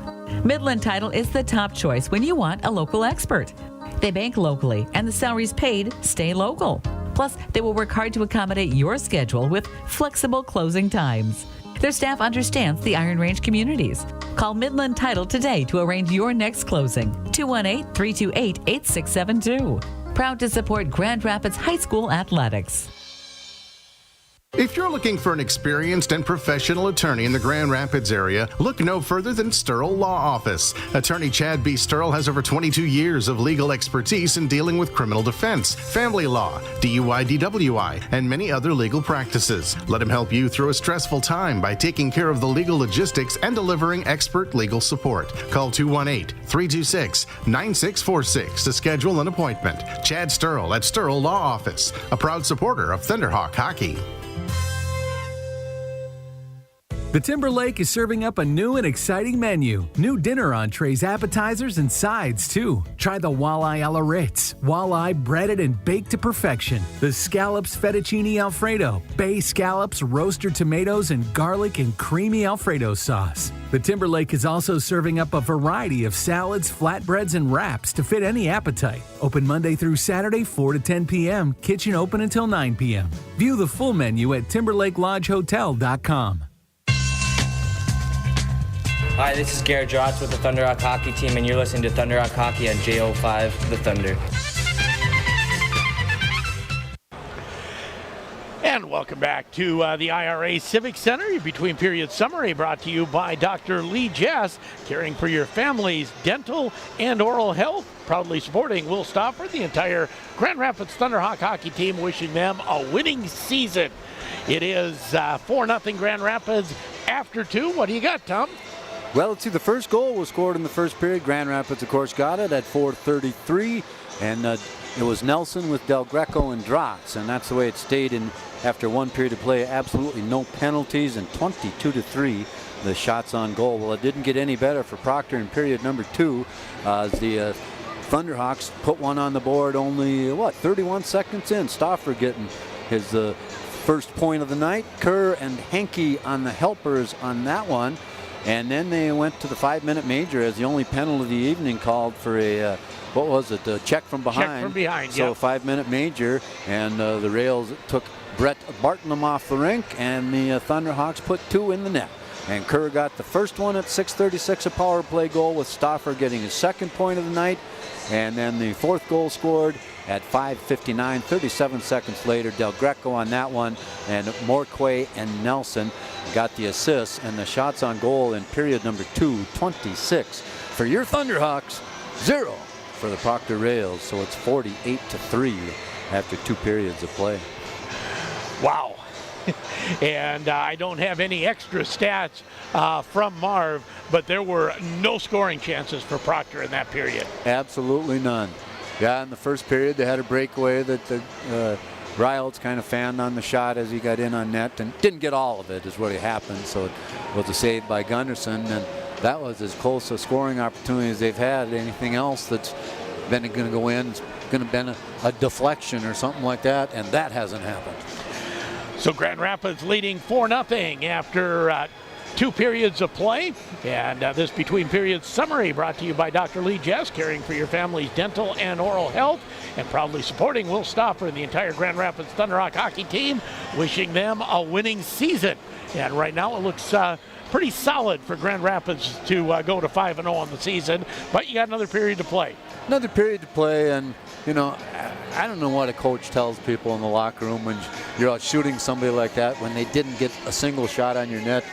Midland Title is the top choice when you want a local expert. They bank locally, and the salaries paid stay local. Plus, they will work hard to accommodate your schedule with flexible closing times. Their staff understands the Iron Range communities. Call Midland Title today to arrange your next closing. 218-328-8672. Proud to support Grand Rapids High School athletics. If you're looking for an experienced and professional attorney in the Grand Rapids area, look no further than Sterl Law Office. Attorney Chad B. Sterl has over 22 years of legal expertise in dealing with criminal defense, family law, DUI, DWI, and many other legal practices. Let him help you through a stressful time by taking care of the legal logistics and delivering expert legal support. Call 218-326-9646 to schedule an appointment. Chad Sterl at Sterl Law Office, a proud supporter of Thunderhawk Hockey. The Timberlake is serving up a new and exciting menu. New dinner entrees, appetizers, and sides, too. Try the walleye alla Ritz. Walleye breaded and baked to perfection. The scallops fettuccine Alfredo. Bay scallops, roasted tomatoes, and garlic and creamy Alfredo sauce. The Timberlake is also serving up a variety of salads, flatbreads, and wraps to fit any appetite. Open Monday through Saturday, 4 to 10 p.m. Kitchen open until 9 p.m. View the full menu at TimberlakeLodgeHotel.com. Hi, this is Garrett Drotz with the Thunderhawk Hockey Team, and you're listening to Thunderhawk Hockey on J05 The Thunder. And welcome back to the IRA Civic Center. Your between period summary brought to you by Dr. Lee Jess, caring for your family's dental and oral health. Proudly supporting Will Stauffer, the entire Grand Rapids Thunderhawk hockey team, wishing them a winning season. It is 4-0 Grand Rapids after 2. What do you got, Tom? Well, let's see, the first goal was scored in the first period. Grand Rapids, of course, got it at 4:33, and it was Nelson with Del Greco and Drotz, and that's the way it stayed in after one period of play. Absolutely no penalties, and 22-3 the shots on goal. Well, it didn't get any better for Proctor in period number 2 as the Thunderhawks put one on the board only, 31 seconds in. Stauffer getting his first point of the night. Kerr and Henke on the helpers on that one. And then they went to the 5-minute major as the only penalty of the evening called for a, a check from behind. Check from behind, So yep. a 5-minute major, and the Rails took Brett Bartnum off the rink, and the Thunderhawks put 2 in the net. And Kerr got the first one at 6:36, a power play goal, with Stauffer getting his second point of the night. And then the fourth goal scored at 5:59. 37 seconds later, Del Greco on that one, and Morquay and Nelson got the assists, and the shots on goal in period number 2, 26 for your Thunderhawks, 0 for the Proctor Rails. So it's 48-3 after 2 periods of play. Wow. And I don't have any extra stats from Marv, but there were no scoring chances for Proctor in that period. Absolutely none. Yeah, in the first period they had a breakaway that the Riles kind of fanned on the shot as he got in on net, and didn't get all of it is what happened. So it was a save by Gunderson, and that was as close a scoring opportunity as they've had. Anything else that's been going to go in, it's going to be a deflection or something like that, and that hasn't happened. So Grand Rapids leading 4-0 after 2 periods of play. And this between periods summary brought to you by Dr. Lee Jess, caring for your family's dental and oral health, and proudly supporting Will Stopper and the entire Grand Rapids Thunderhawk hockey team, wishing them a winning season. And right now it looks pretty solid for Grand Rapids to go to 5-0 on the season, but you got another period to play. Another period to play, and you know, I don't know what a coach tells people in the locker room when you're out shooting somebody like that when they didn't get a single shot on your net.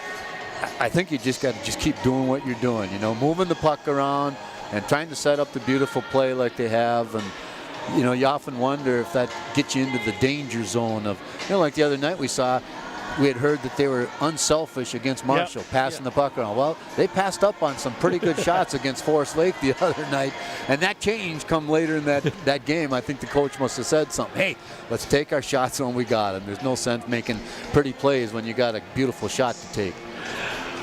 I think you just got to keep doing what you're doing, you know, moving the puck around and trying to set up the beautiful play like they have. And you know, you often wonder if that gets you into the danger zone of, you know, like the other night we had heard that they were unselfish against Marshall, passing the puck around. Well, they passed up on some pretty good shots against Forest Lake the other night, and that changed come later in that game. I think the coach must have said something. Hey, let's take our shots when we got them. There's no sense making pretty plays when you got a beautiful shot to take.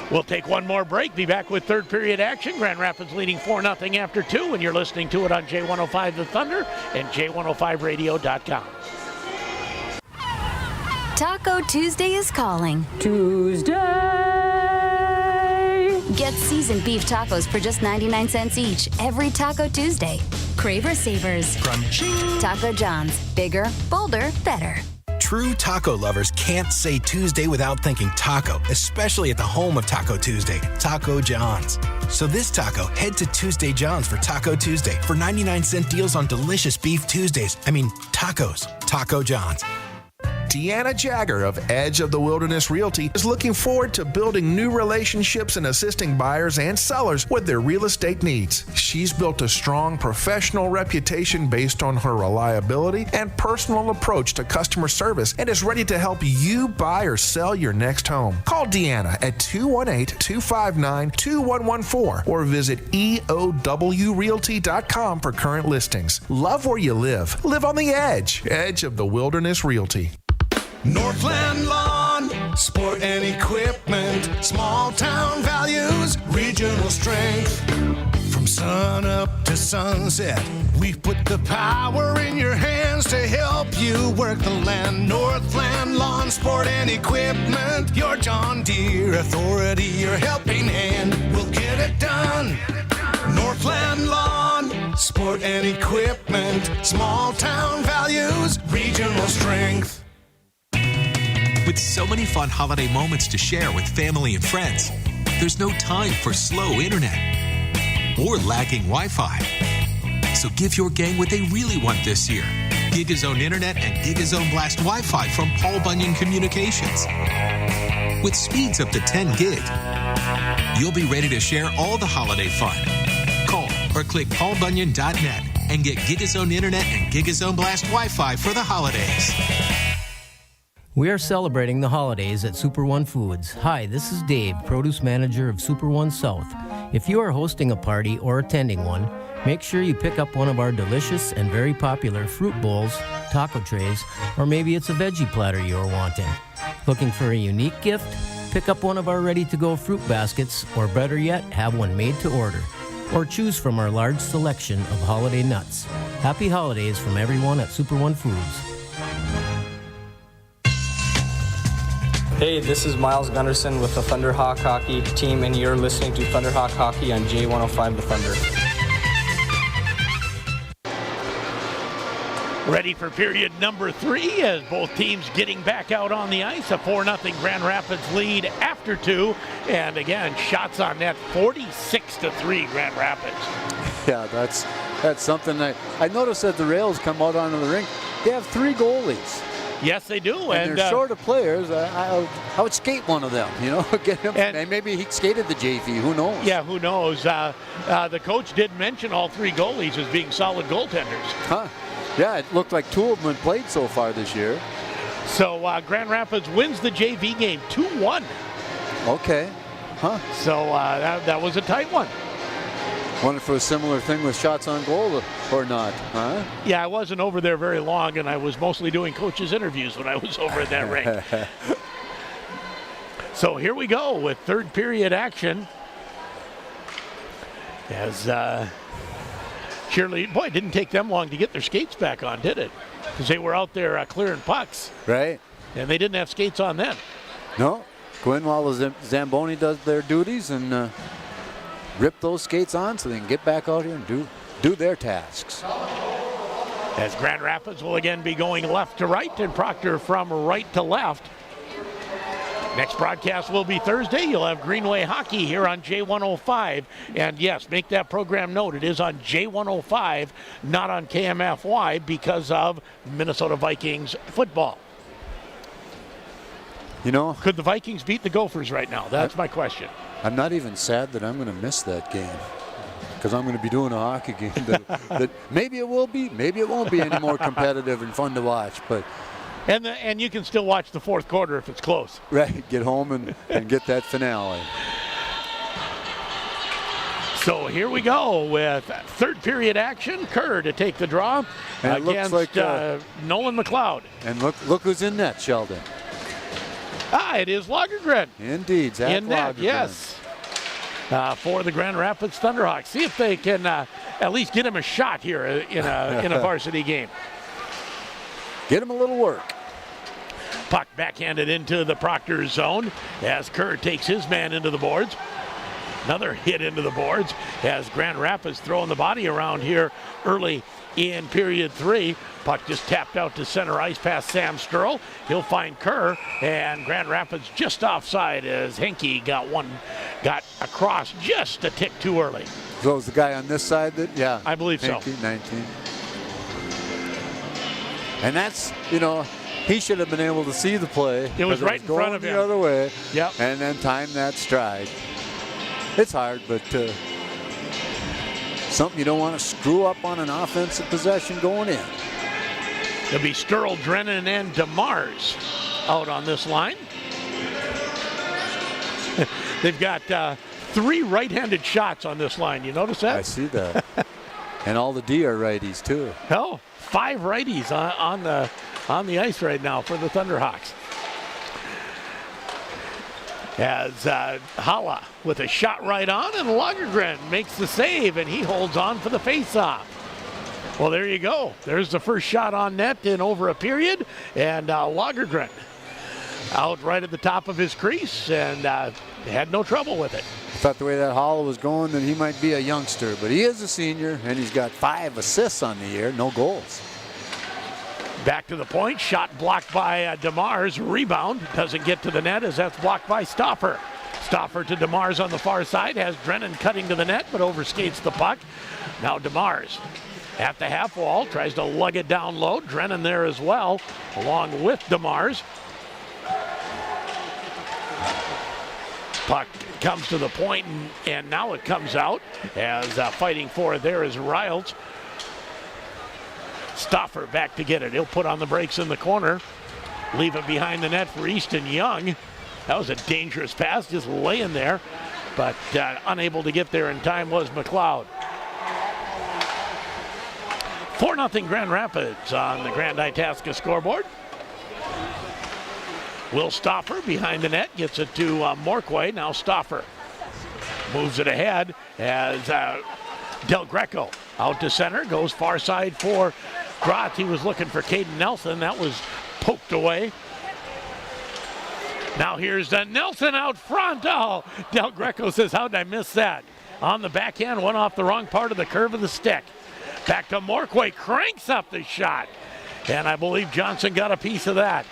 We'll take one more break, be back with third period action. Grand Rapids leading 4-0 after 2, and you're listening to it on J105 The Thunder and J105radio.com. Taco Tuesday is calling. Tuesday! Get seasoned beef tacos for just 99 cents each every Taco Tuesday. Craver Savers. Crunchy. Taco John's. Bigger, bolder, better. True taco lovers can't say Tuesday without thinking taco, especially at the home of Taco Tuesday, Taco John's. So this taco, head to Tuesday John's for Taco Tuesday for 99-cent deals on delicious beef Tuesdays. Tacos. Taco John's. Deanna Jagger of Edge of the Wilderness Realty is looking forward to building new relationships and assisting buyers and sellers with their real estate needs. She's built a strong professional reputation based on her reliability and personal approach to customer service and is ready to help you buy or sell your next home. Call Deanna at 218-259-2114 or visit EOWRealty.com for current listings. Love where you live. Live on the edge. Edge of the Wilderness Realty. Northland Lawn, sport and equipment, small town values, regional strength. From sun up to sunset, we've put the power in your hands to help you work the land. Northland Lawn, sport and equipment, your John Deere authority, your helping hand, we'll get it done. Northland Lawn, sport and equipment, small town values, regional strength. With so many fun holiday moments to share with family and friends, there's no time for slow internet or lagging Wi-Fi. So give your gang what they really want this year. GigaZone Internet and GigaZone Blast Wi-Fi from Paul Bunyan Communications. With speeds up to 10 gig, you'll be ready to share all the holiday fun. Call or click paulbunyan.net and get GigaZone Internet and GigaZone Blast Wi-Fi for the holidays. We are celebrating the holidays at Super One Foods. Hi, this is Dave, produce manager of Super One South. If you are hosting a party or attending one, make sure you pick up one of our delicious and very popular fruit bowls, taco trays, or maybe it's a veggie platter you are wanting. Looking for a unique gift? Pick up one of our ready-to-go fruit baskets, or better yet, have one made to order. Or choose from our large selection of holiday nuts. Happy holidays from everyone at Super One Foods. Hey, this is Miles Gunderson with the Thunderhawk hockey team, and you're listening to Thunderhawk Hockey on J105 The Thunder. Ready for period number 3 as both teams getting back out on the ice. A 4-0 Grand Rapids lead after 2. And again, shots on net 46-3 Grand Rapids. Yeah, that's That's something I noticed that the Rails come out onto the rink. They have 3 goalies. Yes, they do. And they're short of players. I would skate one of them, get him. And maybe he skated the JV. Who knows? Yeah, who knows? The coach did mention all 3 goalies as being solid goaltenders. Huh. Yeah, it looked like 2 of them had played so far this year. So Grand Rapids wins the JV game 2-1. Okay. Huh. So that was a tight one. Wonder if it was a similar thing with shots on goal or not, huh? Yeah, I wasn't over there very long, and I was mostly doing coaches' interviews when I was over at that rink. So here we go with third period action. As cheerleading, boy, it didn't take them long to get their skates back on, did it? Because they were out there clearing pucks. Right. And they didn't have skates on then. No. Quinn while Zamboni does their duties and rip those skates on so they can get back out here and do their tasks. As Grand Rapids will again be going left to right and Proctor from right to left. Next broadcast will be Thursday. You'll have Greenway Hockey here on J105. And yes, make that program note. It is on J105, not on KMFY because of Minnesota Vikings football. Could the Vikings beat the Gophers right now? That's my question. I'm not even sad that I'm going to miss that game because I'm going to be doing a hockey game that maybe it will be, maybe it won't be any more competitive and fun to watch. But and you can still watch the fourth quarter if it's close. Right, get home and get that finale. So here we go with third period action. Kerr to take the draw and against looks like, Nolan McLeod. And look who's in net, Sheldon. It is Lagergren. Indeed, Zach in net, Lagergren. yes. For the Grand Rapids Thunderhawks. See if they can at least get him a shot here in a varsity game. Get him a little work. Puck backhanded into the Proctor zone as Kerr takes his man into the boards. Another hit into the boards as Grand Rapids throwing the body around here early in period 3. Puck just tapped out to center ice past Sam Sturl. He'll find Kerr, and Grand Rapids just offside as Henke got across just a tick too early. So it was the guy on this side that, yeah. I believe Henke, so. 19. And that's, he should have been able to see the play. It was right in front of him. The other way. Yep. And then time that stride. It's hard, but something you don't want to screw up on an offensive possession going in. It'll be Sturl, Drennan, and DeMars out on this line. They've got 3 right-handed shots on this line. You notice that? I see that. And all the D are righties, too. Hell, 5 righties on the ice right now for the Thunderhawks. As Hala with a shot right on, and Lagergren makes the save, and he holds on for the face-off. Well, there you go. There's the first shot on net in over a period, and Lagergren out right at the top of his crease, and had no trouble with it. I thought the way that Hala was going that he might be a youngster, but he is a senior, and he's got 5 assists on the year, no goals. Back to the point, shot blocked by DeMars, rebound, doesn't get to the net as that's blocked by Stoffer. Stoffer to DeMars on the far side, has Drennan cutting to the net, but overskates the puck. Now DeMars at the half wall, tries to lug it down low. Drennan there as well, along with DeMars. Puck comes to the point, and now it comes out as fighting for it there is Riles. Stoffer back to get it. He'll put on the brakes in the corner. Leave it behind the net for Easton Young. That was a dangerous pass, just laying there. But unable to get there in time was McLeod. 4-0 Grand Rapids on the Grand Itasca scoreboard. Will Stoffer behind the net, gets it to Morquay. Now Stoffer moves it ahead as Del Greco out to center, goes far side for Grotz. He was looking for Caden Nelson. That was poked away. Now here's Nelson out front. Oh, Del Greco says, how did I miss that? On the backhand, went off the wrong part of the curve of the stick. Back to Morquay, cranks up the shot. And I believe Johnson got a piece of that.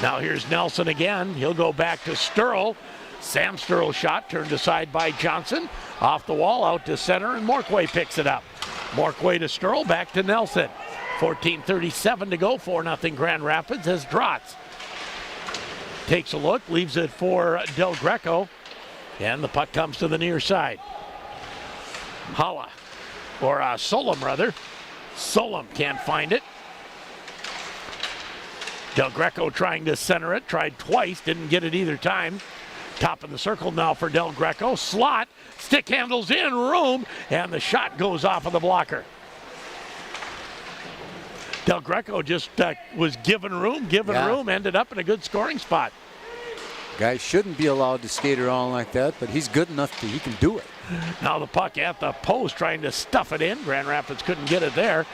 Now here's Nelson again. He'll go back to Sturl. Sam Sturl shot turned aside by Johnson. Off the wall, out to center, and Morquay picks it up. Morquay to Sturl, back to Nelson. 14:37 to go, 4-0 Grand Rapids as Drotz takes a look, leaves it for Del Greco, and the puck comes to the near side. Holla, or Solom rather. Solom can't find it. Del Greco trying to center it, tried twice, didn't get it either time. Top of the circle now for Del Greco. Slot, stick handles in room, and the shot goes off of the blocker. Del Greco just was given room, ended up in a good scoring spot. Guy shouldn't be allowed to skate around like that, but he's good enough that he can do it. Now the puck at the post trying to stuff it in. Grand Rapids couldn't get it there.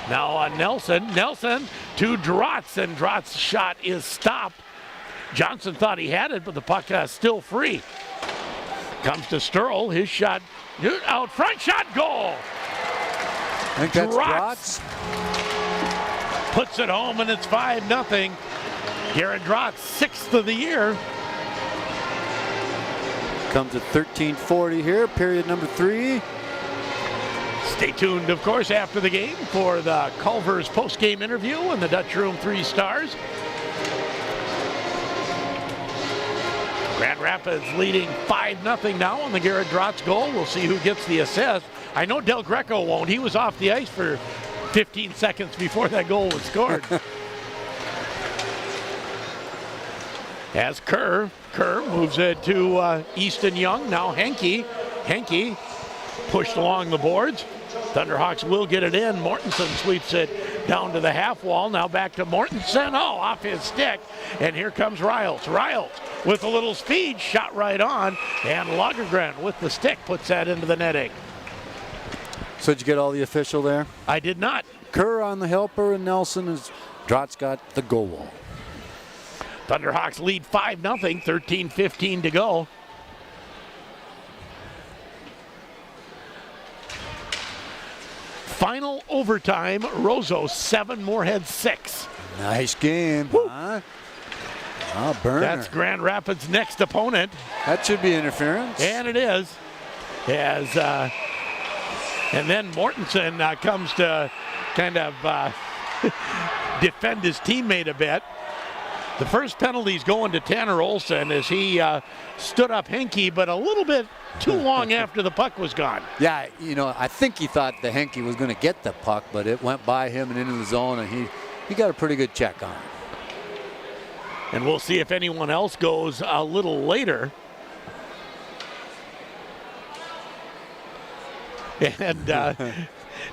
Now Nelson to Drotz, and Drotz's shot is stopped. Johnson thought he had it, but the puck still free. Comes to Sturl, his shot out front, shot, goal. I think that's Drotz. Puts it home, and it's 5-0. Garrett Drotz, 6th of the year. Comes at 13:40 here, period number 3. Stay tuned, of course, after the game for the Culver's post-game interview in the Dutch Room 3 Stars. Grand Rapids leading 5-0 now on the Garrett Drotz goal. We'll see who gets the assist. I know Del Greco won't. He was off the ice for 15 seconds before that goal was scored. As Kerr moves it to Easton Young. Now Henke pushed along the boards. Thunderhawks will get it in. Mortensen sweeps it down to the half wall. Now back to Mortensen. Oh, off his stick. And here comes Riles. Riles with a little speed, shot right on. And Lagergren with the stick puts that into the netting. So did you get all the official there? I did not. Kerr on the helper, and Nelson is Drotz got the goal wall. Thunderhawks lead 5-0, 13:15 to go. Final overtime, Roseau 7, Moorhead 6. Nice game, huh? Oh, burner. That's Grand Rapids' next opponent. That should be interference. And it is. And then Mortensen comes to kind of defend his teammate a bit. The first penalty's going to Tanner Olson as he stood up Henke, but a little bit too long after the puck was gone. Yeah, I think he thought the Henke was going to get the puck, but it went by him and into the zone, and he got a pretty good check on it. And we'll see if anyone else goes a little later. And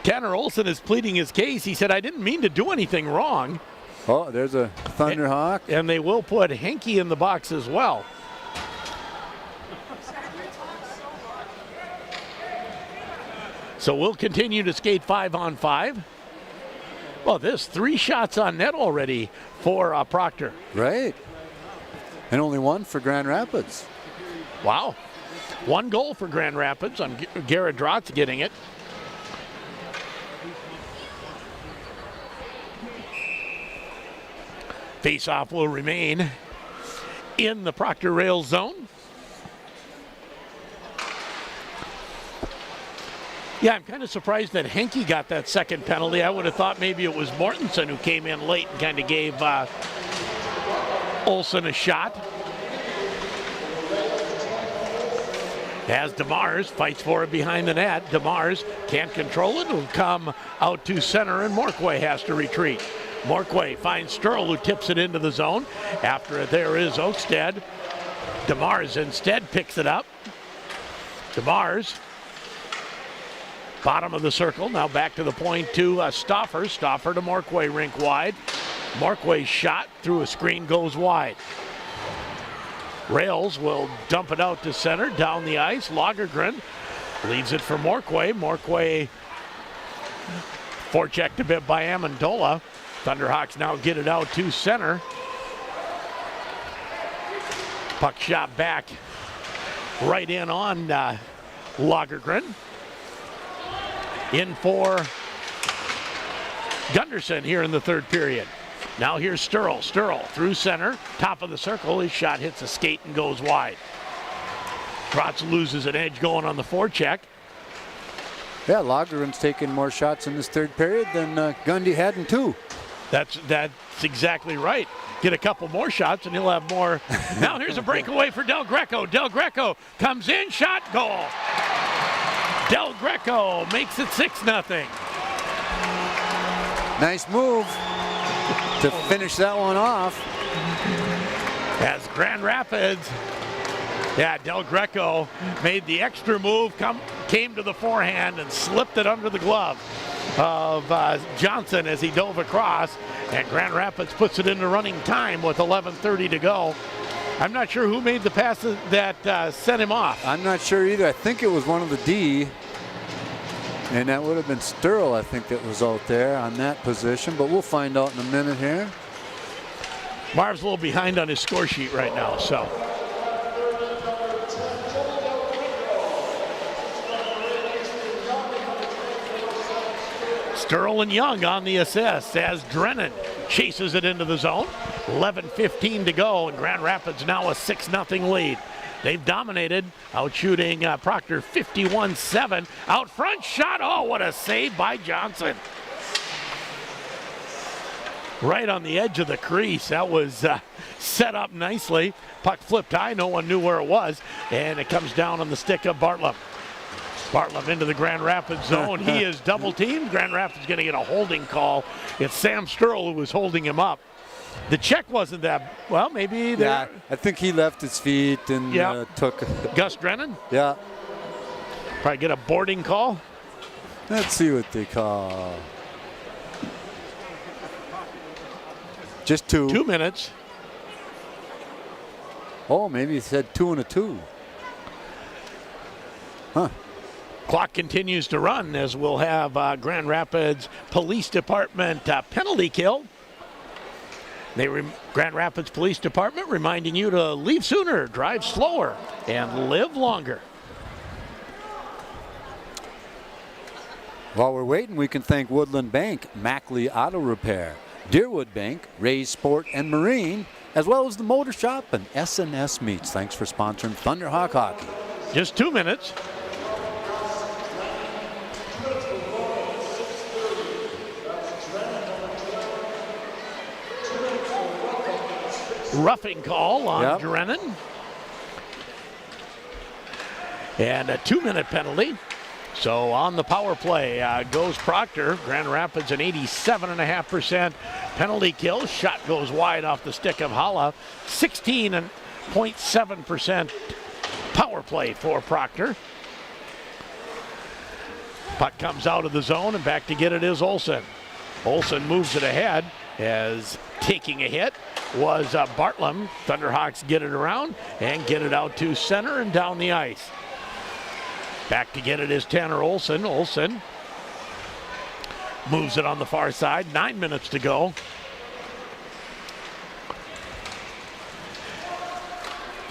Tanner Olson is pleading his case. He said, I didn't mean to do anything wrong. Oh, there's a Thunderhawk. And they will put Henke in the box as well. So we'll continue to skate 5-on-5. Well, there's 3 shots on net already for Proctor. Right. And only 1 for Grand Rapids. Wow. 1 goal for Grand Rapids on Garrett Drotz getting it. Face-off will remain in the Proctor Rail zone. Yeah, I'm kind of surprised that Henke got that second penalty. I would have thought maybe it was Mortensen who came in late and kind of gave Olson a shot. As DeMars fights for it behind the net. DeMars can't control it. It'll come out to center, and Morquay has to retreat. Morquay finds Sturl, who tips it into the zone. After it, there is Oakstead. DeMars instead picks it up. DeMars, bottom of the circle. Now back to the point to Stauffer. Stauffer to Morquay, rink wide. Morquay's shot through a screen goes wide. Rails will dump it out to center, down the ice. Lagergren leaves it for Morquay. Morquay forechecked a bit by Amendola. Thunderhawks now get it out to center. Puck shot back right in on Lagergren. In for Gunderson here in the third period. Now here's Sturl. Sturl through center, top of the circle. His shot hits a skate and goes wide. Trotz loses an edge going on the forecheck. Yeah, Lageren's taking more shots in this third period than Gundy had in 2. That's exactly right. Get a couple more shots and he'll have more. Now here's a breakaway for Del Greco. Del Greco comes in, shot, goal. Del Greco makes it 6-0. Nice move to finish that one off. As Grand Rapids, Del Greco made the extra move, came to the forehand and slipped it under the glove of Johnson as he dove across, and Grand Rapids puts it into running time with 11:30 to go. I'm not sure who made the pass that sent him off. I'm not sure either. I think it was one of the D, and that would have been Sturl, I think, that was out there on that position, but we'll find out in a minute here. Marv's a little behind on his score sheet right now, so. Sturl and Young on the assist as Drennan chases it into the zone. 11:15 to go, and Grand Rapids now a 6-0 lead. They've dominated, out-shooting Proctor 51-7. Out front shot, oh, what a save by Johnson. Right on the edge of the crease. That was set up nicely. Puck flipped high, no one knew where it was, and it comes down on the stick of Bartlett. Bartlett into the Grand Rapids zone. He is double teamed. Grand Rapids going to get a holding call. It's Sam Sturl who was holding him up. The check wasn't that, well, maybe. Yeah, I think he left his feet and took. Gus Drennan? Yeah. Probably get a boarding call. Let's see what they call. Just 2. 2 minutes. Oh, maybe he said 2 and a 2. Huh. Clock continues to run as we'll have Grand Rapids Police Department penalty kill. Grand Rapids Police Department reminding you to leave sooner, drive slower, and live longer. While we're waiting, we can thank Woodland Bank, Mackley Auto Repair, Deerwood Bank, Ray's Sport and Marine, as well as the Motor Shop and S&S Meats. Thanks for sponsoring Thunderhawk Hockey. Just 2 minutes. Roughing call on Drennan. And a 2-minute penalty. So on the power play goes Proctor. Grand Rapids an 87.5% penalty kill. Shot goes wide off the stick of Holla. 16.7% power play for Proctor. Puck comes out of the zone and back to get it is Olsen. Olsen moves it ahead as taking a hit was Bartlett. Thunderhawks get it around and get it out to center and down the ice. Back to get it is Tanner Olsen. Olsen moves it on the far side. 9 minutes to go.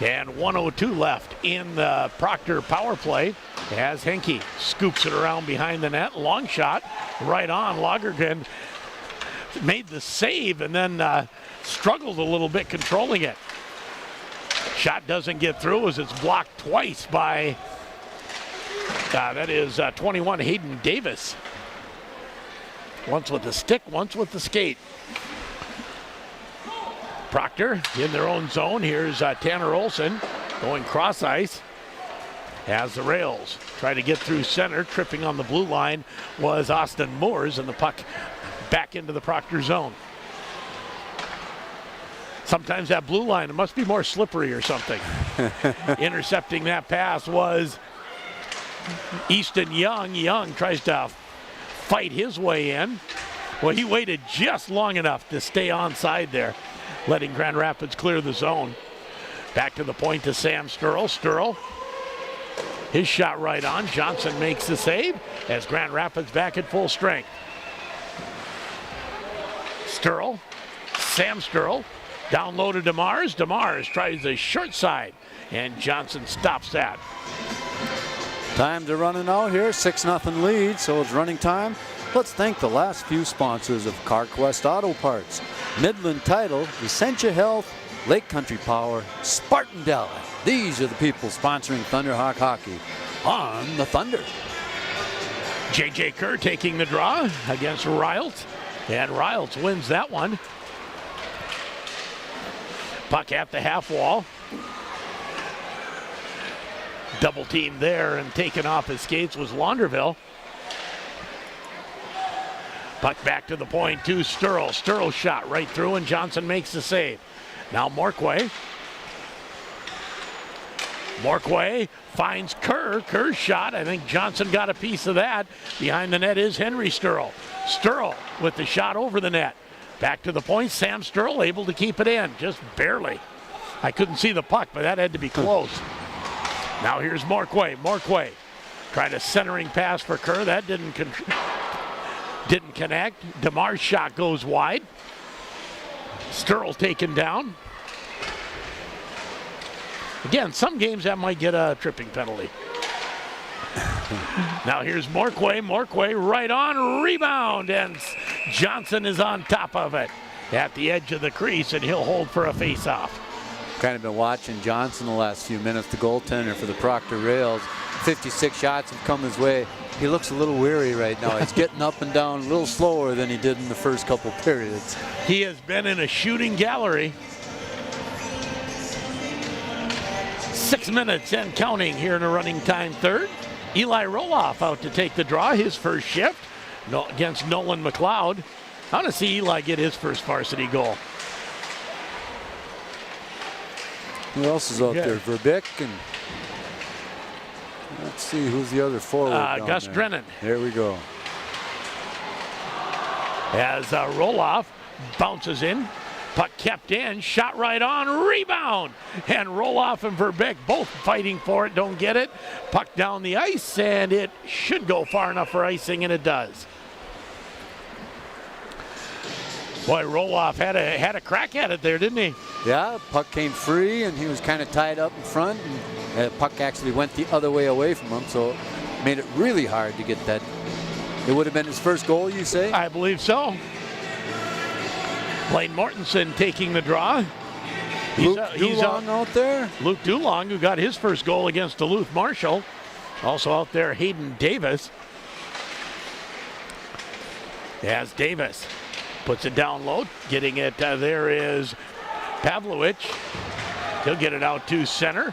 And 1:02 left in the Proctor power play as Henke scoops it around behind the net. Long shot right on. Lagergren made the save and then struggled a little bit controlling it. Shot doesn't get through as it's blocked twice by, that is 21 Hayden Davis. Once with the stick, once with the skate. Proctor in their own zone. Here's Tanner Olsen going cross ice. Has the rails. Try to get through center. Tripping on the blue line was Austin Moores, and the puck back into the Proctor zone. Sometimes that blue line, it must be more slippery or something. Intercepting that pass was Easton Young. Young tries to fight his way in. Well, he waited just long enough to stay onside there, letting Grand Rapids clear the zone. Back to the point to Sam Sturl. Sturl, his shot right on. Johnson makes the save as Grand Rapids back at full strength. Sturl, Sam Sturl, down low to DeMars. DeMars tries the short side, and Johnson stops that. Time to run it out here. 6-0 lead, so it's running time. Let's thank the last few sponsors of CarQuest Auto Parts, Midland Title, Essentia Health, Lake Country Power, Spartan Deli. These are the people sponsoring Thunderhawk Hockey on the Thunder. J.J. Kerr taking the draw against Riles, and Riles wins that one. Puck at the half wall. Double team there, and taken off his skates was Launderville. Puck back to the point to Sturl. Sturl shot right through, and Johnson makes the save. Now Morquay. Morquay finds Kerr. Kerr's shot. I think Johnson got a piece of that. Behind the net is Henry Sturl. Sturl with the shot over the net. Back to the point. Sam Sturl able to keep it in, just barely. I couldn't see the puck, but that had to be close. Now here's Morquay. Morquay tried a centering pass for Kerr. That didn't connect. DeMar's shot goes wide. Sturl taken down. Again, some games that might get a tripping penalty. Now here's Morquay. Morquay right on, rebound, and Johnson is on top of it at the edge of the crease, and he'll hold for a face-off. Kind of been watching Johnson the last few minutes, the goaltender for the Proctor Rails. 56 shots have come his way. He looks a little weary right now. He's getting up and down a little slower than he did in the first couple periods. He has been in a shooting gallery. 6 minutes and counting here in a running time third. Eli Roloff out to take the draw, his first shift against Nolan McLeod. I want to see Eli get his first varsity goal. Who else is out there? Verbeek, and let's see who's the other forward. Gus there. Drennan. There we go. As Roloff bounces in. Puck kept in, shot right on, rebound. And Roloff and Verbeek both fighting for it, don't get it. Puck down the ice, and it should go far enough for icing, and it does. Boy, Roloff had a crack at it there, didn't he? Yeah, puck came free, and he was kind of tied up in front, and the puck actually went the other way away from him, so it made it really hard to get that. It would have been his first goal, you say? I believe so. Blaine Mortensen taking the draw. Luke Dulong out there. Luke Dulong, who got his first goal against Duluth Marshall. Also out there, Hayden Davis. As Davis puts it down low, getting it. There is Pavlovich. He'll get it out to center.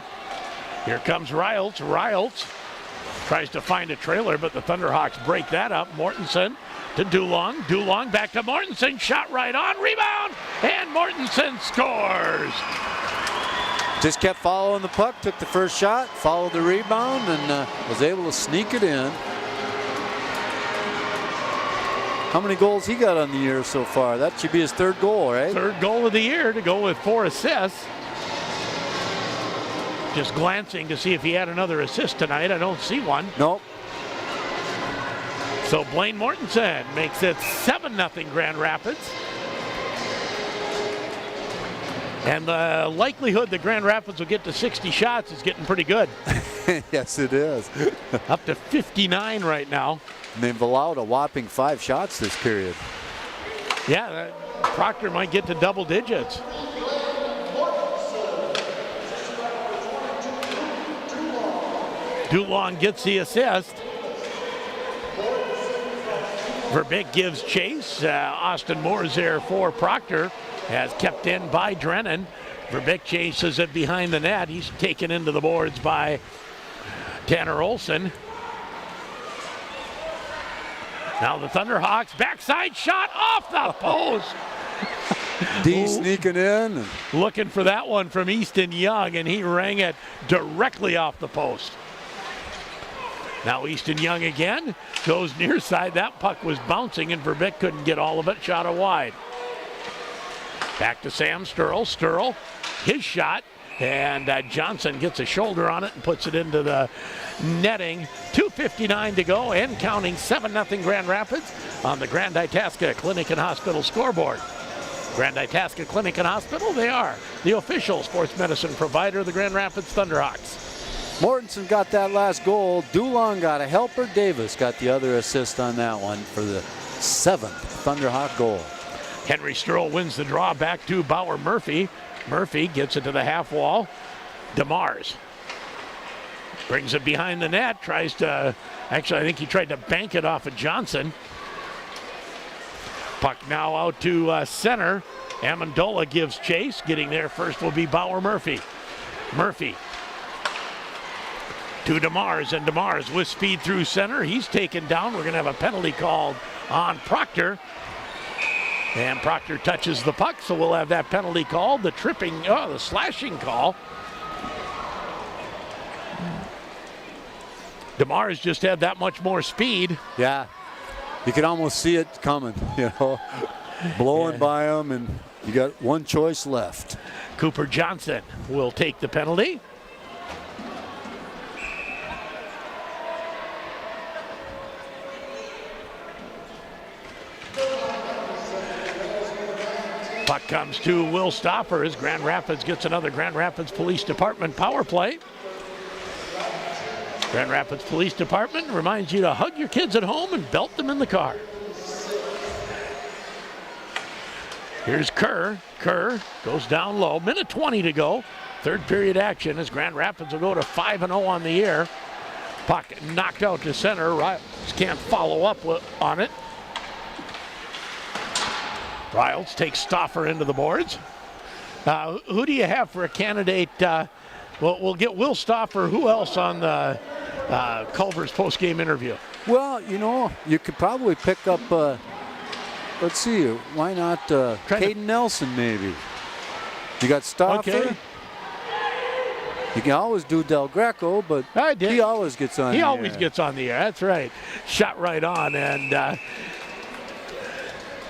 Here comes Riles. Riles tries to find a trailer, but the Thunderhawks break that up. Mortensen to Dulong. Dulong back to Mortensen. Shot right on. Rebound. And Mortensen scores. Just kept following the puck. Took the first shot. Followed the rebound. And was able to sneak it in. How many goals he got on the year so far? That should be his third goal, right? Third goal of the year to go with 4 assists. Just glancing to see if he had another assist tonight. I don't see one. Nope. So Blaine Mortensen makes it 7-0 Grand Rapids. And the likelihood that Grand Rapids will get to 60 shots is getting pretty good. Yes, it is. Up to 59 right now. And they've allowed a whopping 5 shots this period. Yeah, Proctor might get to double digits. Dulong gets the assist. Verbeek gives chase. Austin Moore's there for Proctor, as kept in by Drennan. Verbeek chases it behind the net. He's taken into the boards by Tanner Olson. Now the Thunderhawks, backside shot off the post. D sneaking in. Looking for that one from Easton Young, and he rang it directly off the post. Now Easton Young again goes near side. That puck was bouncing, and Verbeek couldn't get all of it. Shot it wide. Back to Sam Sturl. Sturl, his shot, and Johnson gets a shoulder on it and puts it into the netting. 2:59 to go and counting. 7-0 Grand Rapids on the Grand Itasca Clinic and Hospital scoreboard. Grand Itasca Clinic and Hospital, they are the official sports medicine provider of the Grand Rapids Thunderhawks. Mortensen got that last goal. Dulong got a helper. Davis got the other assist on that one for the 7th Thunderhawk goal. Henry Sturl wins the draw back to Bauer Murphy. Murphy gets it to the half wall. DeMars brings it behind the net, tries to, actually I think he tried to bank it off of Johnson. Puck now out to center. Amendola gives chase. Getting there first will be Bauer Murphy. Murphy to DeMars, and DeMars with speed through center. He's taken down. We're going to have a penalty called on Proctor. And Proctor touches the puck, so we'll have that penalty called. The slashing call. DeMars just had that much more speed. Yeah, you can almost see it coming, blowing by him, and you got one choice left. Cooper Johnson will take the penalty. Puck comes to Will Stoffer as Grand Rapids gets another Grand Rapids Police Department power play. Grand Rapids Police Department reminds you to hug your kids at home and belt them in the car. Here's Kerr. Kerr goes down low. Minute 20 to go. Third period action as Grand Rapids will go to 5-0 on the year. Puck knocked out to center. Riles can't follow up on it. Riles takes Stoffer into the boards. Who do you have for a candidate? We'll get Will Stoffer. Who else on the Culver's post-game interview? Well, you could probably pick up, let's see, why not Caden Nelson maybe? You got Stoffer. Okay. You can always do Del Greco, but he always gets on the air. He always gets on the air, that's right. Shot right on, and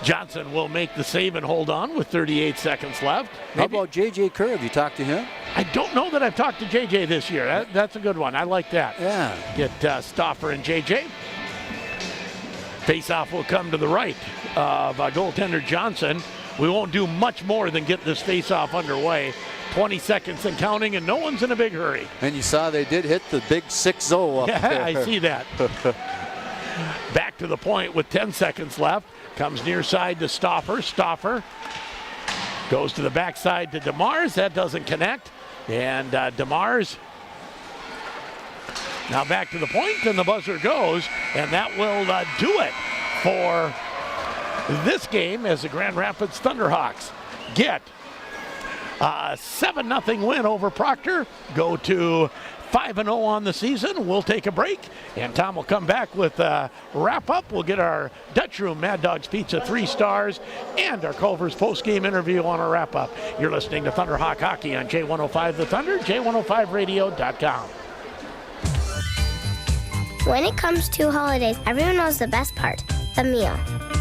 Johnson will make the save and hold on with 38 seconds left. Maybe. How about J.J. Kerr? Have you talked to him? I don't know that I've talked to J.J. this year. That's a good one. I like that. Yeah. Get Stoffer and J.J. Face-off will come to the right of goaltender Johnson. We won't do much more than get this face-off underway. 20 seconds and counting, and no one's in a big hurry. And you saw they did hit the big 6-0 up there. Yeah, I see that. Back to the point with 10 seconds left. Comes near side to Stoffer. Stoffer goes to the backside to DeMars. That doesn't connect. And DeMars now back to the point, and the buzzer goes. And that will do it for this game as the Grand Rapids Thunderhawks get a 7-0 win over Proctor. Go to 5-0 on the season. We'll take a break, and Tom will come back with a wrap-up. We'll get our Dutch Room Mad Dogs Pizza 3 stars and our Culver's post-game interview on a wrap-up. You're listening to Thunderhawk Hockey on J105 The Thunder, J105radio.com. When it comes to holidays, everyone knows the best part, the meal.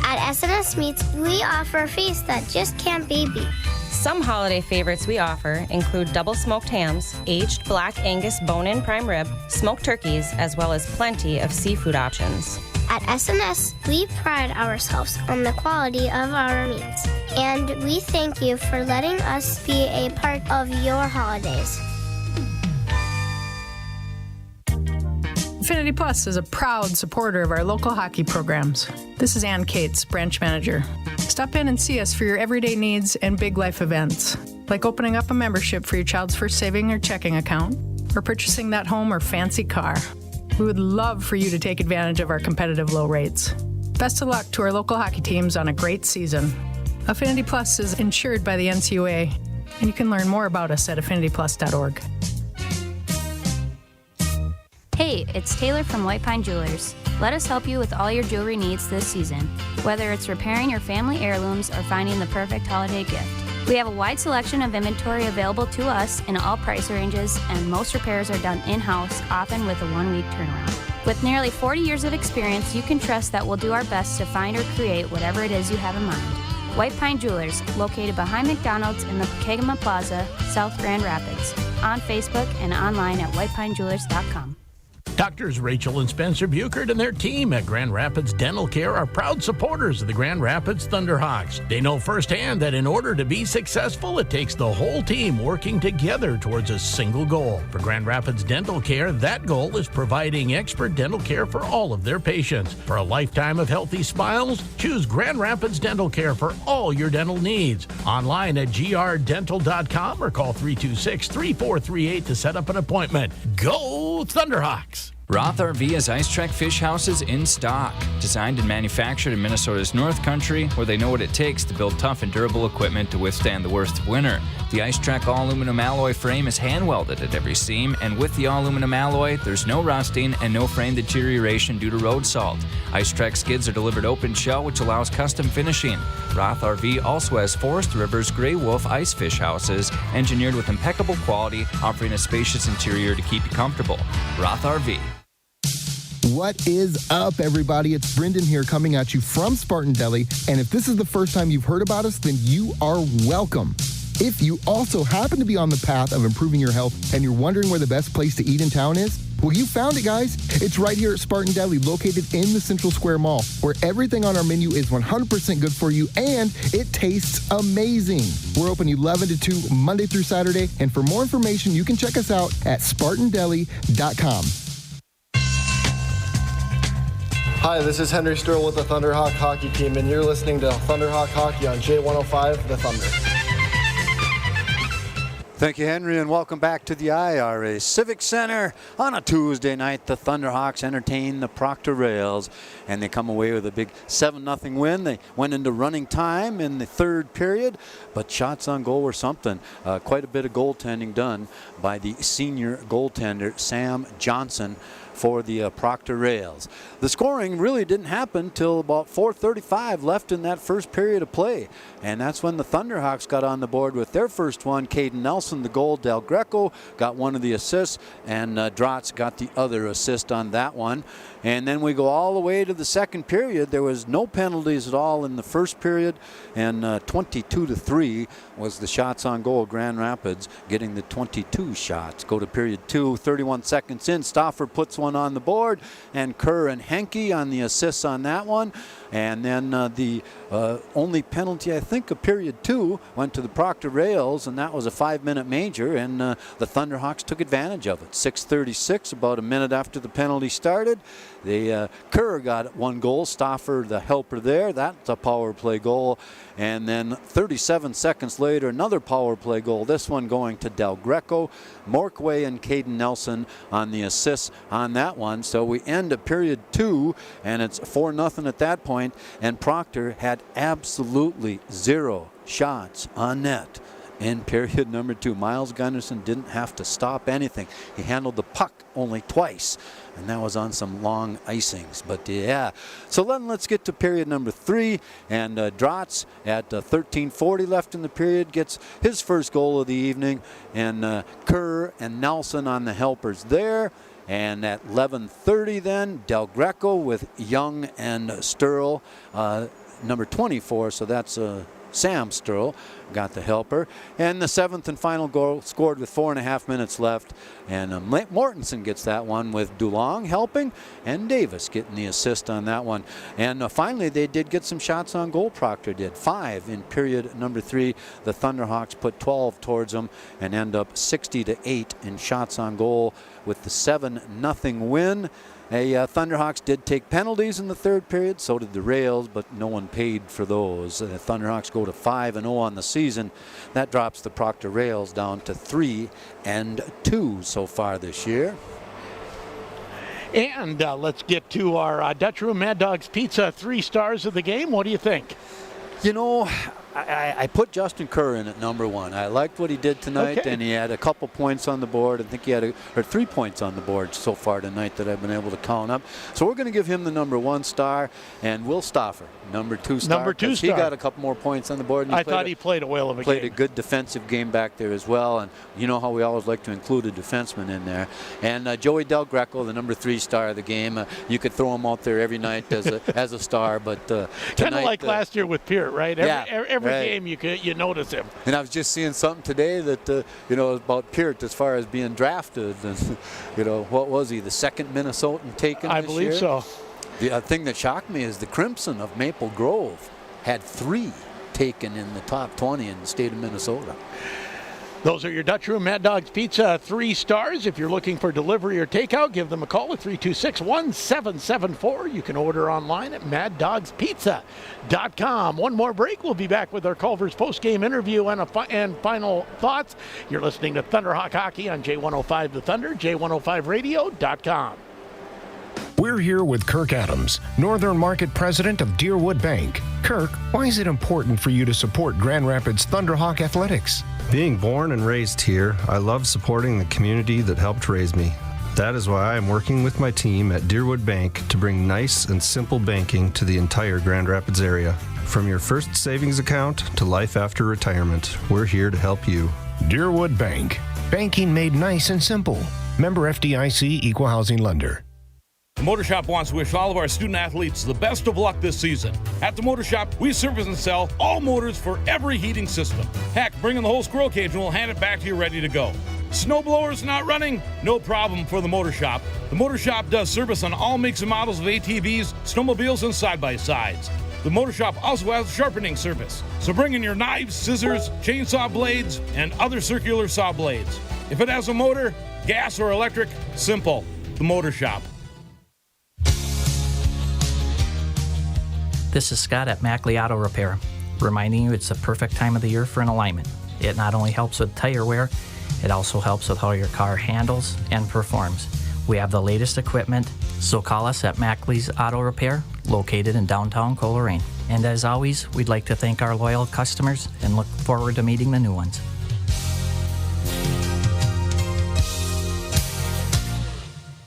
At SNS Meats, we offer a feast that just can't be beat. Some holiday favorites we offer include double smoked hams, aged black Angus bone-in prime rib, smoked turkeys, as well as plenty of seafood options. At SNS, we pride ourselves on the quality of our meats, and we thank you for letting us be a part of your holidays. Affinity Plus is a proud supporter of our local hockey programs. This is Ann Cates, branch manager. Stop in and see us for your everyday needs and big life events, like opening up a membership for your child's first saving or checking account, or purchasing that home or fancy car. We would love for you to take advantage of our competitive low rates. Best of luck to our local hockey teams on a great season. Affinity Plus is insured by the NCUA, and you can learn more about us at affinityplus.org. Hey, it's Taylor from White Pine Jewelers. Let us help you with all your jewelry needs this season, whether it's repairing your family heirlooms or finding the perfect holiday gift. We have a wide selection of inventory available to us in all price ranges, and most repairs are done in-house, often with a 1-week turnaround. With nearly 40 years of experience, you can trust that we'll do our best to find or create whatever it is you have in mind. White Pine Jewelers, located behind McDonald's in the Pregame Plaza, South Grand Rapids. On Facebook and online at whitepinejewelers.com. Doctors Rachel and Spencer Buchert and their team at Grand Rapids Dental Care are proud supporters of the Grand Rapids Thunderhawks. They know firsthand that in order to be successful, it takes the whole team working together towards a single goal. For Grand Rapids Dental Care, that goal is providing expert dental care for all of their patients. For a lifetime of healthy smiles, choose Grand Rapids Dental Care for all your dental needs. Online at grdental.com or call 326-3438 to set up an appointment. Go Thunderhawks! Roth RV has Ice Trek fish houses in stock. Designed and manufactured in Minnesota's North Country, where they know what it takes to build tough and durable equipment to withstand the worst of winter. The Ice Trek all-aluminum alloy frame is hand-welded at every seam, and with the all-aluminum alloy, there's no rusting and no frame deterioration due to road salt. Ice Trek skids are delivered open shell, which allows custom finishing. Roth RV also has Forest River's Grey Wolf ice fish houses, engineered with impeccable quality, offering a spacious interior to keep you comfortable. Roth RV. What is up, everybody? It's Brendan here coming at you from Spartan Deli, and if this is the first time you've heard about us, then you are welcome. If you also happen to be on the path of improving your health and you're wondering where the best place to eat in town is, well, you found it, guys. It's right here at Spartan Deli, located in the Central Square Mall, where everything on our menu is 100% good for you and it tastes amazing. We're open 11 to 2 Monday through Saturday, and for more information, you can check us out at SpartanDeli.com. Hi, this is Henry Sturl with the Thunderhawk Hockey Team, and you're listening to Thunderhawk Hockey on J105, The Thunder. Thank you, Henry, and welcome back to the IRA Civic Center. On a Tuesday night, the Thunderhawks entertain the Proctor Rails, and they come away with a big 7-0 win. They went into running time in the third period, but shots on goal were something. Quite a bit of goaltending done by the senior goaltender, Sam Johnson, for the Proctor Rails. The scoring really didn't happen till about 4:35 left in that first period of play, and that's when the Thunderhawks got on the board with their first one. Caden Nelson, the goal. Del Greco got one of the assists, and Drotz got the other assist on that one. And then we go all the way to the second period. There was no penalties at all in the first period, and 22-3 was the shots on goal. Grand Rapids getting the 22 shots. Go to period 2, 31 seconds in. Stauffer puts one on the board, and Kerr and Henke on the assists on that one. And then the only penalty, I think, of period 2 went to the Proctor Rails, and that was a 5-minute major, and the Thunderhawks took advantage of it. 6:36, about a minute after the penalty started. Kerr got one goal. Stauffer, the helper there, that's a power play goal. And then 37 seconds later, another power play goal. This one going to Del Greco. Morkway and Caden Nelson on the assists on that one. So we end at period 2, and it's 4-0 at that point. And Proctor had absolutely 0 shots on net in period number 2. Miles Gunderson didn't have to stop anything. He handled the puck only twice, and that was on some long icings. But yeah, so then let's get to period number 3, and Drotz at 13:40 left in the period gets his first goal of the evening, and Kerr and Nelson on the helpers there. And at 11:30 then, Del Greco with Young and Sturl, number 24, so that's Sam Sturl got the helper. And the 7th and final goal scored with 4.5 minutes left. And Mortensen gets that one with Dulong helping, and Davis getting the assist on that one. And finally, they did get some shots on goal. Proctor did 5 in period number 3. The Thunderhawks put 12 towards them and end up 60-8 in shots on goal with the 7-0 win. Thunderhawks did take penalties in the third period, so did the Rails, but no one paid for those. The Thunderhawks go to 5-0 on the season. That drops the Proctor Rails down to 3-2 so far this year. And let's get to our Dutch Room Mad Dogs Pizza 3 stars of the game. What do you think? You know, I put Justin Kerr in at number 1. I liked what he did tonight, and he had a couple points on the board. I think he had 3 points on the board so far tonight that I've been able to count up. So we're going to give him the number 1 star, and Will Stauffer, number 2 star. Number 2 star. He got a couple more points on the board. And I thought he played a whale of a game. Played a good defensive game back there as well, and you know how we always like to include a defenseman in there. And Joey Del Greco, the number 3 star of the game. You could throw him out there every night as a star, but kind of like last year with Peart, right? Every every game you notice him. And I was just seeing something today that, about Peart as far as being drafted. And, what was he, the second Minnesotan taken I this believe year? so. The thing that shocked me is the Crimson of Maple Grove had 3 taken in the top 20 in the state of Minnesota. Those are your Dutch Room Mad Dog's Pizza 3 stars. If you're looking for delivery or takeout, give them a call at 326-1774. You can order online at maddogspizza.com. One more break. We'll be back with our Culver's post-game interview and final thoughts. You're listening to Thunderhawk Hockey on J105 The Thunder, J105radio.com. We're here with Kirk Adams, Northern Market President of Deerwood Bank. Kirk, why is it important for you to support Grand Rapids Thunderhawk Athletics? Being born and raised here, I love supporting the community that helped raise me. That is why I am working with my team at Deerwood Bank to bring nice and simple banking to the entire Grand Rapids area. From your first savings account to life after retirement, we're here to help you. Deerwood Bank. Banking made nice and simple. Member FDIC Equal Housing Lender. The Motor Shop wants to wish all of our student athletes the best of luck this season. At the Motor Shop, we service and sell all motors for every heating system. Heck, bring in the whole squirrel cage and we'll hand it back to you ready to go. Snowblowers not running? No problem for the Motor Shop. The Motor Shop does service on all makes and models of ATVs, snowmobiles, and side-by-sides. The Motor Shop also has sharpening service. So bring in your knives, scissors, chainsaw blades, and other circular saw blades. If it has a motor, gas or electric, simple. The Motor Shop. This is Scott at Mackley Auto Repair, reminding you it's the perfect time of the year for an alignment. It not only helps with tire wear, it also helps with how your car handles and performs. We have the latest equipment, so call us at Mackley's Auto Repair, located in downtown Coleraine. And as always, we'd like to thank our loyal customers and look forward to meeting the new ones.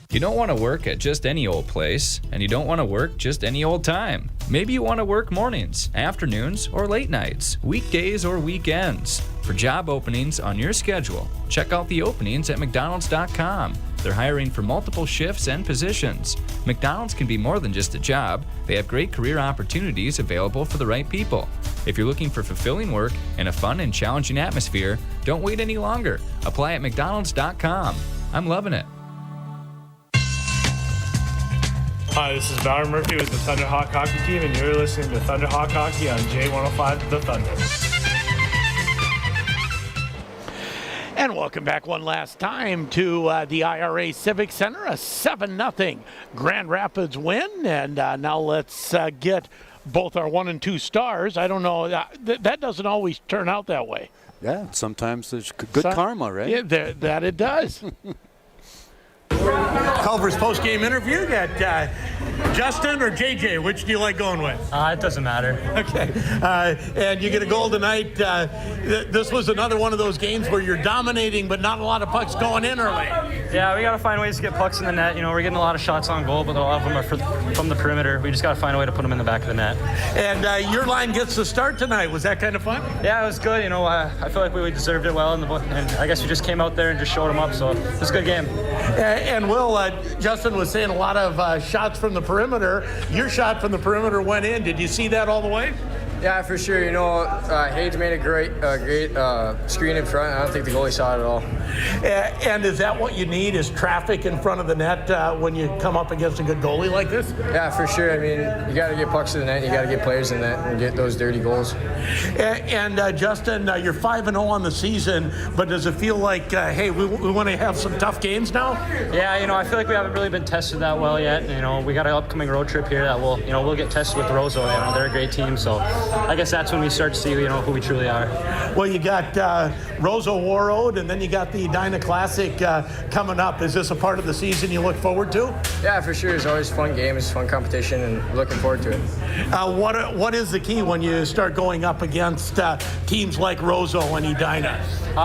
You don't want to work at just any old place, and you don't want to work just any old time. Maybe you want to work mornings, afternoons, or late nights, weekdays or weekends. For job openings on your schedule, check out the openings at McDonald's.com. They're hiring for multiple shifts and positions. McDonald's can be more than just a job. They have great career opportunities available for the right people. If you're looking for fulfilling work and a fun and challenging atmosphere, don't wait any longer. Apply at McDonald's.com. I'm loving it. Hi, this is Bauer Murphy with the Thunderhawk Hockey Team, and you're listening to Thunderhawk Hockey on J105 The Thunder. And welcome back one last time to the IRA Civic Center, a 7-0 Grand Rapids win. And now let's get both our 1 and 2 stars. I don't know, that doesn't always turn out that way. Yeah, sometimes there's good karma, right? Yeah, that it does. Culver's post-game interview. Got Justin or JJ? Which do you like going with? It doesn't matter. Okay. And you get a goal tonight. This was another one of those games where you're dominating, but not a lot of pucks going in early. Yeah, we got to find ways to get pucks in the net. You know, we're getting a lot of shots on goal, but a lot of them are from the perimeter. We just got to find a way to put them in the back of the net. And your line gets the start tonight. Was that kind of fun? Yeah, it was good. You know, I feel like we deserved it well, and I guess we just came out there and just showed them up, so it was a good game. And Will, Justin was saying a lot of shots from the perimeter. Your shot from the perimeter went in. Did you see that all the way? Yeah, for sure. You know, Hayes made a great screen in front. I don't think the goalie saw it at all. And is that what you need, is traffic in front of the net when you come up against a good goalie like this? Yeah, for sure. I mean, you got to get pucks to the net. You got to get players in the net and get those dirty goals. And Justin, you're 5-0 on the season, but does it feel like, hey, we want to have some tough games now? Yeah, you know, I feel like we haven't really been tested that well yet. You know, we got an upcoming road trip here that we'll get tested with Roseau. You know, they're a great team, so I guess that's when we start to see, you know, who we truly are. Well, you got Roseau Warroad, and then you got the Edina Classic coming up. Is this a part of the season you look forward to? Yeah, for sure. It's always fun games, fun competition, and looking forward to it. What is the key when you start going up against teams like Roseau and Edina?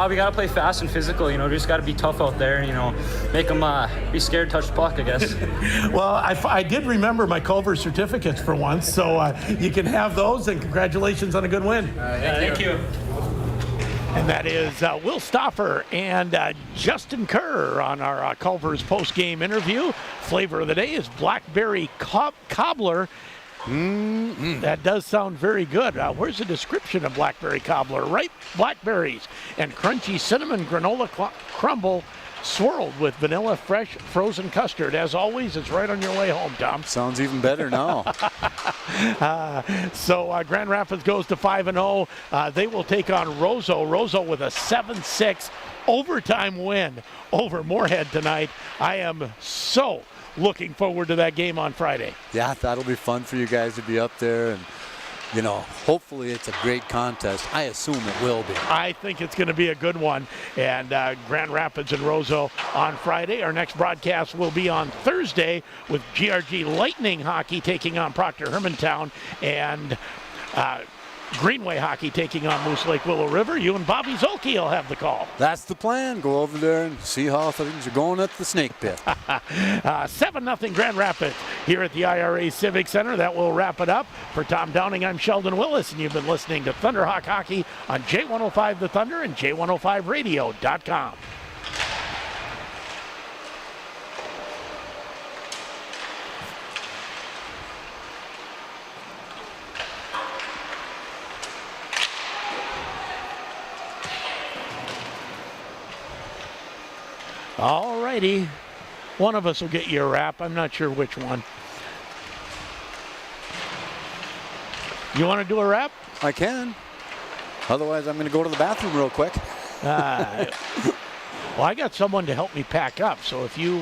We got to play fast and physical. You know, we just got to be tough out there and, you know, make them be scared to touch the puck, I guess. Well, I did remember my Culver certificates for once, so you can have those, and congratulations on a good win. Thank you. And that is Will Stoffer and Justin Kerr on our Culver's post-game interview. Flavor of the day is blackberry cobbler. That does sound very good. Where's the description of blackberry cobbler? Ripe blackberries and crunchy cinnamon granola crumble swirled with vanilla fresh frozen custard. As always, it's right on your way home, Tom. Sounds even better now. So Grand Rapids goes to 5-0. They will take on Roseau. Roseau with a 7-6 overtime win over Moorhead tonight. I am so looking forward to that game on Friday. Yeah, that'll be fun for you guys to be up there, and hopefully it's a great contest. I assume it will be. I think it's going to be a good one. And Grand Rapids and Roseau on Friday. Our next broadcast will be on Thursday with GRG Lightning Hockey taking on Proctor Hermantown, and Greenway Hockey taking on Moose Lake Willow River. You and Bobby Zolke will have the call. That's the plan. Go over there and see how things are going at the Snake Pit. 7-0 Grand Rapids here at the IRA Civic Center. That will wrap it up. For Tom Downing, I'm Sheldon Willis, and you've been listening to Thunderhawk Hockey on J105 The Thunder and J105Radio.com. All righty. One of us will get you a wrap. I'm not sure which one. You want to do a wrap? I can. Otherwise, I'm going to go to the bathroom real quick. Well, I got someone to help me pack up. So if you